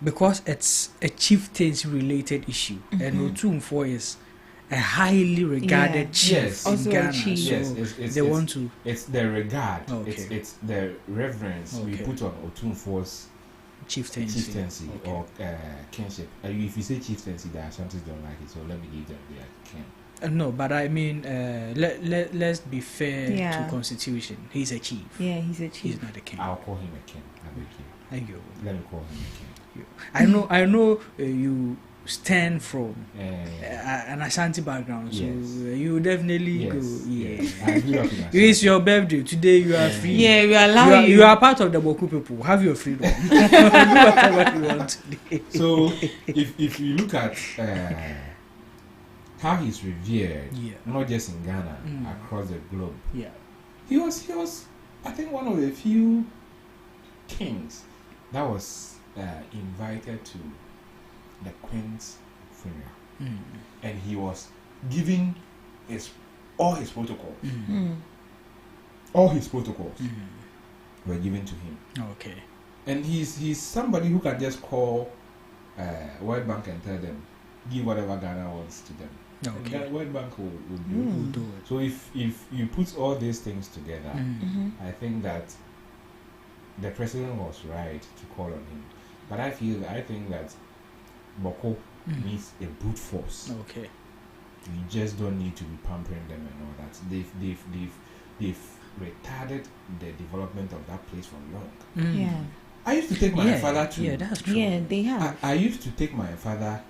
Speaker 1: because it's a chieftaincy related issue and Otumfuo is a highly regarded chief in
Speaker 4: also
Speaker 1: Ghana,
Speaker 4: chief.
Speaker 1: so they want to...
Speaker 13: It's the regard,
Speaker 1: okay.
Speaker 13: it's the reverence we put on Otumfuo's
Speaker 1: chieftaincy
Speaker 13: or kinship. If you say chieftaincy, the Ashantis don't like it, so let me give them their king.
Speaker 1: No, but I mean, let's be fair to Constitution. He's a chief.
Speaker 4: Yeah, he's a chief.
Speaker 1: He's not a king.
Speaker 13: I'll call him a king.
Speaker 1: Thank you.
Speaker 13: Let me call him a king.
Speaker 1: I know you stand from an Ashanti background, so you definitely go.
Speaker 13: Yes. I grew up in Ashanti.
Speaker 1: It's your birthday today. You are free.
Speaker 4: Yeah, we allow you.
Speaker 1: You are part of the Boku people. Have your freedom. Do whatever you want today.
Speaker 13: So if you look at how he's revered, not just in Ghana, across the globe, he was I think one of the few kings that was invited to the Queen's funeral, and he was giving all his protocols. All his protocols were given to him.
Speaker 1: Okay.
Speaker 13: And he's somebody who can just call World Bank and tell them, give whatever Ghana wants to them.
Speaker 1: Okay.
Speaker 13: And World Bank will do it. So if you put all these things together, I think that the president was right to call on him. But I think that Boko needs a brute force.
Speaker 1: Okay.
Speaker 13: You just don't need to be pampering them and all that. They've retarded the development of that place for long.
Speaker 4: Yeah.
Speaker 13: I used to take my father to.
Speaker 1: Yeah, that's true.
Speaker 4: Yeah, they have.
Speaker 13: I used to take my father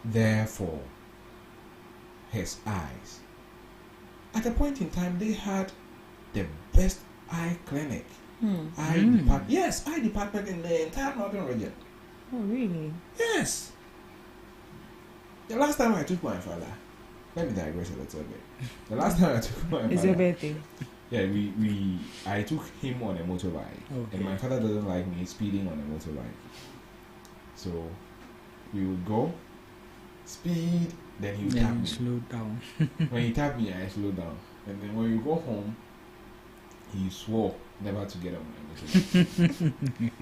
Speaker 13: there for his eyes. At a point in time, they had the best eye clinic. Eye department. Yes, eye department in the entire northern region.
Speaker 4: Oh, really?
Speaker 13: Yes. The last time I took my father, let me digress a little bit. The last time I took my father,
Speaker 4: it's your birthday.
Speaker 13: Yeah, I took him on a motorbike, and my father doesn't like me speeding on a motorbike. So we would go, speed, then he would tap me.
Speaker 1: Slow down.
Speaker 13: When he tapped me, I slowed down, and then when we go home, he swore never to get on my motorbike.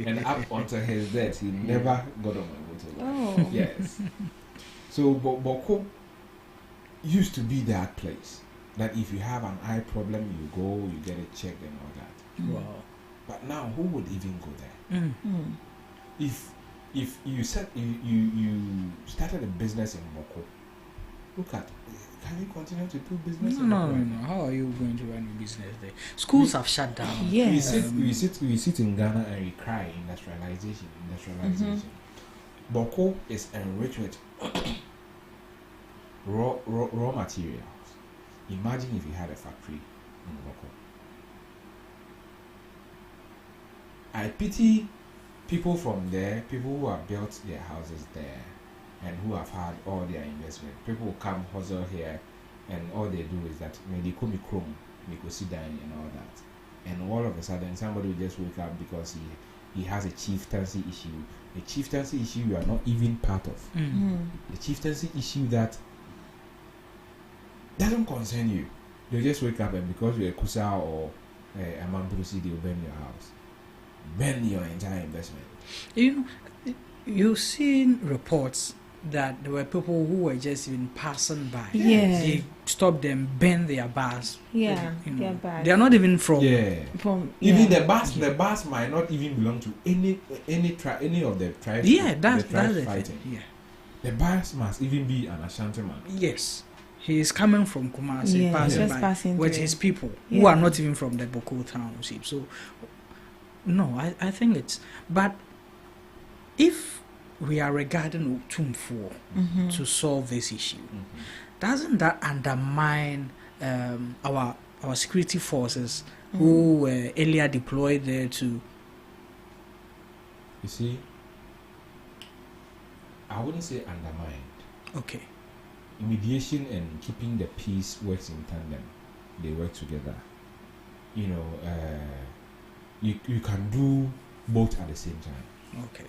Speaker 13: And up until his death, he never got on my motorbike.
Speaker 4: Oh.
Speaker 13: Yes. So Boko used to be that place that if you have an eye problem, you go, you get it checked and all that.
Speaker 1: Wow.
Speaker 13: But now, who would even go there? If you said you started a business in Boko, look at, can you continue to do business?
Speaker 1: No. How are you going to run a business there? Schools have shut down.
Speaker 4: Yes.
Speaker 13: We sit in Ghana and we cry industrialization. Boko is enriched with raw materials. Imagine if you had a factory in Boko. I pity people from there, people who have built their houses there and who have had all their investment. People who come hustle here and all they do is that when they come chrome, they go sit down and all that. And all of a sudden somebody will just wake up because he has a chieftaincy issue. A chieftaincy issue you are not even part of. A chieftaincy issue that doesn't concern you. They just wake up and because you're a Kusa or a Mamburusi, they'll burn your house. Burn your entire investment.
Speaker 1: You've seen reports that there were people who were just even passing by.
Speaker 4: Yeah.
Speaker 1: They stopped them, burned their bars.
Speaker 4: Yeah,
Speaker 1: their
Speaker 4: bars.
Speaker 1: They are not even from.
Speaker 13: Even the bars might not even belong to any of the tribes.
Speaker 1: Yeah, that's the
Speaker 13: fighting.
Speaker 1: thing. Yeah.
Speaker 13: The bars must even be an Ashanti man.
Speaker 1: Yes. He is coming from Kumasi, passing by with his people who are not even from the Boko township. So, no, I think it's. But if we are regarding Otumfuo to solve this issue, doesn't that undermine our security forces who were earlier deployed there to?
Speaker 13: You see, I wouldn't say undermined.
Speaker 1: Okay.
Speaker 13: Mediation and keeping the peace works in tandem. They work together. You know, you can do both at the same time.
Speaker 1: Okay.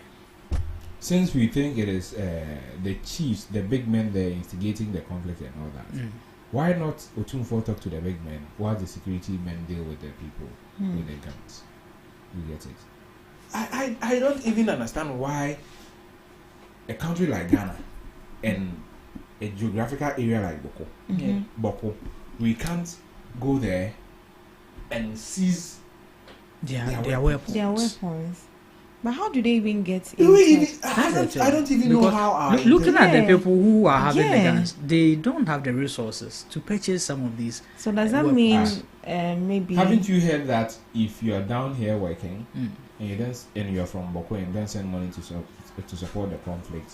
Speaker 13: Since we think it is the chiefs, the big men there instigating the conflict and all that, why not Otumfuo talk to the big men while the security men deal with the people with the guns? You get it? I don't even understand why a country like Ghana and a geographical area like Boko, we can't go there and seize
Speaker 1: their weapons.
Speaker 4: Their weapons. But how do they even get
Speaker 13: I don't even know how.
Speaker 1: Looking at the people who are having the guns, they don't have the resources to purchase some of these.
Speaker 4: So does that mean maybe?
Speaker 13: Haven't you heard that if you are down here working and you are from Boko and don't send money to support the conflict,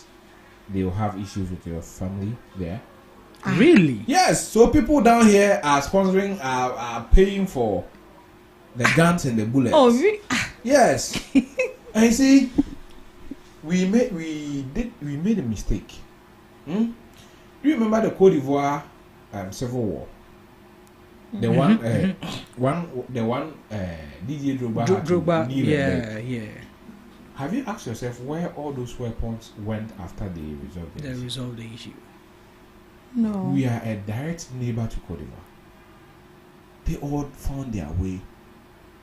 Speaker 13: they will have issues with your family there?
Speaker 1: Really?
Speaker 13: Yes. So people down here are sponsoring, are paying for the guns and the bullets.
Speaker 4: Oh, really?
Speaker 13: Yes. And you see, we made a mistake. Do you remember the Cote d'Ivoire Civil War? The one DJ Drogba.
Speaker 1: Yeah.
Speaker 13: Have you asked yourself where all those weapons went after they resolved
Speaker 1: the issue?
Speaker 3: No.
Speaker 13: We are a direct neighbor to Cote d'Ivoire. They all found their way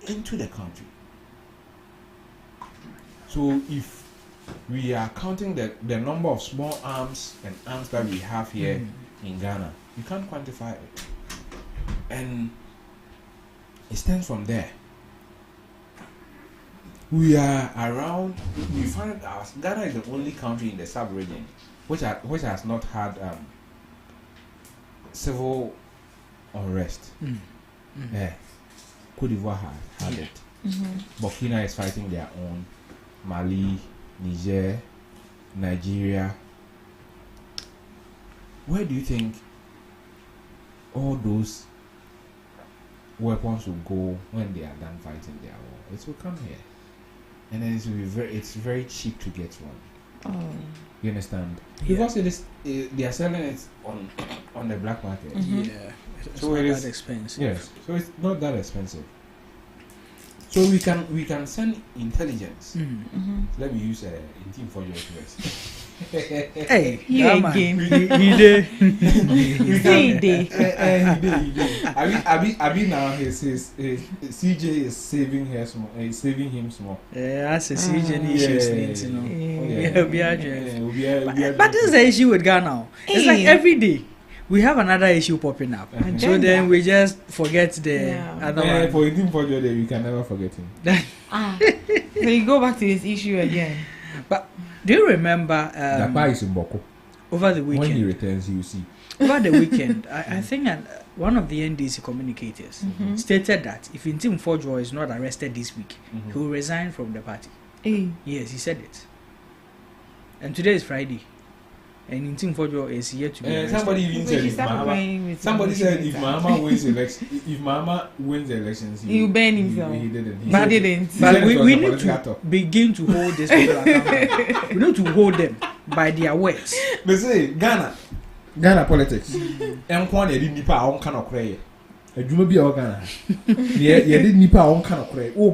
Speaker 13: into the country. So if we are counting the number of small arms and arms that we have here in Ghana, you can't quantify it. And it stems from there. We are around. We find Ghana is the only country in the sub-region which has not had civil unrest. Cote d'Ivoire had it. Burkina is fighting their own. Mali, Niger, Nigeria. Where do you think all those weapons will go when they are done fighting their war? It will come here, and then it's very cheap to get one. You understand? Because it is they are selling it on the black market.
Speaker 1: Yeah, so it is that expensive.
Speaker 13: Yes, so it's not that expensive. So we can send intelligence. Let me use Team for your first.
Speaker 1: Hey,
Speaker 2: he again.
Speaker 1: He did.
Speaker 13: Abi now his CJ is saving her small. Saving him small.
Speaker 1: That's a CJ issues, you know. But this is the issue with Ghana. It's like every day we have another issue popping up, so then we just forget the other one.
Speaker 13: For him, for your day, we can never forget him.
Speaker 4: So you go back to his issue again.
Speaker 1: But do you remember
Speaker 13: is in Boko.
Speaker 1: Over the weekend?
Speaker 13: When he returns, you see.
Speaker 1: Over the weekend, I think one of the NDC communicators stated that if Intim Fojo is not arrested this week, he will resign from the party. Yes, he said it. And today is Friday. And Intim Fojo is yet to be arrested.
Speaker 13: Somebody even said if Mahama wins election, if Mahama wins the elections,
Speaker 4: he burn himself.
Speaker 13: He didn't.
Speaker 1: But we need to begin to hold these people accountable. We need to hold them by their words.
Speaker 13: They say Ghana politics. Nkwan yedi nipa a on kan okre. Adwuma bi a o Ghana. Yedi nipa a on kan okre. O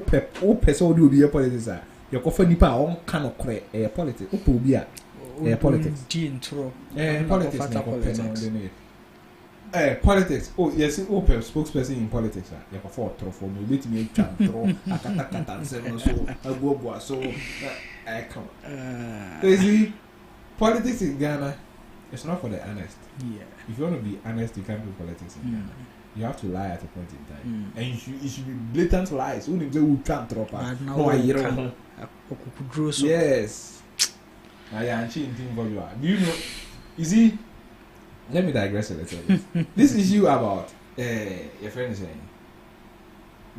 Speaker 13: pese o di obi politics a. Yakofa nipa a on kan okre politics. O po obi a politics. Politics. Oh, yes, open spokesperson in politics. You have for me. Let me so I come. Crazy. Politics in Ghana, it's not for the honest.
Speaker 1: Yeah.
Speaker 13: If you want to be honest, you can't do politics in Ghana. You have to lie at a point in time, and it should be blatant lies. Yes. Do you know? You see, let me digress a little bit. This issue about your friend is saying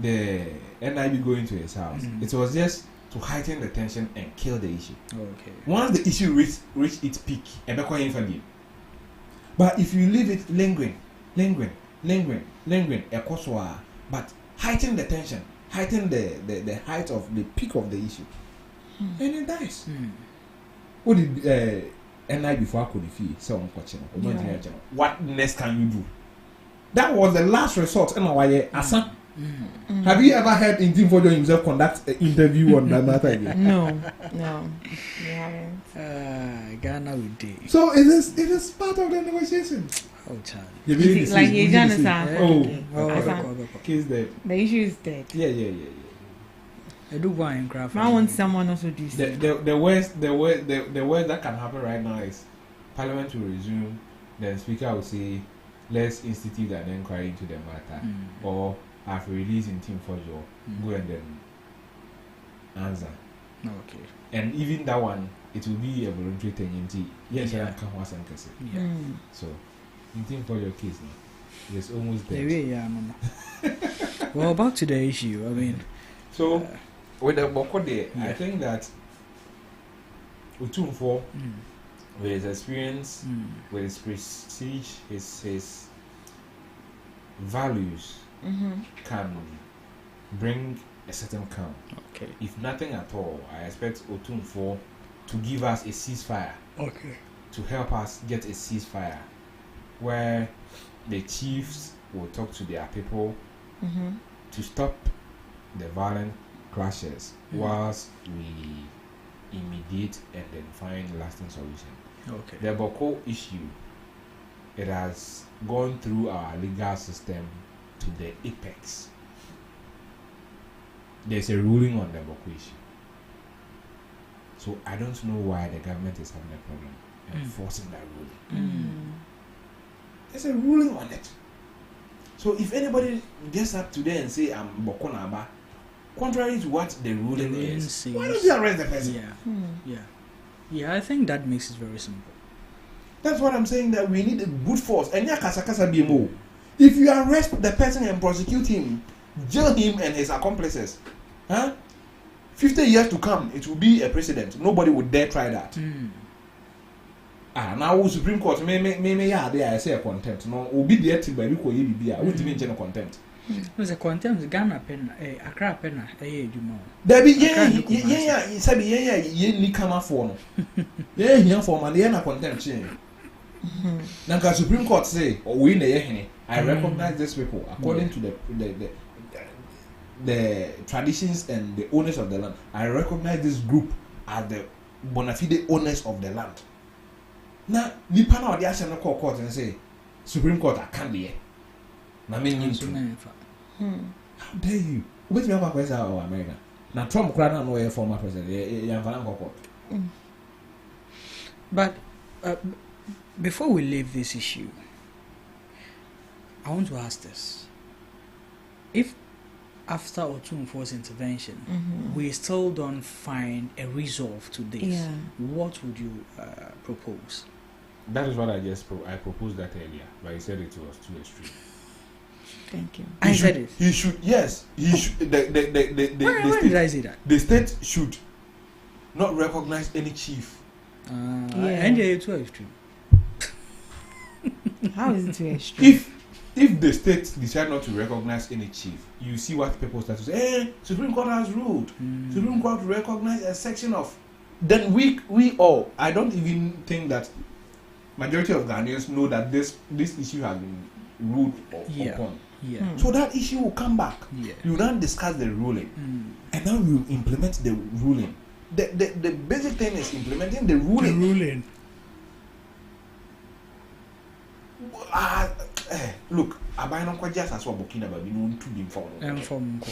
Speaker 13: the NIB going to his house, it was just to heighten the tension and kill the issue.
Speaker 1: Okay.
Speaker 13: Once the issue reached its peak, but if you leave it lingering, but heighten the tension, heighten the height of the peak of the issue, and it dies. What did NI before I could feel? So what next can you do? That was the last resort. Have you ever heard Intim Fojo himself conduct an interview on that matter again?
Speaker 4: No, we haven't.
Speaker 1: Ghana will do.
Speaker 13: So it is part of the negotiation.
Speaker 1: Oh, child.
Speaker 4: Like
Speaker 13: case dead.
Speaker 4: The issue is dead.
Speaker 13: Yeah.
Speaker 1: I do go and craft.
Speaker 4: I want someone else to do something.
Speaker 13: The worst that can happen right now is Parliament will resume. Then Speaker will say, let's institute an inquiry into the matter, or after releasing Team Fojo, go and then answer.
Speaker 1: Okay.
Speaker 13: And even that one, it will be a voluntary thing. Yes, I can was and case. So, in Team Fojo case now, it's almost dead.
Speaker 1: Well, back to the issue. I mean,
Speaker 13: so. With the Bokode, I think that Utumfo, with his experience, with his prestige, his values, can bring a certain calm.
Speaker 1: Okay.
Speaker 13: If nothing at all, I expect Utumfo to give us a ceasefire.
Speaker 1: Okay.
Speaker 13: To help us get a ceasefire, where the chiefs will talk to their people to stop the violent clashes whilst we immediate and then find lasting solution.
Speaker 1: Okay.
Speaker 13: The Boko issue, it has gone through our legal system to the apex. There's a ruling on the Boko issue. So I don't know why the government is having a problem enforcing that ruling. There's a ruling on it. So if anybody gets up today and say I'm Boko Naba, contrary to what the ruling is, why don't you arrest the person?
Speaker 1: Yeah, I think that makes it very simple.
Speaker 13: That's what I'm saying, that we need a good force. And if you arrest the person and prosecute him, jail him and his accomplices, 50 years to come, it will be a precedent. Nobody would dare try that. Now Supreme Court I say a contempt. No, will be there till by I won't mention a contempt.
Speaker 1: There's a contempt Ghana pen, a crap pen, a
Speaker 13: there be ni kama for no. Here for man, a contempt. Now the Supreme Court say, we in I recognize these people according to the traditions and the owners of the land. I recognize this group as the bona fide owners of the land. Now, the panel of the National Court and say, Supreme Court, I can't be here. How dare you? Which member of America? Now, Trump cried out no former president.
Speaker 1: But before we leave this issue, I want to ask this. If after Otumfuo's intervention, we still don't find a resolve to this, what would you propose?
Speaker 13: That is what I proposed that earlier, but he said it was too extreme.
Speaker 4: Thank you.
Speaker 1: I said it.
Speaker 13: He should. Yes, he should.
Speaker 1: Why did I say that?
Speaker 13: The state should not recognize any chief.
Speaker 1: And it's too extreme.
Speaker 4: How is it too extreme?
Speaker 13: If the state decide not to recognize any chief, you see what people start to say. Hey, Supreme Court has ruled. Supreme Court recognize a section of. Then we all. I don't even think that majority of Ghanaians know that this issue has been ruled upon. So that issue will come back. You now discuss the ruling, and now you implement the ruling. The basic thing is implementing the ruling. Look, I don't quite just as well Burkina Faso no to be informed.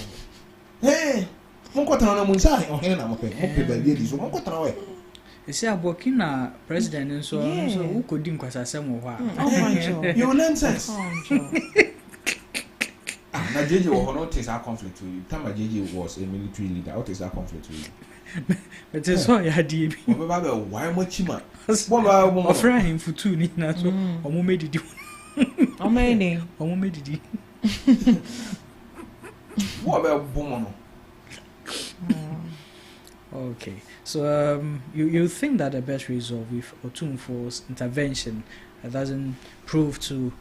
Speaker 13: Hey, monko tana mo nsa o he na mo pe ba bi di so monko tana we.
Speaker 1: You see, Burkina president and so who could do nkwasasem wo ha.
Speaker 13: You nonsense. Na JJ wo no take that conflict with you. Time JJ was a military leader. What is that conflict with you?
Speaker 1: But it's so ya di bi.
Speaker 13: Mo ba ba why mo chima.
Speaker 1: Mo ofra him for two ni na so omo medidi. Omo medidi.
Speaker 13: What about Bomono?
Speaker 1: Okay, so you think that the best resolve with Otumfuo's intervention doesn't prove to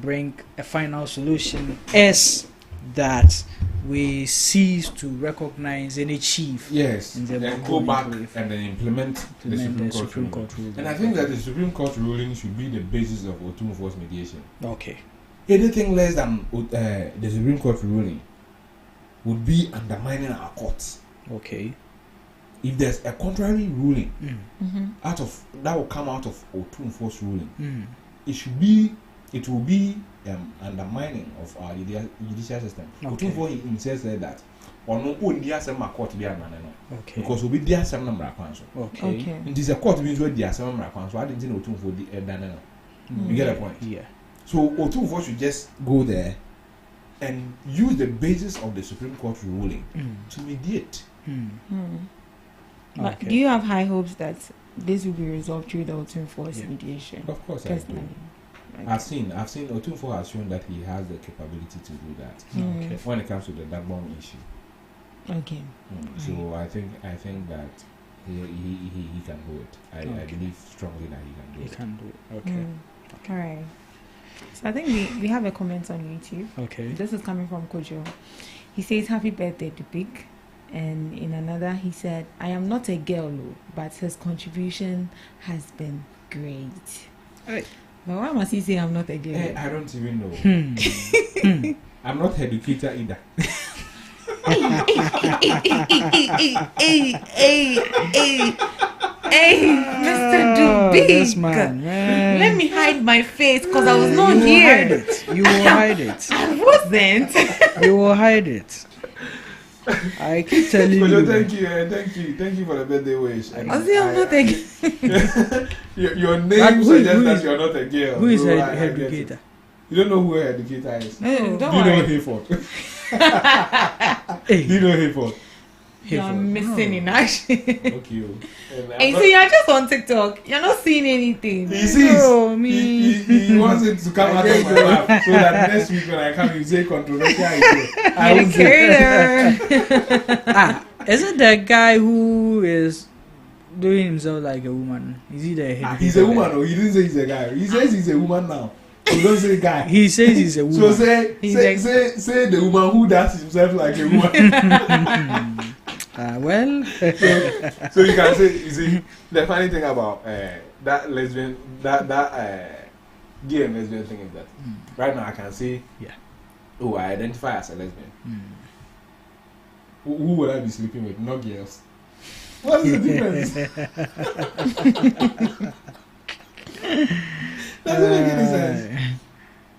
Speaker 1: bring a final solution is that we cease to recognize any chief.
Speaker 13: Yes, and then go back and then implement the Supreme Court ruling. And I think that the Supreme Court ruling should be the basis of Otumfuo's mediation.
Speaker 1: Okay.
Speaker 13: Anything less than the Supreme Court ruling would be undermining our courts.
Speaker 1: Okay.
Speaker 13: If there's a contrary ruling out of that will come out of Otumfuo's ruling, it will be undermining of our judicial system. Otumfuo himself said that or no dia asem court be anane no. Okay. Because we dia asem na mra kwan so.
Speaker 1: Okay.
Speaker 13: It is a court means we dia asem mra kwan so I didn't know Otumfuo di dane no. You get the point?
Speaker 1: Yeah. So
Speaker 13: Otumfuo should just go there and use the basis of the Supreme Court ruling to mediate.
Speaker 4: But do you have high hopes that this will be resolved through the Otumfuo's mediation?
Speaker 13: Of course, personally. I've seen Otumfuo has shown that he has the capability to do that. Okay. When it comes to the Dagbon issue.
Speaker 4: Okay.
Speaker 13: So I think that he can do it. I believe strongly that he can do it.
Speaker 1: He can do it. Okay.
Speaker 4: All right. So I think we have a comment on YouTube.
Speaker 1: Okay.
Speaker 4: This is coming from Kojo. He says, "Happy birthday to Big." And in another, he said, "I am not a girl, but his contribution has been great."
Speaker 1: Right.
Speaker 4: But why must he say I'm not a girl?
Speaker 13: I don't even know. I'm not educator either.
Speaker 4: Mr. Dubik.
Speaker 1: This man.
Speaker 4: Let me hide my face because I was not here.
Speaker 1: You will hide it.
Speaker 4: I wasn't.
Speaker 1: You will hide it. I keep telling you.
Speaker 13: Thank you for the birthday wish.
Speaker 4: I'm not a girl.
Speaker 13: Your name suggests that you're not a girl.
Speaker 1: Who is her educator?
Speaker 13: You don't know who her educator is.
Speaker 4: No,
Speaker 13: Do you know Hayford? Do you know Hayford?
Speaker 4: You're missing in action.
Speaker 13: Okay.
Speaker 4: And so you're just on TikTok. You're not seeing anything.
Speaker 13: He sees.
Speaker 1: Oh, me.
Speaker 13: He wants it to come out of my mouth so that next week when I come, you say controversial. I will say.
Speaker 1: Is it that guy who is doing himself like a woman? Is he the head?
Speaker 13: He's a woman. Or he didn't say he's a guy. He says he's a woman now. So don't say guy.
Speaker 1: He says he's a woman.
Speaker 13: So say the woman who does himself like a woman.
Speaker 1: Well,
Speaker 13: so you can say, you see, the funny thing about that lesbian, that gay and lesbian thing is that right now I can say, oh, I identify as a lesbian. Who would I be sleeping with? Not girls. What's the difference? Doesn't make any sense.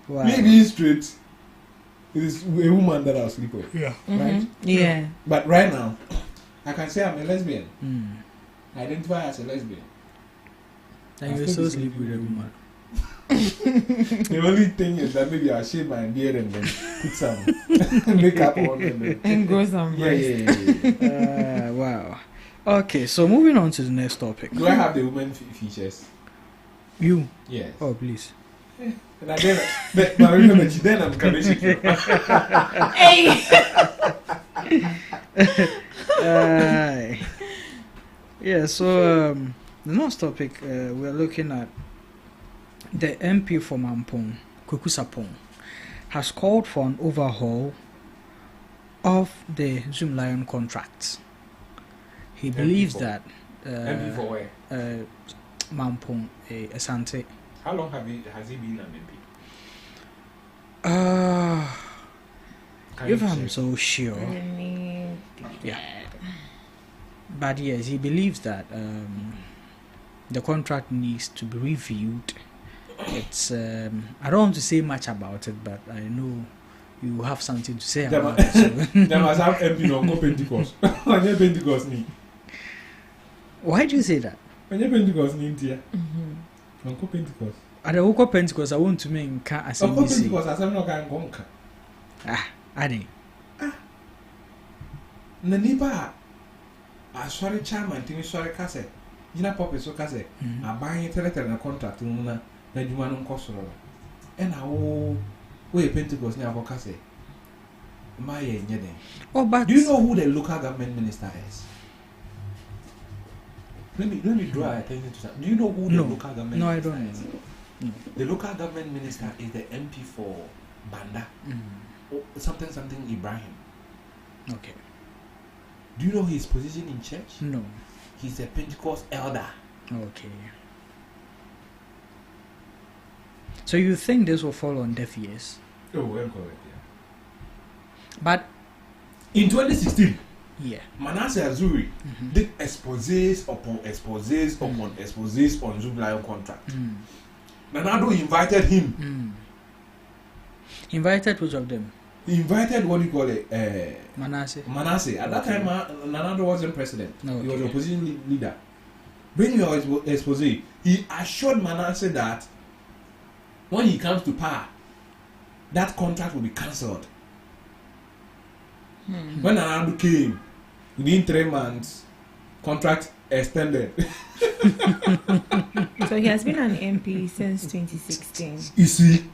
Speaker 13: Wow. Maybe straight. It is a woman that I'll sleep with.
Speaker 1: Yeah.
Speaker 13: Right?
Speaker 4: Yeah.
Speaker 13: But right now, I can say I'm a lesbian. I identify as a lesbian.
Speaker 1: And you still sleep with a woman.
Speaker 13: The only thing is that maybe I'll shave my beard and then put some makeup on
Speaker 4: and grow some
Speaker 13: yeah.
Speaker 1: Wow. Okay, so moving on to the next topic.
Speaker 13: Do I have the woman features?
Speaker 1: You?
Speaker 13: Yes.
Speaker 1: Oh, please.
Speaker 13: And I then I'm coming to you.
Speaker 1: Yeah, so the next topic we're looking at the MP for Mampong, Kuku Sapong, has called for an overhaul of the Zoom Lion contracts. He believes that
Speaker 13: MP for where?
Speaker 1: Mampong, Asante.
Speaker 13: How long has he been an MP?
Speaker 1: If I'm so sure. Yeah. But yes, he believes that the contract needs to be reviewed. It's I don't want to say much about it, but I know you have something to say about it. So.
Speaker 13: There must have MP on go Pentecost. When you Pentecost ni.
Speaker 1: Why do you say that?
Speaker 13: When you Pentecost ni India. On go Pentecost.
Speaker 1: At the Oko Pentecost, I want to make a
Speaker 13: Oko Pentecost, I said no can go.
Speaker 1: Adi.
Speaker 13: Naniba. I sorry chairman, thing sorry kase. Jina pop so kase. I buy it na contract na juma no cost. And I we Pentecost na kase. My nyede.
Speaker 1: Oh, but
Speaker 13: do you know who the local government minister is? Let me draw attention to that. Do you know who the local government minister is?
Speaker 1: No, I don't know. No.
Speaker 13: The local government minister is the MP for Banda. Something Ibrahim.
Speaker 1: Okay.
Speaker 13: Do you know his position in church?
Speaker 1: No.
Speaker 13: He's a Pentecost elder.
Speaker 1: Okay. So you think this will fall on deaf ears?
Speaker 13: Oh, well correct, yeah.
Speaker 1: But
Speaker 13: in 2016,
Speaker 1: Manasseh
Speaker 13: Azuri did exposés upon exposés upon exposés on Zoom Lion contract. Nanado invited him.
Speaker 1: Invited which of them?
Speaker 13: He invited what do you call it?
Speaker 1: Manasseh.
Speaker 13: At that time, Nanado wasn't president.
Speaker 1: Okay.
Speaker 13: He was opposition leader. Bring your expose. He assured Manasseh that when he comes to power, that contract will be cancelled. When Nanado came, within 3 months, contract extended.
Speaker 4: So he has been an MP since 2016.
Speaker 13: You see,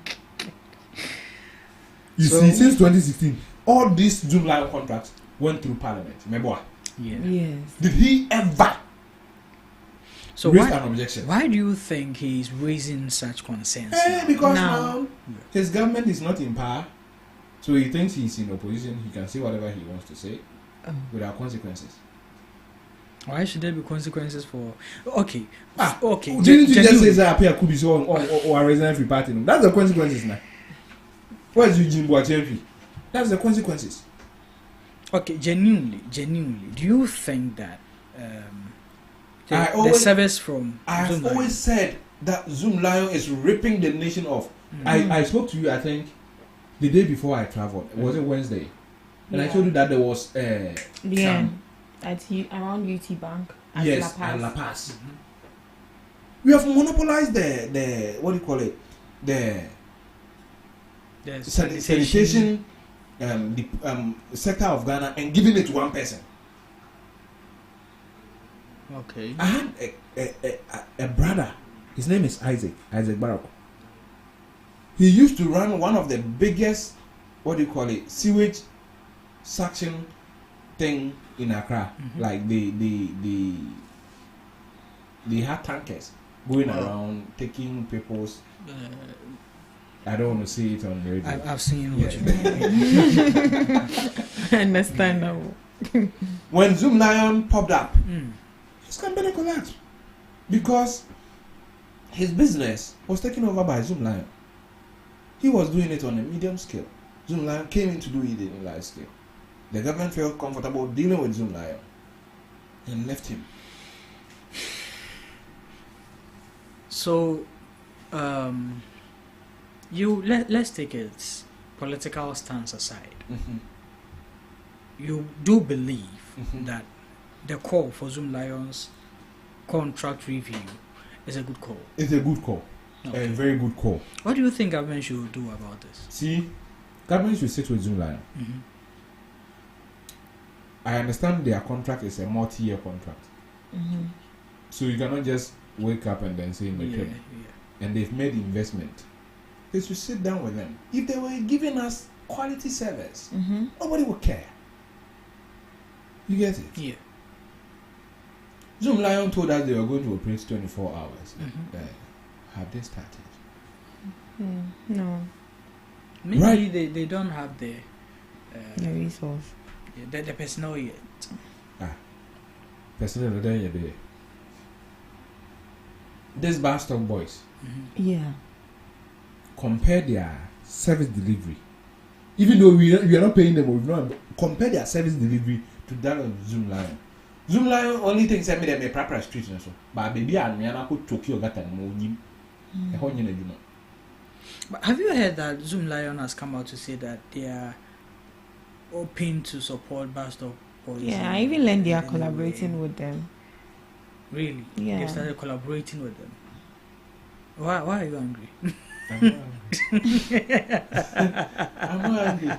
Speaker 13: since 2016, all these Zoom Lion contracts went through Parliament. Remember?
Speaker 4: Yes.
Speaker 13: Did he ever raise an objection?
Speaker 1: Why do you think he's raising such concerns?
Speaker 13: Because now his government is not in power, so he thinks he's in opposition. He can say whatever he wants to say without consequences.
Speaker 1: Why should there be consequences for? Okay.
Speaker 13: Didn't you just say that Apia could be so or a resident free party? That's the consequences now. Where's Eugene Boachevi? That's the consequences.
Speaker 1: Okay, genuinely, do you think that the service from
Speaker 13: I've always said that Zoom Lion is ripping the nation off. I spoke to you, I think, the day before I traveled. Was it Wednesday? And I told you that there was
Speaker 2: at around UT Bank.
Speaker 13: Yes, and La Paz. We have monopolized the what do you call it? The sanitation sector of Ghana and giving it to one person.
Speaker 1: Okay.
Speaker 13: I had a brother. His name is Isaac Barak. He used to run one of the biggest, what do you call it, sewage suction thing in Accra. Like they had tankers going around taking people's. I don't want to see it on radio.
Speaker 1: I've seen what you mean.
Speaker 2: I understand now.
Speaker 13: When Zoom Lion popped up, his company collapsed because his business was taken over by Zoom Lion. He was doing it on a medium scale. Zoom Lion came in to do it in a large scale. The government felt comfortable dealing with Zoom Lion and left him.
Speaker 1: So, let's take its political stance aside. You do believe that the call for Zoom Lion's contract review is a good call?
Speaker 13: It's a good call. Okay. A very good call.
Speaker 1: What do you think government should do about this?
Speaker 13: See, government should sit with Zoom Lion. I understand their contract is a multi-year contract. So you cannot just wake up and then say, and they've made investment. They should sit down with them. If they were giving us quality service, nobody would care. You get it?
Speaker 1: Yeah.
Speaker 13: Zoom Lion told us they were going to operate 24 hours. Have they started?
Speaker 2: No.
Speaker 1: Maybe they don't have the
Speaker 2: resource.
Speaker 1: The personnel yet.
Speaker 13: Personnel are done yet. These Barstock boys.
Speaker 2: Yeah.
Speaker 13: Compare their service delivery. Even though we are not paying them, we've not compare their service delivery to that of Zoom Lion. Zoom Lion only things send me them a proper street and so. But baby and me and could Tokyo got and more.
Speaker 1: But have you heard that Zoom Lion has come out to say that they are open to support Barstock boys?
Speaker 2: Yeah, I even learned they are collaborating with them.
Speaker 1: Really?
Speaker 2: Yeah.
Speaker 1: They started collaborating with them. Why are you angry?
Speaker 13: I'm not angry.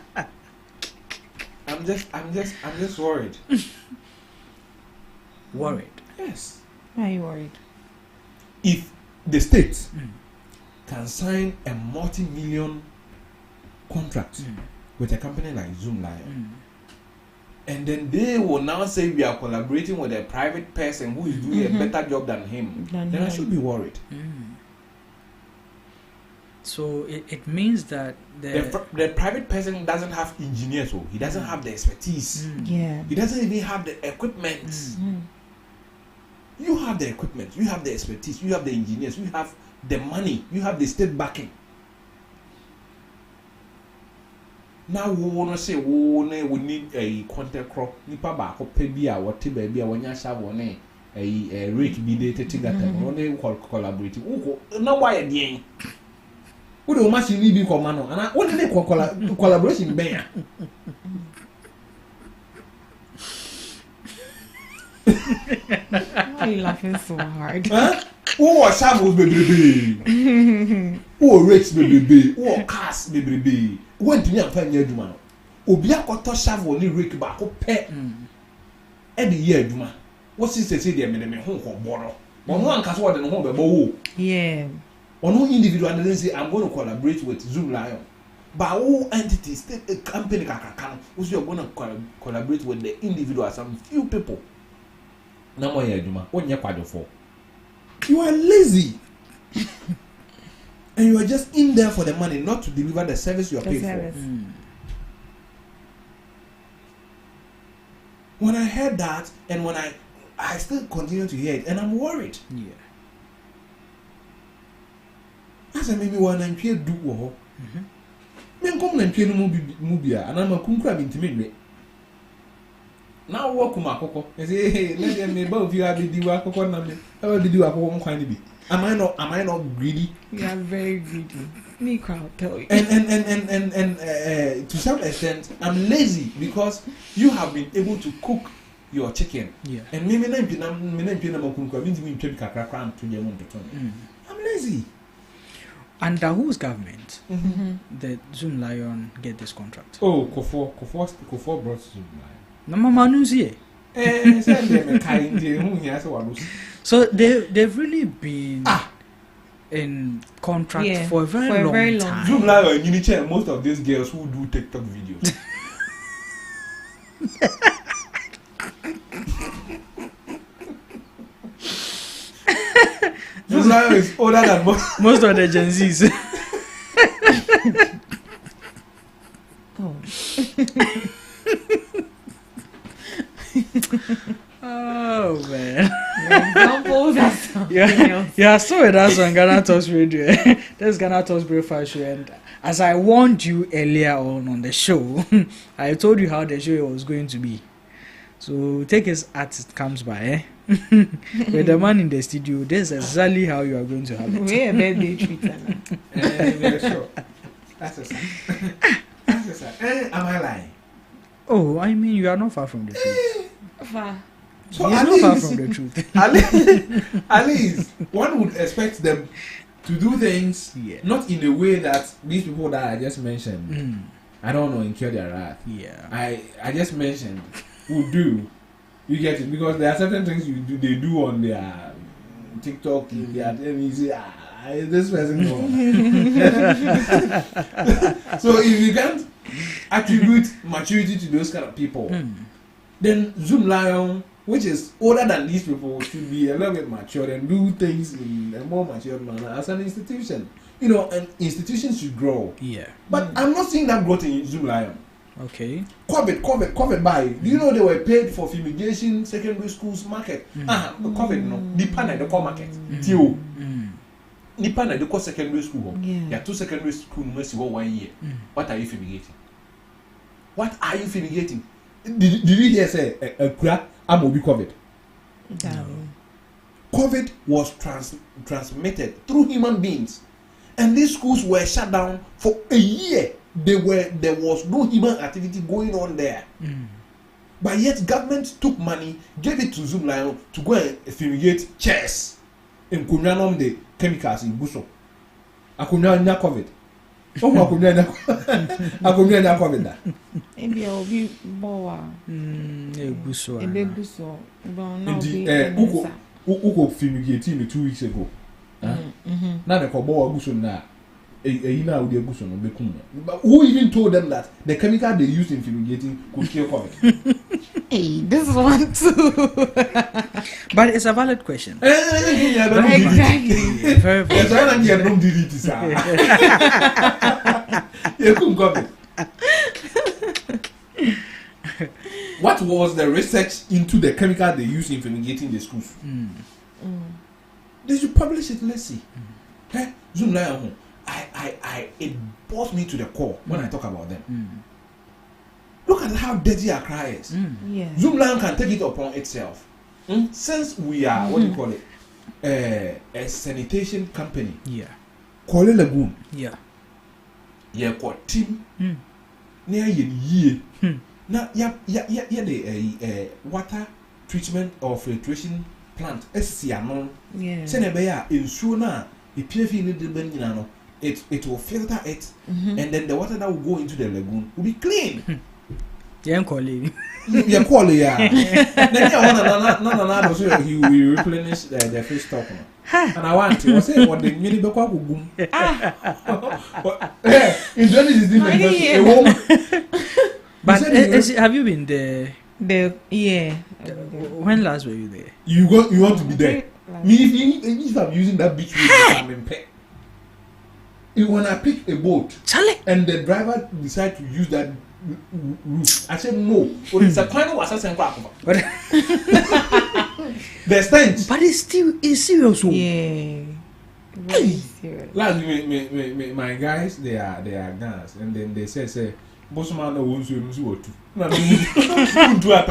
Speaker 13: I'm just worried.
Speaker 1: Worried?
Speaker 13: Yes.
Speaker 2: Why are you worried?
Speaker 13: If the state can sign a multi-million contract with a company like Zoom Lion, and then they will now say we are collaborating with a private person who is doing a better job than him, then I should be worried.
Speaker 1: So it means that
Speaker 13: the private person doesn't have engineers, so he doesn't have the expertise.
Speaker 2: Yeah.
Speaker 13: He doesn't even have the equipment. You have the equipment, you have the expertise, you have the engineers, you have the money, you have the state backing. Now we wanna say we need a content crop. Nipa ba ko pe bi a wote ba bi a wonya sha wone a rake bi de tetigata wone collaborate. Na why dey? Who the machine need be come no? And what dey collaboration ben ya?
Speaker 2: Why are you laughing so hard?
Speaker 13: Who was shambles baby? Who rakes baby? Who cars baby? When to me and find Eduma. Obi akoto shovel ni rake ba ko pe. E de ye aduma. What is say dey me ho ko boro. But no one can say what the ho be bo.
Speaker 2: Yeah.
Speaker 13: Or no individual and say I'm going to collaborate with Zoom Lion. But all entities, a company can who's you're going to collaborate with the individual, some few people. No more Eduma. What you are for? You are lazy. And you are just in there for the money, not to deliver the service you are paid for. When I heard that, and when I still continue to hear it, and I'm worried.
Speaker 1: Yeah.
Speaker 13: As I maybe one and do men come and pay no mubia, and I'm a kunkra intimate. Now walk Kumakoko and say, hey, let them be both you have the Diwakoko number. I will do a home kind be. Am I not greedy?
Speaker 2: You are very greedy. Me crowd tell you.
Speaker 13: And to some extent, I'm lazy because you have been able to cook your chicken.
Speaker 1: Yeah.
Speaker 13: And I'm lazy.
Speaker 1: Under whose government did Zoom Lion get this contract?
Speaker 13: Oh, Kofo brought Zoom Lion.
Speaker 1: No, Mama Nuzi. So they've really been in contract for a very long time.
Speaker 13: Zoom Lion, you need most of these girls who do TikTok videos. Zoom Lion is older than
Speaker 1: most of the Gen Zs. Oh man. Yeah, so with us on Ghana Talks Radio. This is Ghana Talks Breakfast Show, and as I warned you earlier on the show, I told you how the show was going to be. So take it as it comes by. With the man in the studio, this is exactly how you are going to have it.
Speaker 2: We're a birthday treat.
Speaker 13: Sure. That's a sign. Am I lying?
Speaker 1: Oh, I mean, you are not far from the truth.
Speaker 2: Far.
Speaker 13: So
Speaker 1: he's not far from the truth.
Speaker 13: At least one would expect them to do things not in a way that these people that I just mentioned, I don't know, incur their wrath.
Speaker 1: Yeah.
Speaker 13: I just mentioned would do. You get it? Because there are certain things they do on their TikTok, and you say, this person go. So if you can't attribute maturity to those kind of people, then Zoom Lion, which is older than these people, should be a little bit mature and do things in a more mature manner as an institution. You know, an institution should grow.
Speaker 1: Yeah.
Speaker 13: But I'm not seeing that growth in Zoom Lion.
Speaker 1: Okay.
Speaker 13: COVID by. Do you know they were paid for fumigation secondary schools market? COVID no. Nipa na the core market. Tio. Nipa na the core secondary school. Yeah, 2 secondary school must 1 year. What are you fumigating? What are you fumigating? Did you hear say a crack amobi COVID?
Speaker 2: No.
Speaker 13: COVID was transmitted through human beings, and these schools were shut down for a year. There was no human activity going on there. But yet government took money, gave it to Zoom Lion to go and fumigate chairs in Kunyanom the chemicals in Buso. Akunya COVID. Oh, Akunya COVID that.
Speaker 2: Maybe I'll be more.
Speaker 1: Buso.
Speaker 2: Buso.
Speaker 13: Uko fumigating 2 weeks ago. Now the Kobo Buso now. Who even told them that the chemical they used in fumigating could cure COVID?
Speaker 2: Hey, this one too.
Speaker 1: But it's a valid question.
Speaker 2: Exactly.
Speaker 1: Very
Speaker 13: What was the research into the chemical they used in fumigating the schools? They should publish it. Let's see. Zoom Lion. It brought me to the core when I talk about them. Look at how dirty Accra is. Zoom Lion can take it upon itself. Since we are, what do you call it? A sanitation company.
Speaker 1: Yeah.
Speaker 13: Kole Lagoon.
Speaker 1: Yeah.
Speaker 13: Yeah, got team. Near ye. Now, the water treatment or filtration plant. SCAnon.
Speaker 2: Yeah.
Speaker 13: Senebeya in Suna. The PFE need the benjinano. It will filter it, and then the water that will go into the lagoon will be clean.
Speaker 1: Yeah, quality.
Speaker 13: Yeah, quality. Yeah. Then so he will replenish the fish stock. And I want to say what the mini bakwa boom. In Johnny is different.
Speaker 1: But have you been there?
Speaker 2: Yeah.
Speaker 1: When last were you there?
Speaker 13: You want to be there? Me, if I'm using that beach road, I'm in pay. When I pick a boat,
Speaker 1: Charlie,
Speaker 13: and the driver decide to use that route, I said no. Well, it's a kind of assassin crack. The stench.
Speaker 1: But it's serious.
Speaker 2: Yeah. Very serious.
Speaker 13: Last my guys, they are guns, and then they say Bosman won't you do it. No, do it.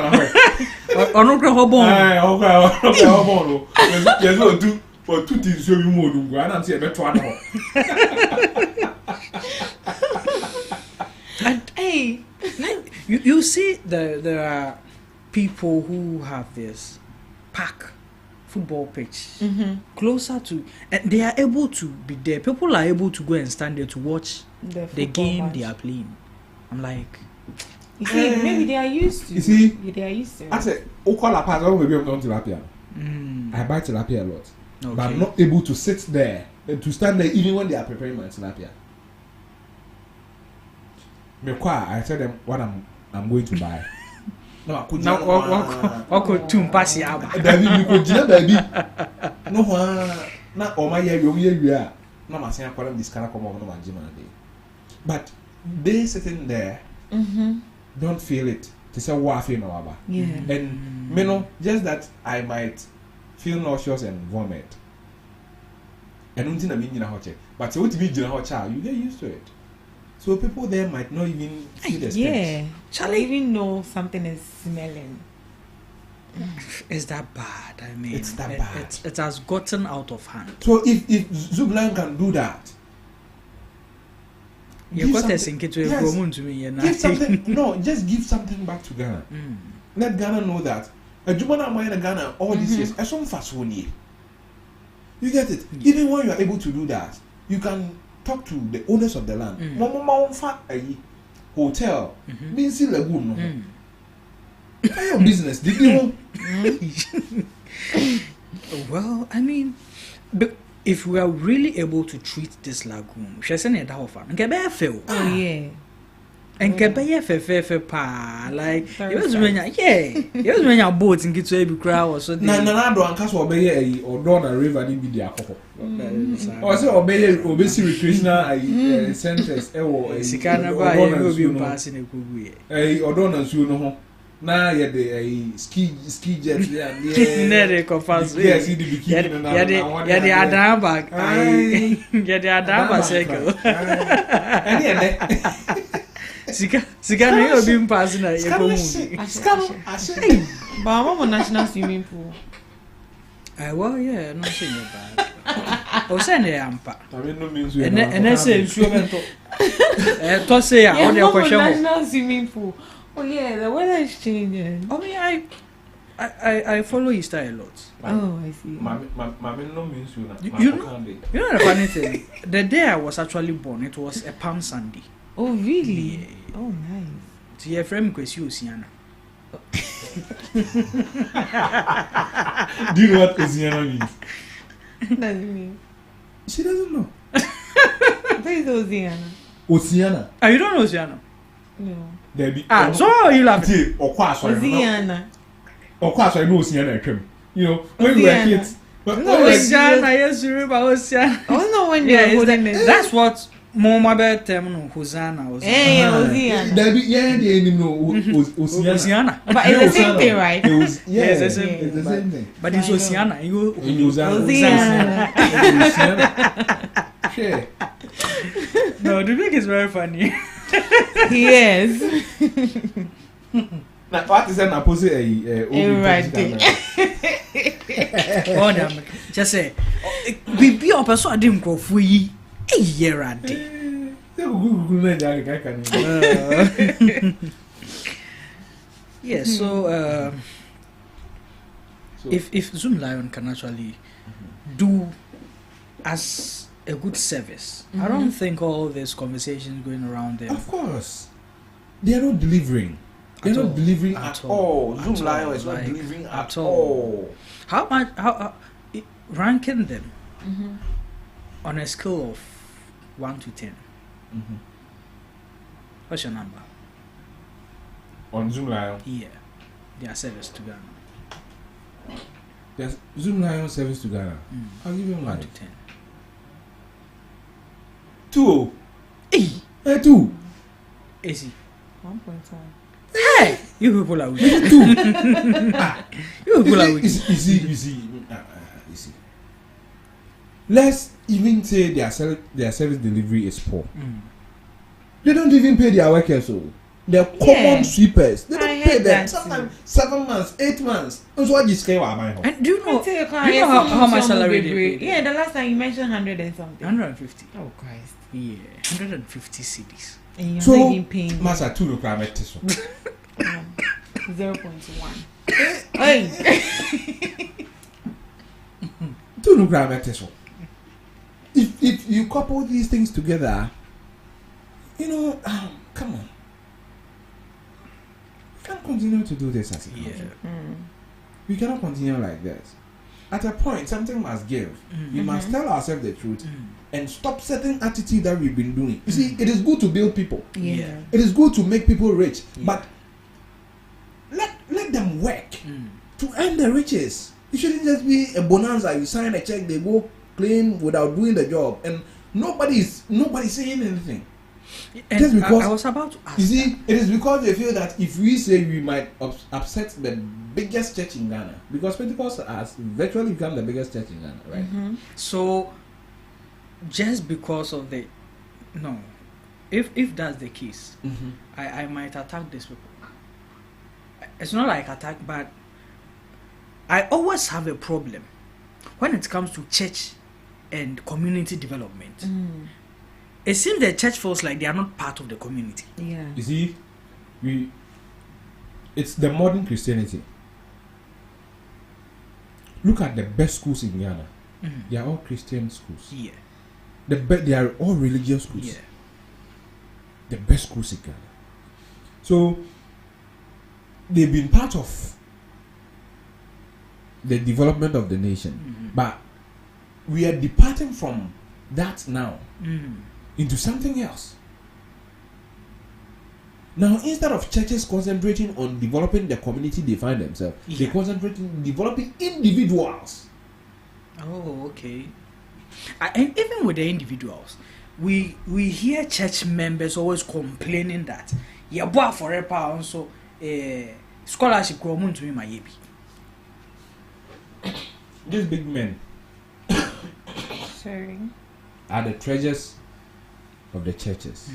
Speaker 1: Or no, Hobon.
Speaker 13: There's no do for 2 things you more than one. I'm saying better one.
Speaker 1: And hey, you see, there are people who have this pack football pitch closer to, and they are able to be there. People are able to go and stand there to watch the game match they are playing. I'm like,
Speaker 4: you see, maybe they are used to.
Speaker 13: You see,
Speaker 4: they are used to.
Speaker 13: I said, Okola Pass, maybe I'm not tilapia. I buy tilapia a lot, but I'm not able to sit there and to stand there even when they are preparing my tilapia. I tell them what I'm going to buy. No, I could not.
Speaker 1: What could two pass ya?
Speaker 13: David, you could just baby. No, not all my year, you are. No, my son, I call them this kind of come over my gym. But they sitting there, don't feel it. To say what I feel no.
Speaker 4: Yeah.
Speaker 13: And you know, just that I might feel nauseous and vomit. And don't think I mean in a hot chair. But so what you mean in a hot chair, you get used to it. So people there might not even feel the stench.
Speaker 4: Yeah. Shall I even know something is smelling?
Speaker 1: Is that bad? I mean,
Speaker 13: it's that bad.
Speaker 1: It has gotten out of hand.
Speaker 13: So if Zublan can do that,
Speaker 1: give something. No,
Speaker 13: just give something back to Ghana. Let Ghana know that a Jumana mine Ghana all these years. I saw fast 1 year. You get it? Even when you are able to do that, you can talk to the owners of the land. Hotel, Binsi Lagoon. Your business, did you?
Speaker 1: Well, I mean, but if we are really able to treat this lagoon, we should send it out for.
Speaker 4: Oh yeah.
Speaker 1: And Kebaya pa like it was when it was when your boats in get every crowd or so.
Speaker 13: No, don't cast obey or don a river in be the alcohol. Or say obey recreational centers or
Speaker 1: Sikana by will be passing a good way.
Speaker 13: Or don as you know. Now you the ski jet yeah.
Speaker 1: Nere confess. Yes, the bikini and the Adamba. Yeah, the Adamba cycle. Sika na you been passing a
Speaker 4: Bama national swimming pool.
Speaker 1: Well, yeah, no saying bad. O send the ampa.
Speaker 13: I mean no means you.
Speaker 1: And I say instrumental. To say on your question.
Speaker 4: National swimming pool. Oh yeah, the weather is changing.
Speaker 1: I mean, I follow Easter a lot.
Speaker 4: Oh, I see.
Speaker 13: Mommy no means you.
Speaker 1: You know the funny thing? The day I was actually born, it was a Palm Sunday.
Speaker 4: Oh really?
Speaker 1: Yeah.
Speaker 4: Oh nice.
Speaker 1: So your friend question Oceana.
Speaker 13: Do you know what Oceana means?
Speaker 4: Doesn't mean.
Speaker 13: She doesn't know.
Speaker 4: What is Oceana?
Speaker 13: Oceana.
Speaker 1: You don't know Oceana?
Speaker 4: No.
Speaker 13: Debbie.
Speaker 1: So you love it.
Speaker 4: Oceana.
Speaker 13: Of course I know Oceana. You know when we were kids.
Speaker 1: But Oceana, yes, you remember Oceana.
Speaker 4: Oh no, when you're holding it.
Speaker 1: That's what Mama bear term Hosanna was.
Speaker 4: Hey, Oceana.
Speaker 13: Debbie, yeah, they know
Speaker 1: Oceana.
Speaker 4: But it's the same thing, right?
Speaker 13: It was
Speaker 1: it's the same thing. But it's Oceana. You
Speaker 4: Oceana.
Speaker 13: Sure.
Speaker 1: No, the big is very funny.
Speaker 4: Yes.
Speaker 13: Now, what is an opposite
Speaker 4: right?
Speaker 1: Oh, damn. Just say, be up so I didn't go for ye a year a day. Yes, so if Zoom Lion can actually do as a good service, I don't think all this conversations going around there.
Speaker 13: Of course, they are not delivering. They're not delivering at all. Zoom Lion is not delivering at all.
Speaker 1: How much? How ranking them on a scale of 1 to 10? What's your number?
Speaker 13: On Zoom Lion?
Speaker 1: Yeah, their service to Ghana.
Speaker 13: There's Zoom Lion service to Ghana. I'll give him
Speaker 1: 1 to 10.
Speaker 13: 2.
Speaker 1: Hey,
Speaker 13: 2.
Speaker 1: Easy.
Speaker 4: 1.5.
Speaker 1: Hey, you people are weak. You people are weak.
Speaker 13: You see. Let's even say their service delivery is poor. They don't even pay their workers. So they're common sweepers. They don't pay them. Sometimes 7 months, 8 months. That's what you scale our mind.
Speaker 1: And do you know how much salary they pay?
Speaker 4: Yeah, the last time you mentioned 100 and something.
Speaker 1: 150.
Speaker 4: Oh Christ.
Speaker 1: Yeah, 150 cedis.
Speaker 4: And you're
Speaker 13: so,
Speaker 4: not even paying.
Speaker 13: Master, 2 requirements.
Speaker 4: 0.1. Hey.
Speaker 13: 2 requirements. If you couple these things together, you know, come on. We can't continue to do this as a country. We cannot continue like this. At a point, something must give. We must tell ourselves the truth and stop certain attitude that we've been doing. You see, it is good to build people.
Speaker 4: Yeah.
Speaker 13: It is good to make people rich, but let them work to earn the riches. It shouldn't just be a bonanza. You sign a check, they go claim without doing the job, and nobody's saying anything.
Speaker 1: And
Speaker 13: just because
Speaker 1: I was about to ask.
Speaker 13: You see, it is because they feel that if we say we might upset the biggest church in Ghana, because Pentecost has virtually become the biggest church in Ghana, right?
Speaker 1: So, just because of the if that's the case, I might attack these people. It's not like attack, but I always have a problem when it comes to church and community development. It seems the church feels like they are not part of the community.
Speaker 4: Yeah.
Speaker 13: You see, it's the modern Christianity. Look at the best schools in Ghana. They are all Christian schools.
Speaker 1: Yeah.
Speaker 13: They are all religious schools.
Speaker 1: Yeah.
Speaker 13: The best schools in Ghana. So they've been part of the development of the nation, but we are departing from that now into something else. Now, instead of churches concentrating on developing the community they find themselves, they concentrate on developing individuals.
Speaker 1: Oh, okay. And even with the individuals, we hear church members always complaining that boy for a pound so scholarship grown to me my yebi.
Speaker 13: These big men are the treasures of the churches.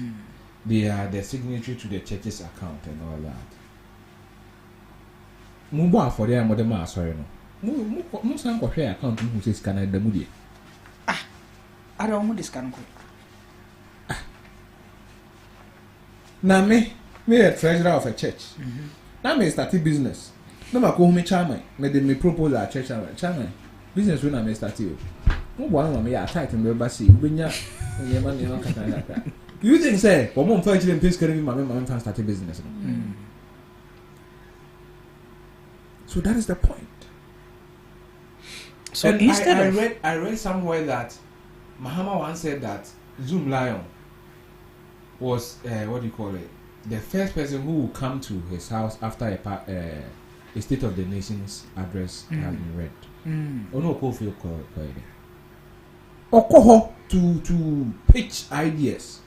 Speaker 13: They are the signatory to the church's account and all that. Mubo for their mother ma sorry no. Mo san ko share account who says Canada mudi.
Speaker 1: I don't want this kind of
Speaker 13: Now me a treasurer of a church. Now me start a business. No ma ko me chairman. Me propose a church chairman. Business when I me start you. Mo bo me ya tight and be see. Ubenya nyema nyema kaka. You think say, but mom fight them please carry me my fan start a business. So that is the point.
Speaker 1: So
Speaker 13: and
Speaker 1: instead
Speaker 13: I read somewhere that Mahama once said that Zoom Lion was what do you call it? The first person who will come to his house after a State of the Nations address has been read. Ono Kofi Okoho to pitch ideas.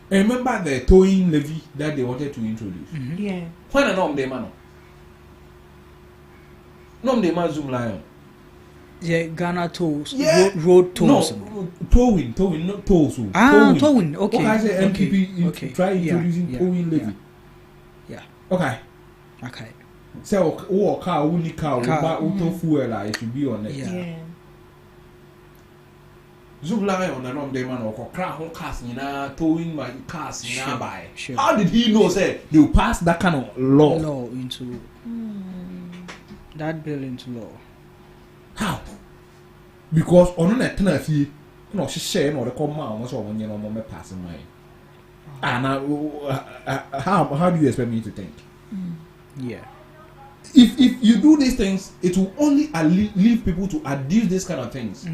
Speaker 13: And remember the towing levy that they wanted to introduce?
Speaker 4: Yeah.
Speaker 13: When a norm de man. Norm de man Zoom Lion.
Speaker 1: Yeah, Ghana tolls. Yeah. Road tolls.
Speaker 13: No, towing, not tolls.
Speaker 1: Towing. Okay.
Speaker 13: Okay, I say MPP
Speaker 1: okay.
Speaker 13: Try introducing towing levy.
Speaker 1: Yeah.
Speaker 13: Okay. So, car, only car, auto fuel, it should be on it.
Speaker 1: Yeah.
Speaker 13: Zoom Lion and on them or crown cars in towing my cars in by.
Speaker 1: Sure.
Speaker 13: How did he know say they will pass that kind of law
Speaker 1: into that bill into law?
Speaker 13: How? Because on a tenafy, no, she shame or the command was on your moment passing mine. And how do you expect me to think?
Speaker 1: Yeah.
Speaker 13: If you do these things, it will only leave people to adduce these kind of things.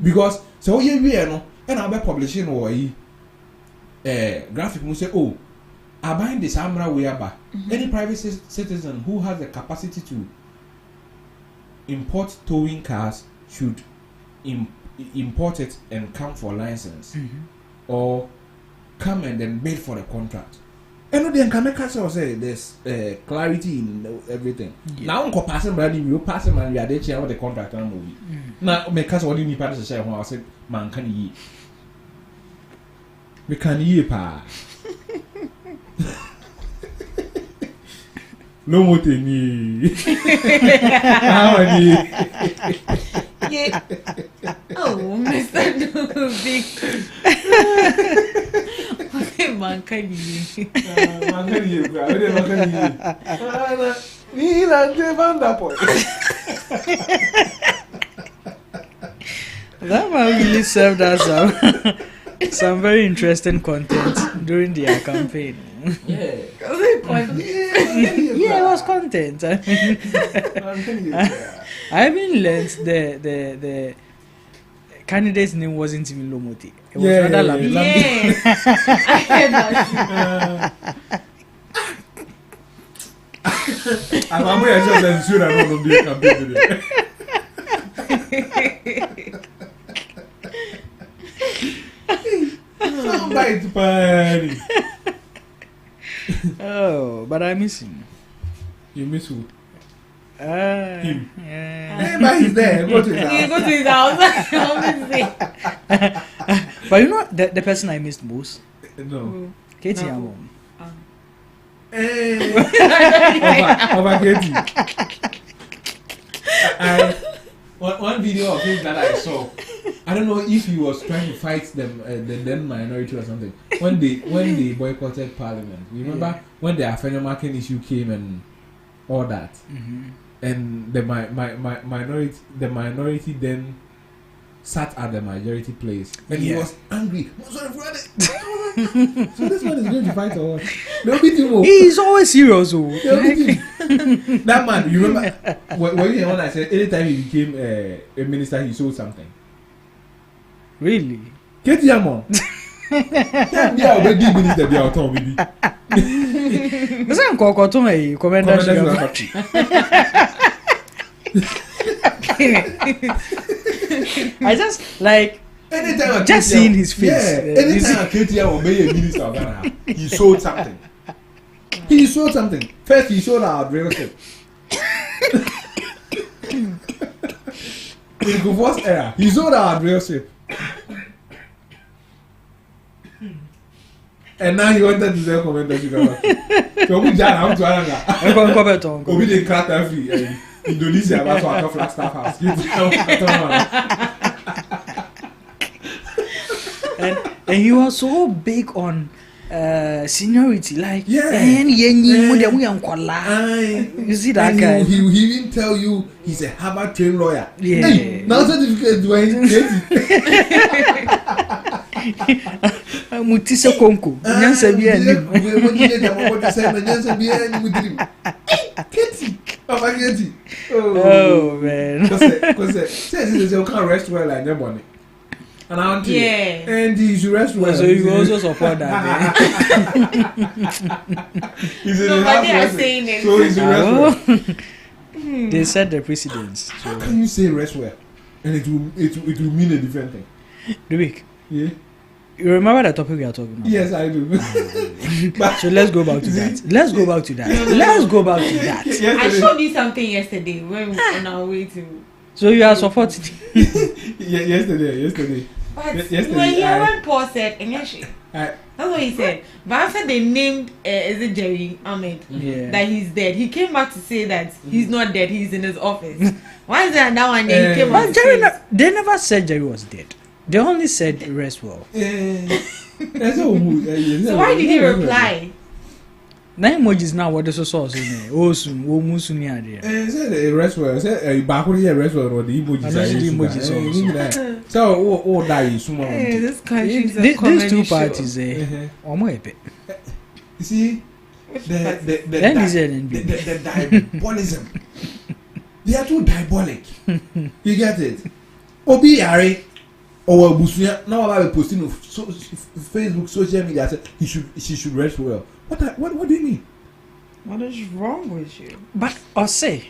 Speaker 13: Because so we no, and I'll be publishing or graphic will say, oh, I buying this Amra whereby any private citizen who has the capacity to import towing cars should import it and come for license or come and then bid for the contract. And then can make us say there's clarity in everything. Now I'm passing brand new passing man we are there share the contract and movie. Now make us only need to share when I say man can ye. We can ye pa. No more than how are you?
Speaker 2: Yeah. Oh, Mr. Big. Man, can you?
Speaker 1: That man really served us some very interesting content during their campaign.
Speaker 13: Yeah.
Speaker 1: Yeah, it was content. I even learned the candidate's name wasn't even Lomoti. It was rather Lambi.
Speaker 2: I heard that.
Speaker 13: I'm just sure I don't know campaign. Somebody party.
Speaker 1: Oh, but I miss him.
Speaker 13: You miss who?
Speaker 1: Him.
Speaker 13: Yeah. But he's there. Go to his house.
Speaker 2: Go to his house.
Speaker 1: But you know the person I missed most?
Speaker 13: No.
Speaker 1: Katie Amon.
Speaker 13: Over Katie. One video of him that I saw. I don't know if he was trying to fight them, the then minority or something. When they boycotted Parliament, you remember when the Afenyomakin issue came and all that, and the minority then sat at the majority place, and he was angry. So this one is going to fight or what?
Speaker 1: He's always serious.
Speaker 13: That man, you remember when I said anytime he became a minister, he sold something.
Speaker 1: Really?
Speaker 13: Get your mom. Yeah, already minister be out on baby.
Speaker 1: Is that Kokoto a commander? I just like
Speaker 13: anytime
Speaker 1: just seeing his face.
Speaker 13: Yeah, anytime KTR obey a minister of Ghana, he sold something. He sold something. First, he sold our real estate. In the first era, he sold our real estate. And now he wanted to sell commenters. So we just have to Aranga. We didn't crack every Indonesia about our Flagstaff house.
Speaker 1: And he was so big on seniority, like you see that guy.
Speaker 13: He will even tell you he's a Harvard trained lawyer.
Speaker 1: Yeah.
Speaker 13: Hey, now certificate do I
Speaker 1: Mutisa Konko. Nyansa bi anim. Oh man.
Speaker 13: Because you can't rest well like nobody. And and he should rest well.
Speaker 1: So you also support that.
Speaker 2: Nobody is saying it.
Speaker 13: So he should rest well.
Speaker 1: They set the precedence. So.
Speaker 13: How can you say rest well? And it will mean a different thing.
Speaker 1: The week.
Speaker 13: Yeah.
Speaker 1: You remember the topic we are talking about?
Speaker 13: Yes, I do.
Speaker 1: So let's go back to that. Let's go back to that.
Speaker 2: I showed you something yesterday when we were on our way to.
Speaker 1: So you are supporting?
Speaker 13: Yesterday.
Speaker 2: But when he heard Paul said, that's what he said. But after they named is it Jerry Ahmed that he's dead, he came back to say that he's not dead, he's in his office. Why is that now and then he came back?
Speaker 1: They never said Jerry was dead. They only said rest well.
Speaker 2: So why did he reply?
Speaker 1: Nine emojis now what the source in there. Osun, wo musu ni ade.
Speaker 13: Said rest well. Said baako here rest well or the emojis. So all die small.
Speaker 2: This country is a
Speaker 1: these two parties omo epe.
Speaker 13: You see the diabolism. They are too diabolic. You get it? Obi yare or busuya now about posting on Facebook, social media said she should rest well. What do you mean?
Speaker 2: What is wrong with you?
Speaker 1: But I say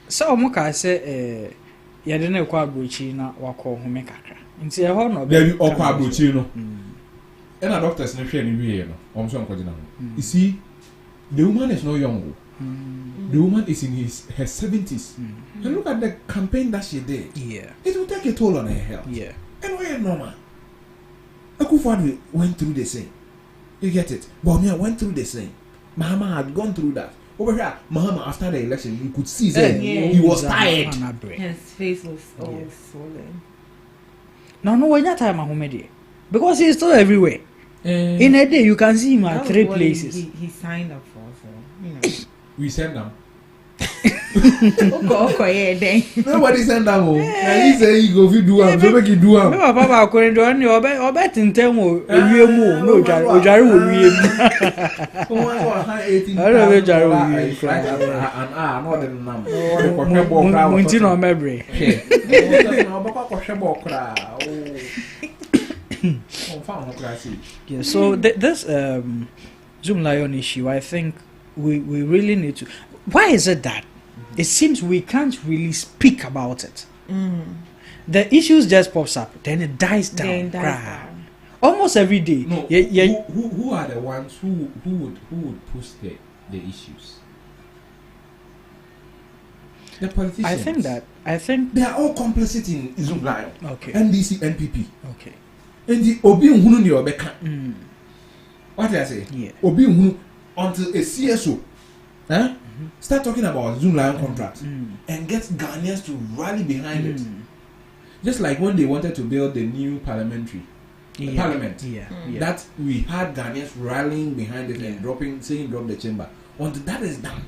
Speaker 1: so omo say yede na ekwa abrochi na wakọ home kakra. Nti e ho no
Speaker 13: be okwa abrochi no. And a doctors na hwe ni wie no. Om so nkogina no. You see, the woman is not young. The woman is in her 70s. And look at the campaign that she did.
Speaker 1: Yeah.
Speaker 13: It will take a toll on her health.
Speaker 1: Yeah.
Speaker 13: And why normal? Akufo-Addo went through the same. You get it? Bawumia went through the same. Mahama had gone through that. over here, Mahama after the election, you could see that he was tired.
Speaker 4: His face was all swollen.
Speaker 1: No, when that time Mahomedi, because he's still everywhere. In a day, you can see him at 3 places.
Speaker 4: He signed up for, so you know.
Speaker 13: We send them.
Speaker 4: Nobody
Speaker 13: send them home. And he say he go fit do am, so make he do am.
Speaker 1: No, Papa, according to any obet in temo, no Ojari will be. I don't know Ojari will be.
Speaker 13: Not the number.
Speaker 1: Muntino Mebri. Yeah, so this Zoom Lion issue, I think we really need to. Why is it that it seems we can't really speak about it? The issues just pops up, then it dies down. Almost every day.
Speaker 13: No, who are the ones who would push the issues? The politicians.
Speaker 1: I think
Speaker 13: they are all complicit in Zoom Lion.
Speaker 1: Okay.
Speaker 13: NDC, NPP.
Speaker 1: Okay.
Speaker 13: And the Obi Nhunu ni Obeka. What did I say?
Speaker 1: Yeah.
Speaker 13: Obi Nhunu until a CSO start talking about Zoom Lion contracts and get Ghanaians to rally behind it. Just like when they wanted to build the new parliament. That we had Ghanaians rallying behind it and saying drop the chamber. Until that is done,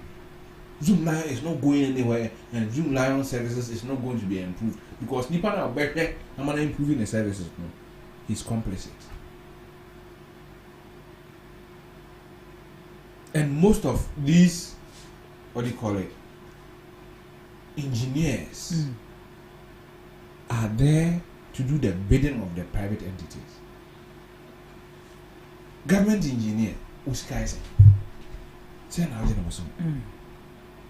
Speaker 13: Zoom Lion is not going anywhere, and Zoom Lion services is not going to be improved because Nippon are better. I'm not improving the services. No, he's complicit. And most of these, engineers are there to do the bidding of the private entities. Government engineer, Uskaisen, say now,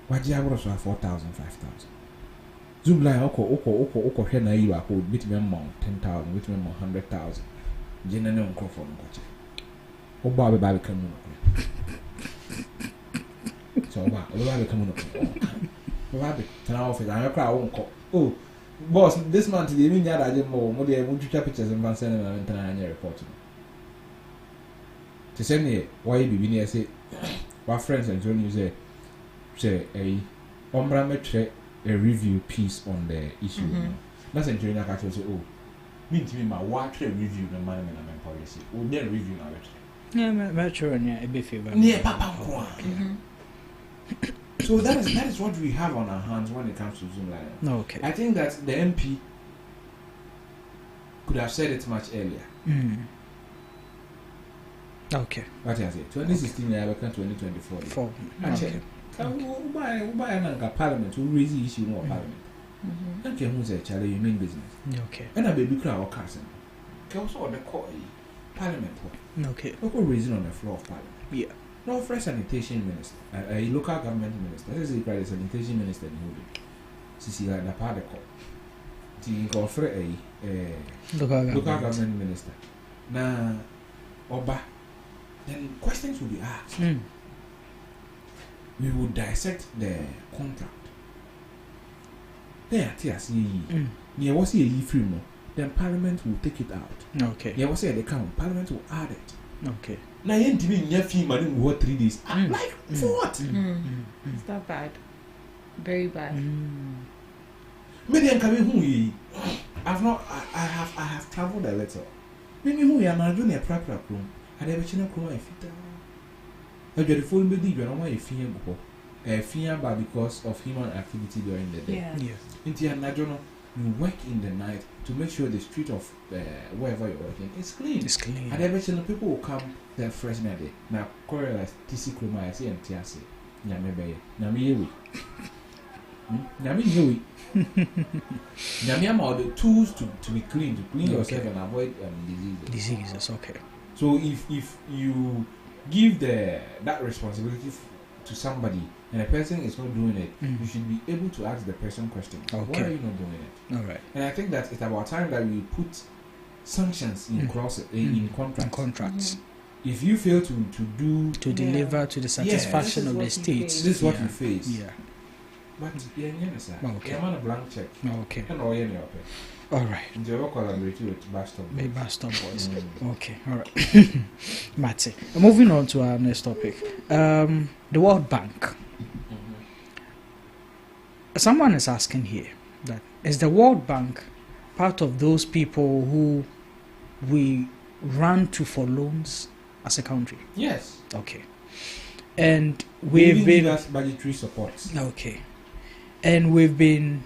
Speaker 13: why do you have 4,000, 5,000? Zoom Lion, Oko, Hena, you are called between 10,000, between 100,000. General uncle from Kocha. Oba Baby come so Oba come Oba turn office, I'm a crowd. Oh, boss, this month, the evening, I did more than I want to pictures and van sending and report. To send me, why you be near say, my friends and Johnny say a Ombra a review piece on the issue. That's in Johnny Akato say, oh, mean to me, my watch a review the management policy. Oh, then review now.
Speaker 1: Yeah, mature and a bit favor.
Speaker 13: Near Papa. So that is what we have on our hands when it comes to Zoom Lion.
Speaker 1: Okay.
Speaker 13: I think that the MP could have said it much earlier.
Speaker 1: Okay.
Speaker 13: What I say? 2016, I work 2024. Okay. Why Parliament who raise the issue more Parliament? Okay, who's a child you mean business?
Speaker 1: Okay.
Speaker 13: And a baby crowd or cousin. Also the court Parliament.
Speaker 1: Okay.
Speaker 13: Local reason on the floor of Parliament.
Speaker 1: Yeah.
Speaker 13: No fresh sanitation minister, a local government minister. This is a sanitation minister in Holy. See like the part of the court. To offer a local government minister. Now, Oba, then questions will be asked. We will dissect the contract. There, near what's a free more. Then Parliament will take it out.
Speaker 1: Okay.
Speaker 13: Yeah, what's the count? Parliament will add it.
Speaker 1: Okay.
Speaker 13: Now you to me fee money what 3 days. Like for what?
Speaker 4: It's not bad. Very bad.
Speaker 13: Maybe I'm coming who I have traveled a little. Maybe who you are not doing a proper room. I never seen a crew I fit. I get the full body you know why a fear because of human activity during the day.
Speaker 1: Yes.
Speaker 13: Into a national you work in the night to make sure the street of wherever you're working is clean.
Speaker 1: It's clean.
Speaker 13: And eventually people will come then fresh day. Now, Korea TC Kroma, I say, and Tiasi. Yamebe, Nami, Nami, Nami, all the tools to be clean, to clean yourself and avoid
Speaker 1: diseases. Okay.
Speaker 13: So if you give that responsibility to somebody and a person is not doing it, you should be able to ask the person questions.
Speaker 1: Okay.
Speaker 13: Why are you not doing it?
Speaker 1: All right.
Speaker 13: And I think that it's about time that we put sanctions in in contracts. If you fail to deliver
Speaker 1: to the satisfaction of the state,
Speaker 13: this is what you face.
Speaker 1: Yeah.
Speaker 13: But yeah,
Speaker 1: okay.
Speaker 13: I'm on a blank check.
Speaker 1: Okay.
Speaker 13: And all you know.
Speaker 1: All right.
Speaker 13: And you collaborate with Boston Boys.
Speaker 1: Boston Boys. Okay. All right. Matty. Moving on to our next topic. The World Bank. Someone is asking here that is the World Bank part of those people who we run to for loans as a country?
Speaker 13: Yes.
Speaker 1: Okay. And we've been
Speaker 13: give us budgetary support.
Speaker 1: Okay. And we've been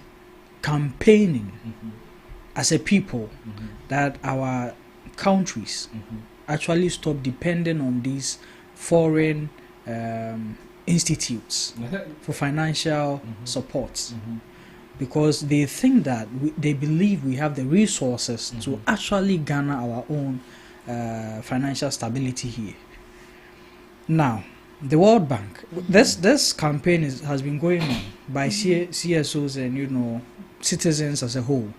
Speaker 1: campaigning as a people that our countries actually stop depending on these foreign institutes for financial support, because they think that they believe we have the resources to actually garner our own financial stability here. Now, the World Bank, this campaign has been going on by CSOs and citizens as a whole.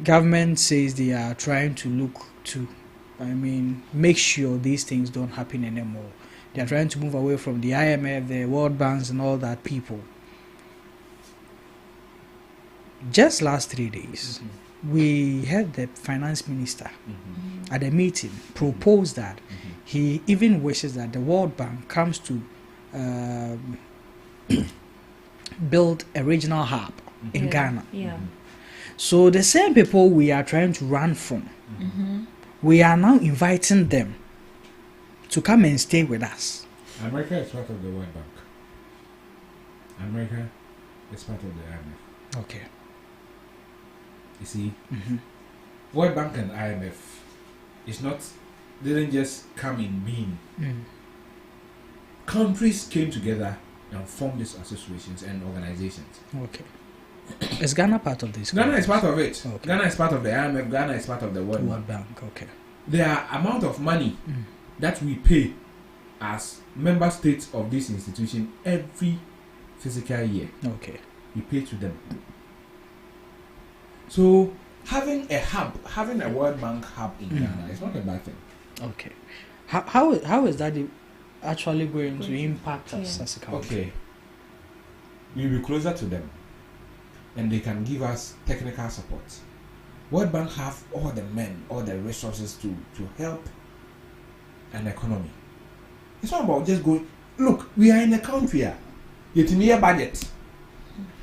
Speaker 1: Government says they are trying to look to, make sure these things don't happen anymore. They are trying to move away from the IMF, the World Banks, and all that people. Just last 3 days, we had the finance minister at a meeting propose that he even wishes that the World Bank comes to build a regional hub in Ghana.
Speaker 2: Yeah.
Speaker 1: So the same people we are trying to run from, we are now inviting them to come and stay with us.
Speaker 13: America is part of the World Bank. America is part of the IMF.
Speaker 1: Okay.
Speaker 13: You see, World Bank and IMF didn't just come in being. Countries came together and formed these associations and organizations.
Speaker 1: Okay. Is Ghana part of this?
Speaker 13: Ghana is part of it.
Speaker 1: Okay.
Speaker 13: Ghana is part of the IMF. Ghana is part of the World
Speaker 1: Bank. Okay.
Speaker 13: There are amount of money that we pay as member states of this institution every physical year.
Speaker 1: Okay.
Speaker 13: We pay to them. So having a World Bank hub in Ghana is not a bad thing.
Speaker 1: Okay. How is that actually going to impact us as a country?
Speaker 13: Okay. We'll be closer to them, and they can give us technical support. World Bank have all the men, all the resources to help an economy. It's not about just going. Look, we are in a country here. Yet in a budget.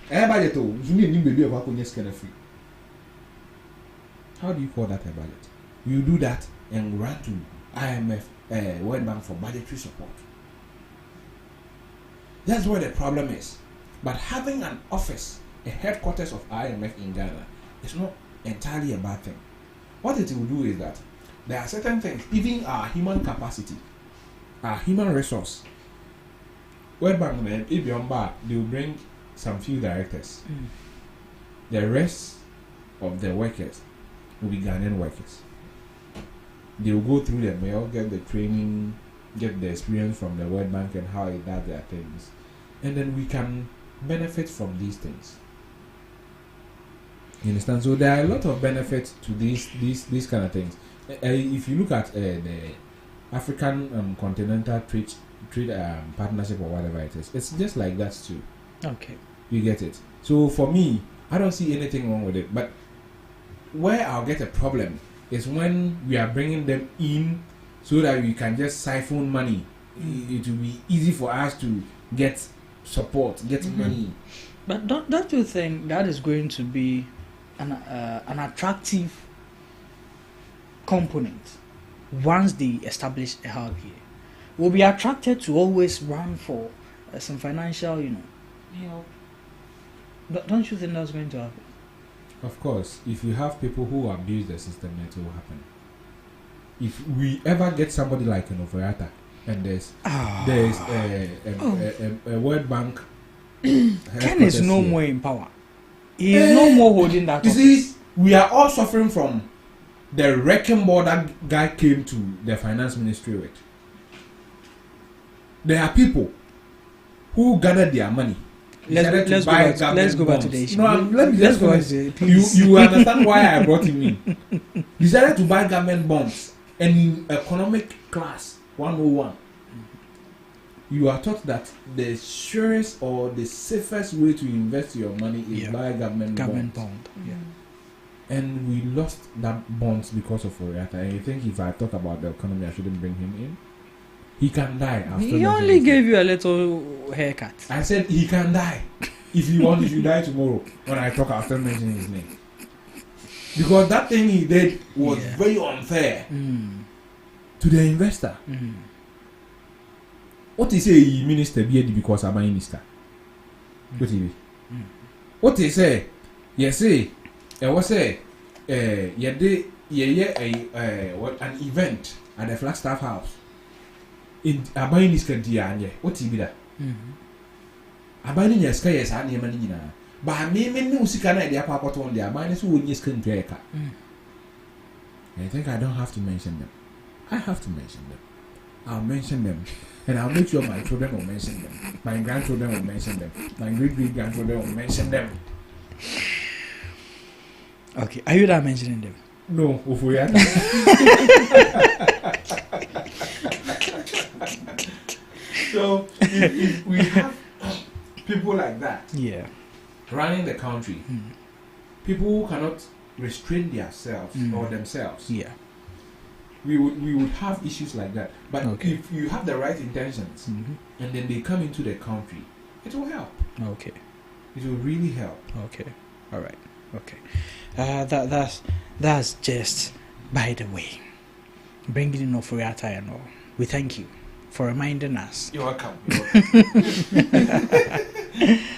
Speaker 13: A budget, you need to be able to just kind of free. How do you call that a budget? You do that and run to IMF, World Bank for budgetary support. That's where the problem is. But having an office, a headquarters of IMF in Ghana, is not entirely a bad thing. What it will do is that there are certain things, even our human capacity, our human resource. World Bank, if you're on bar, they will bring some few directors. The rest of the workers will be Ghanaian workers. They will go through the mail, get the training, get the experience from the World Bank and how it does their things. And then we can benefit from these things. You understand? So there are a lot of benefits to these kind of things. If you look at the African continental trade partnership or whatever it is, it's just like that too.
Speaker 1: Okay.
Speaker 13: You get it? So for me, I don't see anything wrong with it. But where I'll get a problem is when we are bringing them in so that we can just siphon money. It will be easy for us to get support, get money.
Speaker 1: But don't you think that is going to be an attractive component once they establish a hub here? We'll be attracted to always run for some financial, help. Don't you think that's going to happen?
Speaker 13: Of course, if you have people who abuse the system, it will happen. If we ever get somebody like an Oferiata, and there's a World Bank,
Speaker 1: Ken is no more in power. He is no more holding that.
Speaker 13: You see, we are all suffering from the wrecking ball that guy came to the finance ministry with. There are people who gathered their money.
Speaker 1: Let's go back to the issue.
Speaker 13: Let's go. You understand why I brought him in? Decided to buy government bonds and in economic class 101. you are taught that the surest or the safest way to invest your money is buy government bond. And we lost that bonds because of Oriata. And I think if I talk about the economy, I shouldn't bring him in. He can die.
Speaker 1: He only gave you a little haircut.
Speaker 13: I said he can die. If you want, if you die tomorrow, when I talk, I'll start mentioning his name. Because that thing he did was very unfair to the investor. What he say, he minister because I'm a minister. What he What he say? Yes, say. Was say, what an event at the Flagstaff House in Abayin is Kantianya. What he be that? Abayin is Kayas and Yamanina. But I mean, no Sikana, the Papa on the Abayin who is Kantiaka. I think I don't have to mention them. I have to mention them. I'll mention them. And I'll make sure my children will mention them. My grandchildren will mention them. My great-great-grandchildren will mention them.
Speaker 1: Okay, are you not mentioning them?
Speaker 13: No, if we are. So, if we have people like that running the country, people who cannot restrain themselves or themselves, we would have issues like that. But if you have the right intentions and then they come into the country, it will help.
Speaker 1: Okay.
Speaker 13: It will really help.
Speaker 1: Okay. All right. Okay. That's just by the way. Bringing in Ofuriata and all. We thank you for reminding us.
Speaker 13: You're welcome.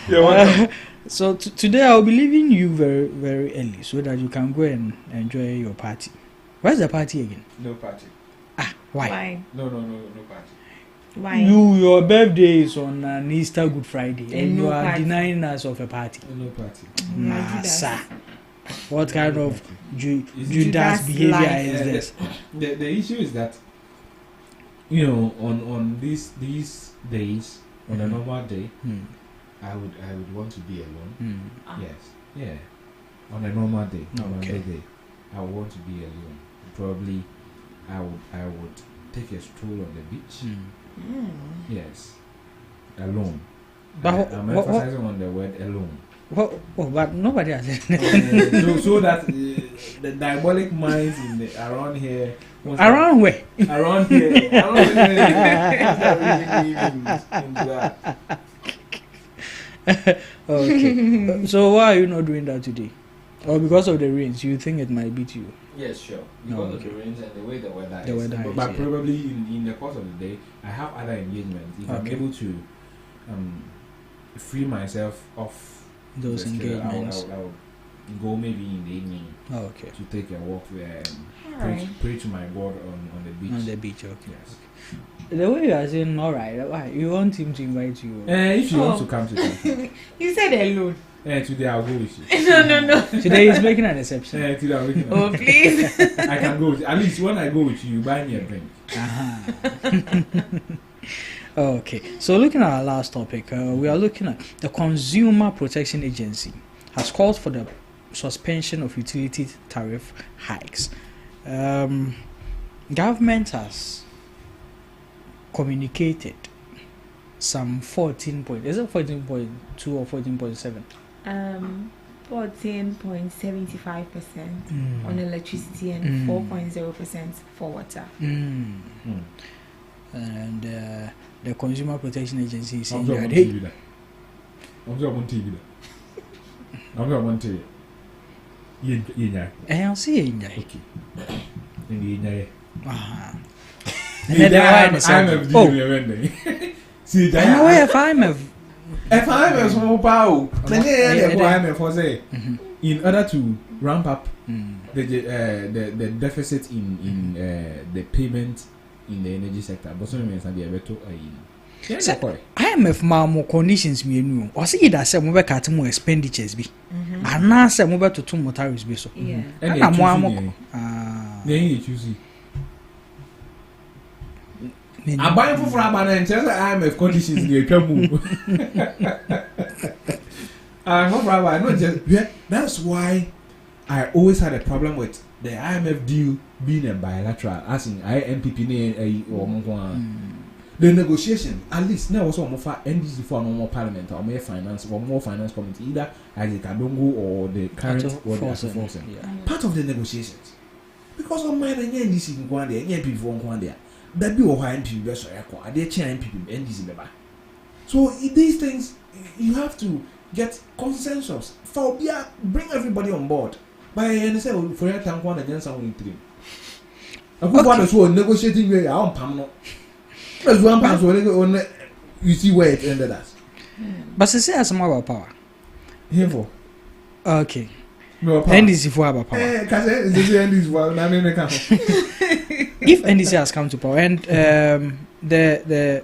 Speaker 13: You're welcome.
Speaker 1: So today I'll be leaving you very, very early so that you can go and enjoy your party. Where's the party again?
Speaker 13: No party.
Speaker 1: Why?
Speaker 13: No party.
Speaker 2: Why?
Speaker 1: Your birthday is on an Easter Good Friday and you are denying us of a party.
Speaker 13: No party.
Speaker 1: Sir. What kind of Judas behavior is this?
Speaker 13: The issue is that, you know, on these days, on a normal day, I would want to be alone. Yes. Yeah. On a normal day. Day, I would want to be alone. Probably I would take a stroll on the beach. Yes. Alone.
Speaker 1: But
Speaker 13: I'm emphasizing on the word alone.
Speaker 1: But nobody has it.
Speaker 13: so that the diabolic minds around here.
Speaker 1: Around where?
Speaker 13: Around here.
Speaker 1: Okay. So why are you not doing that today? Or because of the rains, you think it might beat you?
Speaker 13: Yes, sure. Because of the rains and the way the weather is.
Speaker 1: But
Speaker 13: probably in the course of the day, I have other engagements. If I'm able to free myself off
Speaker 1: those engagements,
Speaker 13: I would go maybe in the evening to take a walk there and pray to my God on the beach.
Speaker 1: On the beach, okay.
Speaker 13: Yes.
Speaker 1: The way you are saying, alright, why? You want him to invite you?
Speaker 13: If you want to come to town.
Speaker 2: You said alone.
Speaker 13: Today I'll go with you.
Speaker 2: No.
Speaker 1: Today he's making an exception.
Speaker 13: Today I'll make
Speaker 2: an please.
Speaker 13: I can go with you. At least when I go with you, buy me a drink.
Speaker 1: Okay, so looking at our last topic, we are looking at the Consumer Protection Agency has called for the suspension of utility tariff hikes. Government has communicated some 14.2 or 14.7?
Speaker 2: 14.75% on electricity and 4.0% for water.
Speaker 1: And the Consumer Protection Agency is saying
Speaker 13: that
Speaker 1: I'll see you.
Speaker 13: In order to ramp up the deficit in the payment in the energy sector, but some means that they are better.
Speaker 1: IMF more conditions me new. Or see that some mobile cut more expenditures be. And now some mobile to 2 more tariffs be so.
Speaker 2: Yeah.
Speaker 13: And I'm then you choose. I'm buying for Frabana and tell IMF conditions they can move. That's why I always had a problem with the IMF deal being a bilateral, as in IMPP or the negotiation, at least now also more NDC for no more parliament or more finance committee, either Isaac Adongo or the current or the Forcing. Part of the negotiations. Because on my NDC in one day, NP for one day, that be or NP best or they change NP NDC member. So these things you have to get consensus for bring everybody on board. By and say for your time one against someone three. I put one as well negotiating way our panel. There's one person you see where it ended us.
Speaker 1: But say as more power.
Speaker 13: Here for
Speaker 1: okay. NDC for about power.
Speaker 13: If
Speaker 1: NDC has come to power and the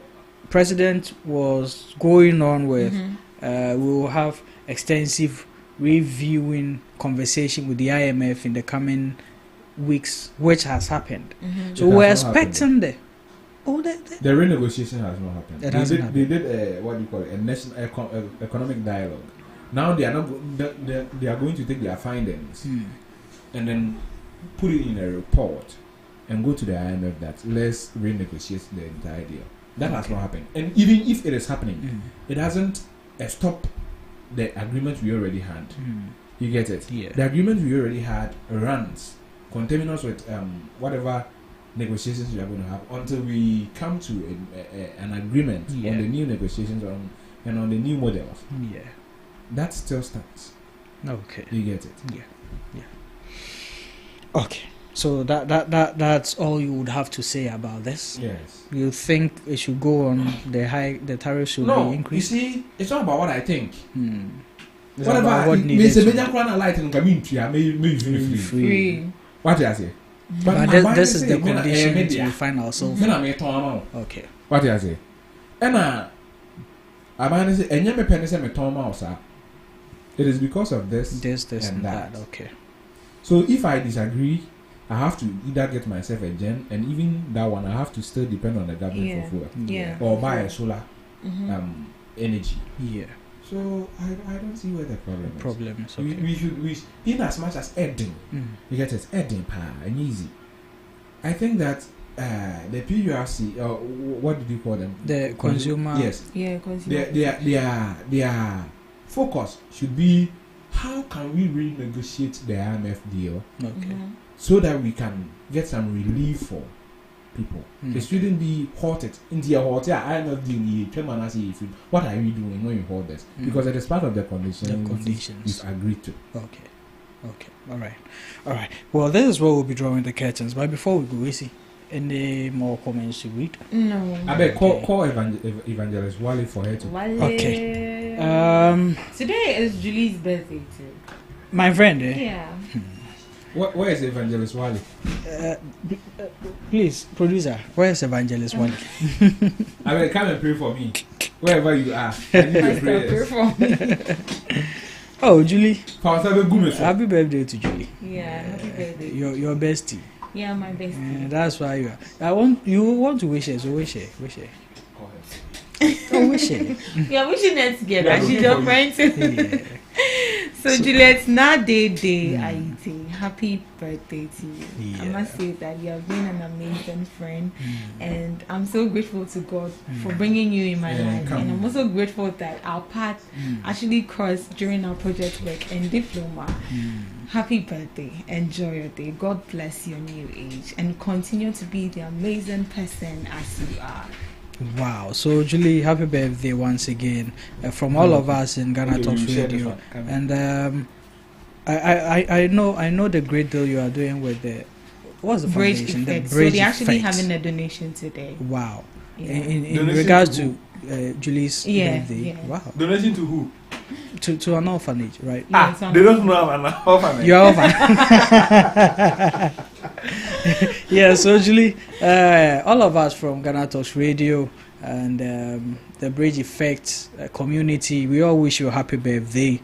Speaker 1: president was going on with we will have extensive reviewing conversation with the IMF in the coming weeks, which has happened. So we're expecting the
Speaker 13: renegotiation has not happened. They did what do you call it, a national economic dialogue. Now they are not. They are going to take their findings and then put it in a report and go to the IMF that let's renegotiate the entire deal. That has not happened. And even if it is happening, it hasn't stopped the agreement we already had. You get it?
Speaker 1: Yeah.
Speaker 13: The agreement we already had runs, containing us with whatever negotiations we are going to have until we come to an agreement on the new negotiations and on the new models.
Speaker 1: Yeah.
Speaker 13: That still stands.
Speaker 1: Okay.
Speaker 13: You get it?
Speaker 1: Yeah. Okay. So that's all you would have to say about this.
Speaker 13: Yes.
Speaker 1: You think it should go on the tariff should be increased?
Speaker 13: You see, it's not about what I think.
Speaker 1: Whatever what
Speaker 13: needed free. What do I say?
Speaker 1: But this is the condition we find ourselves in. Okay.
Speaker 13: What do I say? And I say, and you penny say me turn mouse. It is because of this and that.
Speaker 1: Okay.
Speaker 13: So if I disagree, I have to either get myself a gen, and even that one I have to still depend on the government for fuel, or buy a solar energy.
Speaker 1: Yeah.
Speaker 13: So I don't see where the problem is.
Speaker 1: Okay.
Speaker 13: We should in as much as adding, you get it, adding power and easy. I think that the PURC, what did you call them?
Speaker 1: The consumer.
Speaker 13: Yes.
Speaker 3: Yeah, consumer.
Speaker 13: Their focus should be how can we renegotiate the IMF deal, so that we can get some relief for people. It shouldn't be halted. In the IMF deal, what are we doing when you hold this? Because it is part of the conditions you've agreed to.
Speaker 1: Okay. All right. Well, this is where we'll be drawing the curtains. But before we go, Issy, any more comments to read?
Speaker 3: No.
Speaker 13: I bet call Evangelist Wally for her to.
Speaker 3: Wally.
Speaker 1: Okay.
Speaker 3: Today is Julie's birthday too.
Speaker 1: My friend,
Speaker 3: Yeah.
Speaker 13: Where is Evangelist Wally?
Speaker 1: Please, producer, where is Evangelist Wally?
Speaker 13: I mean, come and pray for me. Wherever you are. I need your prayers.
Speaker 3: Pray for me.
Speaker 1: Oh, Julie.
Speaker 13: Happy
Speaker 1: birthday to Julie.
Speaker 3: Yeah, happy birthday.
Speaker 1: Your bestie.
Speaker 3: Yeah, my bestie.
Speaker 1: That's why you are. You want to wish her, so wish her.
Speaker 13: Go ahead.
Speaker 1: Oh, wish her.
Speaker 3: We are wishing her together. She's your friend too. So Juliet, now day, I think happy birthday to you.
Speaker 1: Yeah.
Speaker 3: I must say that you have been an amazing friend, and I'm so grateful to God for bringing you in my life. And I'm also grateful that our path actually crossed during our project work and diploma. Happy birthday. Enjoy your day. God bless your new age and continue to be the amazing person as you are.
Speaker 1: Wow. So Julie, happy birthday once again from all of us in Ghana Talks Radio. And I know the great deal you are doing with the what's the
Speaker 3: Bridge
Speaker 1: foundation?
Speaker 3: Effect.
Speaker 1: The Bridge
Speaker 3: So they're actually
Speaker 1: Effect.
Speaker 3: having a donation today.
Speaker 1: Wow.
Speaker 3: Yeah.
Speaker 1: In regards to Julie's birthday.
Speaker 3: Yeah.
Speaker 1: Wow.
Speaker 10: Donation to who?
Speaker 1: To an orphanage, right?
Speaker 3: Yeah,
Speaker 10: they don't know I'm an orphanage.
Speaker 1: You're orphan. Yeah, so Julie, all of us from Ghana Talks Radio and the Bridge Effect community, we all wish you a happy birthday.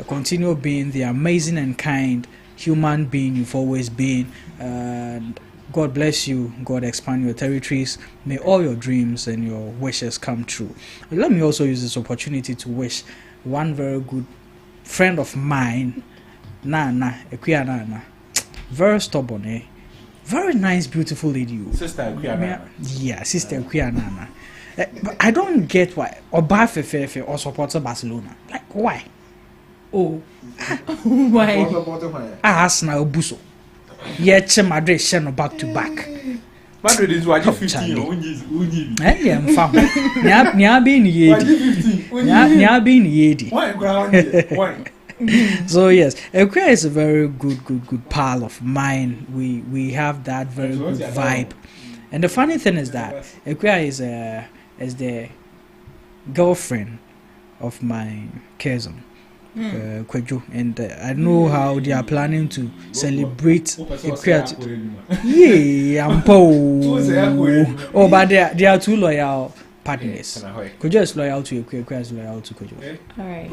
Speaker 1: Continue being the amazing and kind human being you've always been. And God bless you. God expand your territories. May all your dreams and your wishes come true. And let me also use this opportunity to wish one very good friend of mine, Nana, Ekuya Nana, very stubborn, very nice, beautiful lady.
Speaker 10: Sister Ekuya Nana.
Speaker 1: Yeah, Sister Ekuya Nana. But I don't get why. Oba Fefe or supporter Barcelona. Like why?
Speaker 3: Oh, why?
Speaker 1: Arsenal Buso. Yet Madrid shall back to back.
Speaker 10: Madrid is what 15.
Speaker 1: Yeah, I'm found. Nya being yedi.
Speaker 10: Why?
Speaker 1: So yes, Equia is a very good pal of mine. We have that very good vibe. And the funny thing is that Equia is the girlfriend of my cousin. Kwejo, and I know how they are planning to celebrate Equia. Yeah, I'm oh, but they are two loyal partners. Kwejo is loyal to Equia is loyal to Kwejo.
Speaker 3: Alright.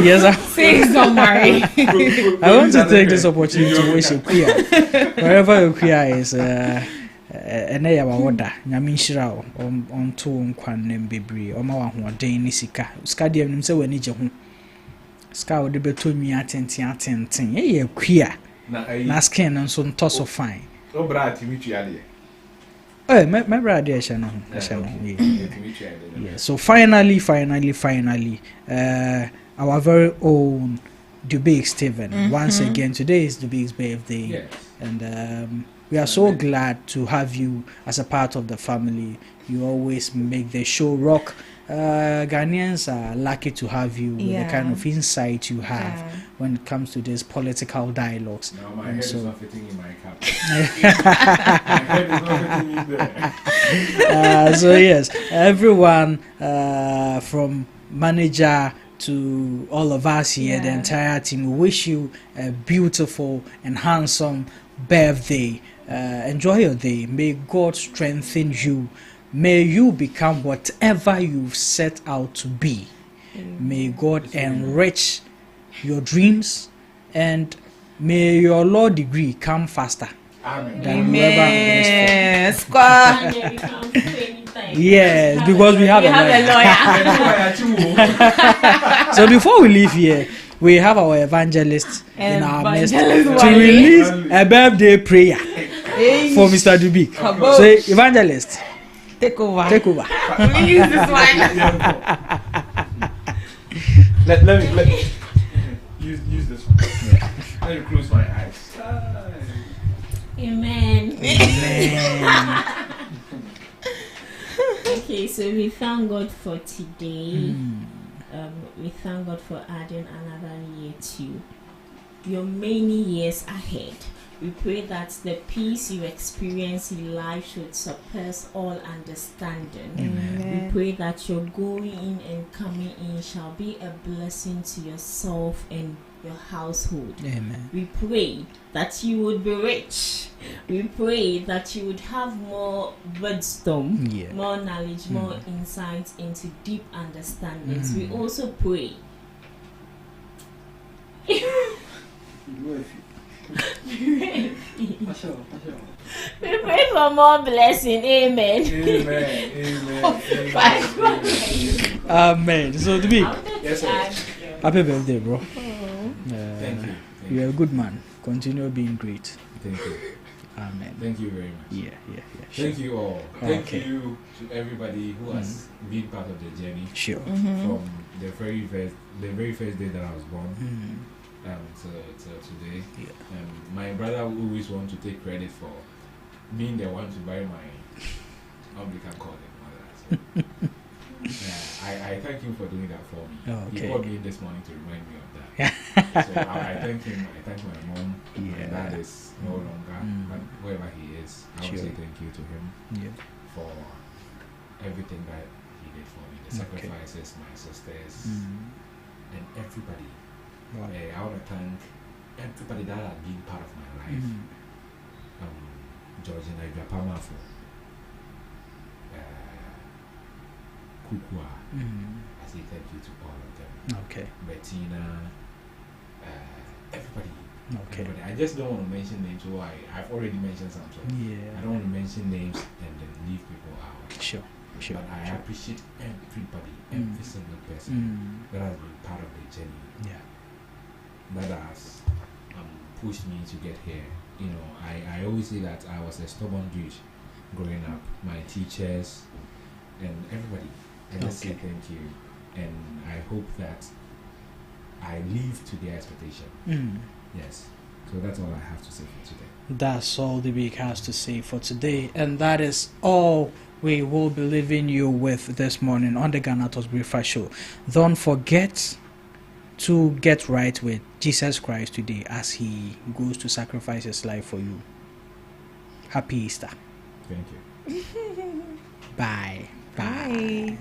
Speaker 1: Yes, I want to take this opportunity to wish Equia, wherever Equia is, ene ya wawoda nyame nhyira on to nkwannem bebre o ma wa hoden ni sika de nim se wani je ho ska wo de beto nwi atenten ye Equia na skin nso nto so fine
Speaker 10: o bra ti mi twa de
Speaker 1: my brother yeah, so finally our very own Dubik Steven. Once again, today is Dubik's birthday, and we are so glad to have you as a part of the family. You always make the show rock. Ghanaians are lucky to have you with the kind of insight you have when it comes to these political dialogues.
Speaker 10: No, my head is not fitting in my cap.
Speaker 1: My head is not fitting in there. So yes, everyone from manager to all of us here, the entire team, we wish you a beautiful and handsome birthday. Enjoy your day. May God strengthen you. May you become whatever you've set out to be. May God enrich your dreams, and may your law degree come faster. Than
Speaker 4: Yes,
Speaker 1: yes, because we have a lawyer. So before we leave here, we have our evangelist in our midst to release a birthday prayer for Mr. Dubik. So evangelist, take over.
Speaker 4: We use this one.
Speaker 10: let me use this one. Let me close my eyes.
Speaker 2: Amen. Okay, so we thank God for today. We thank God for adding another year to your many years ahead. We pray that the peace you experience in life should surpass all understanding.
Speaker 1: Amen.
Speaker 2: We pray that your going in and coming in shall be a blessing to yourself and your household.
Speaker 1: Amen.
Speaker 2: We pray that you would be rich. We pray that you would have more wisdom, more knowledge, more insight into deep understandings. We also pray. We pray for more blessing. Amen.
Speaker 1: Amen. So to be,
Speaker 10: yes, sir.
Speaker 1: Happy birthday, bro.
Speaker 10: Thank you.
Speaker 1: You're a good man. Continue being great.
Speaker 10: Thank you.
Speaker 1: Amen.
Speaker 10: Thank you very much.
Speaker 1: Yeah.
Speaker 10: Thank you all. Thank
Speaker 1: Okay.
Speaker 10: you to everybody who has been part of the journey.
Speaker 1: Sure.
Speaker 10: From the very first day that I was born. To today. My brother always wants to take credit for being the one to buy my Anglican call it mother. I thank him for doing that for me. He called me this morning to remind me of that. So I thank him. I thank my mom. My dad is no longer, but wherever he is, I will say thank you to him for everything that he did for me. The sacrifices, my sisters, and everybody. I want to thank everybody that has been part of my life. George and Ibrahima for Kukua. I say thank you to all of them.
Speaker 1: Okay.
Speaker 10: Bettina, everybody.
Speaker 1: Okay.
Speaker 10: Everybody. I just don't want to mention names, so I've already mentioned some. So I don't want to mention names and then leave people out.
Speaker 1: Sure.
Speaker 10: But I appreciate everybody, every single person that has been part of the journey. That has pushed me to get here. You know, I always say that I was a stubborn dude growing up, my teachers, and everybody. I just say thank you, and I hope that I live to their expectation. Yes. So that's all I have to say for today.
Speaker 1: That's all the week has to say for today, and that is all we will be leaving you with this morning on the Ghana Talks Breakfast Show. Don't forget to get right with Jesus Christ today as he goes to sacrifice his life for you. Happy Easter.
Speaker 10: Thank you.
Speaker 1: Bye. Bye.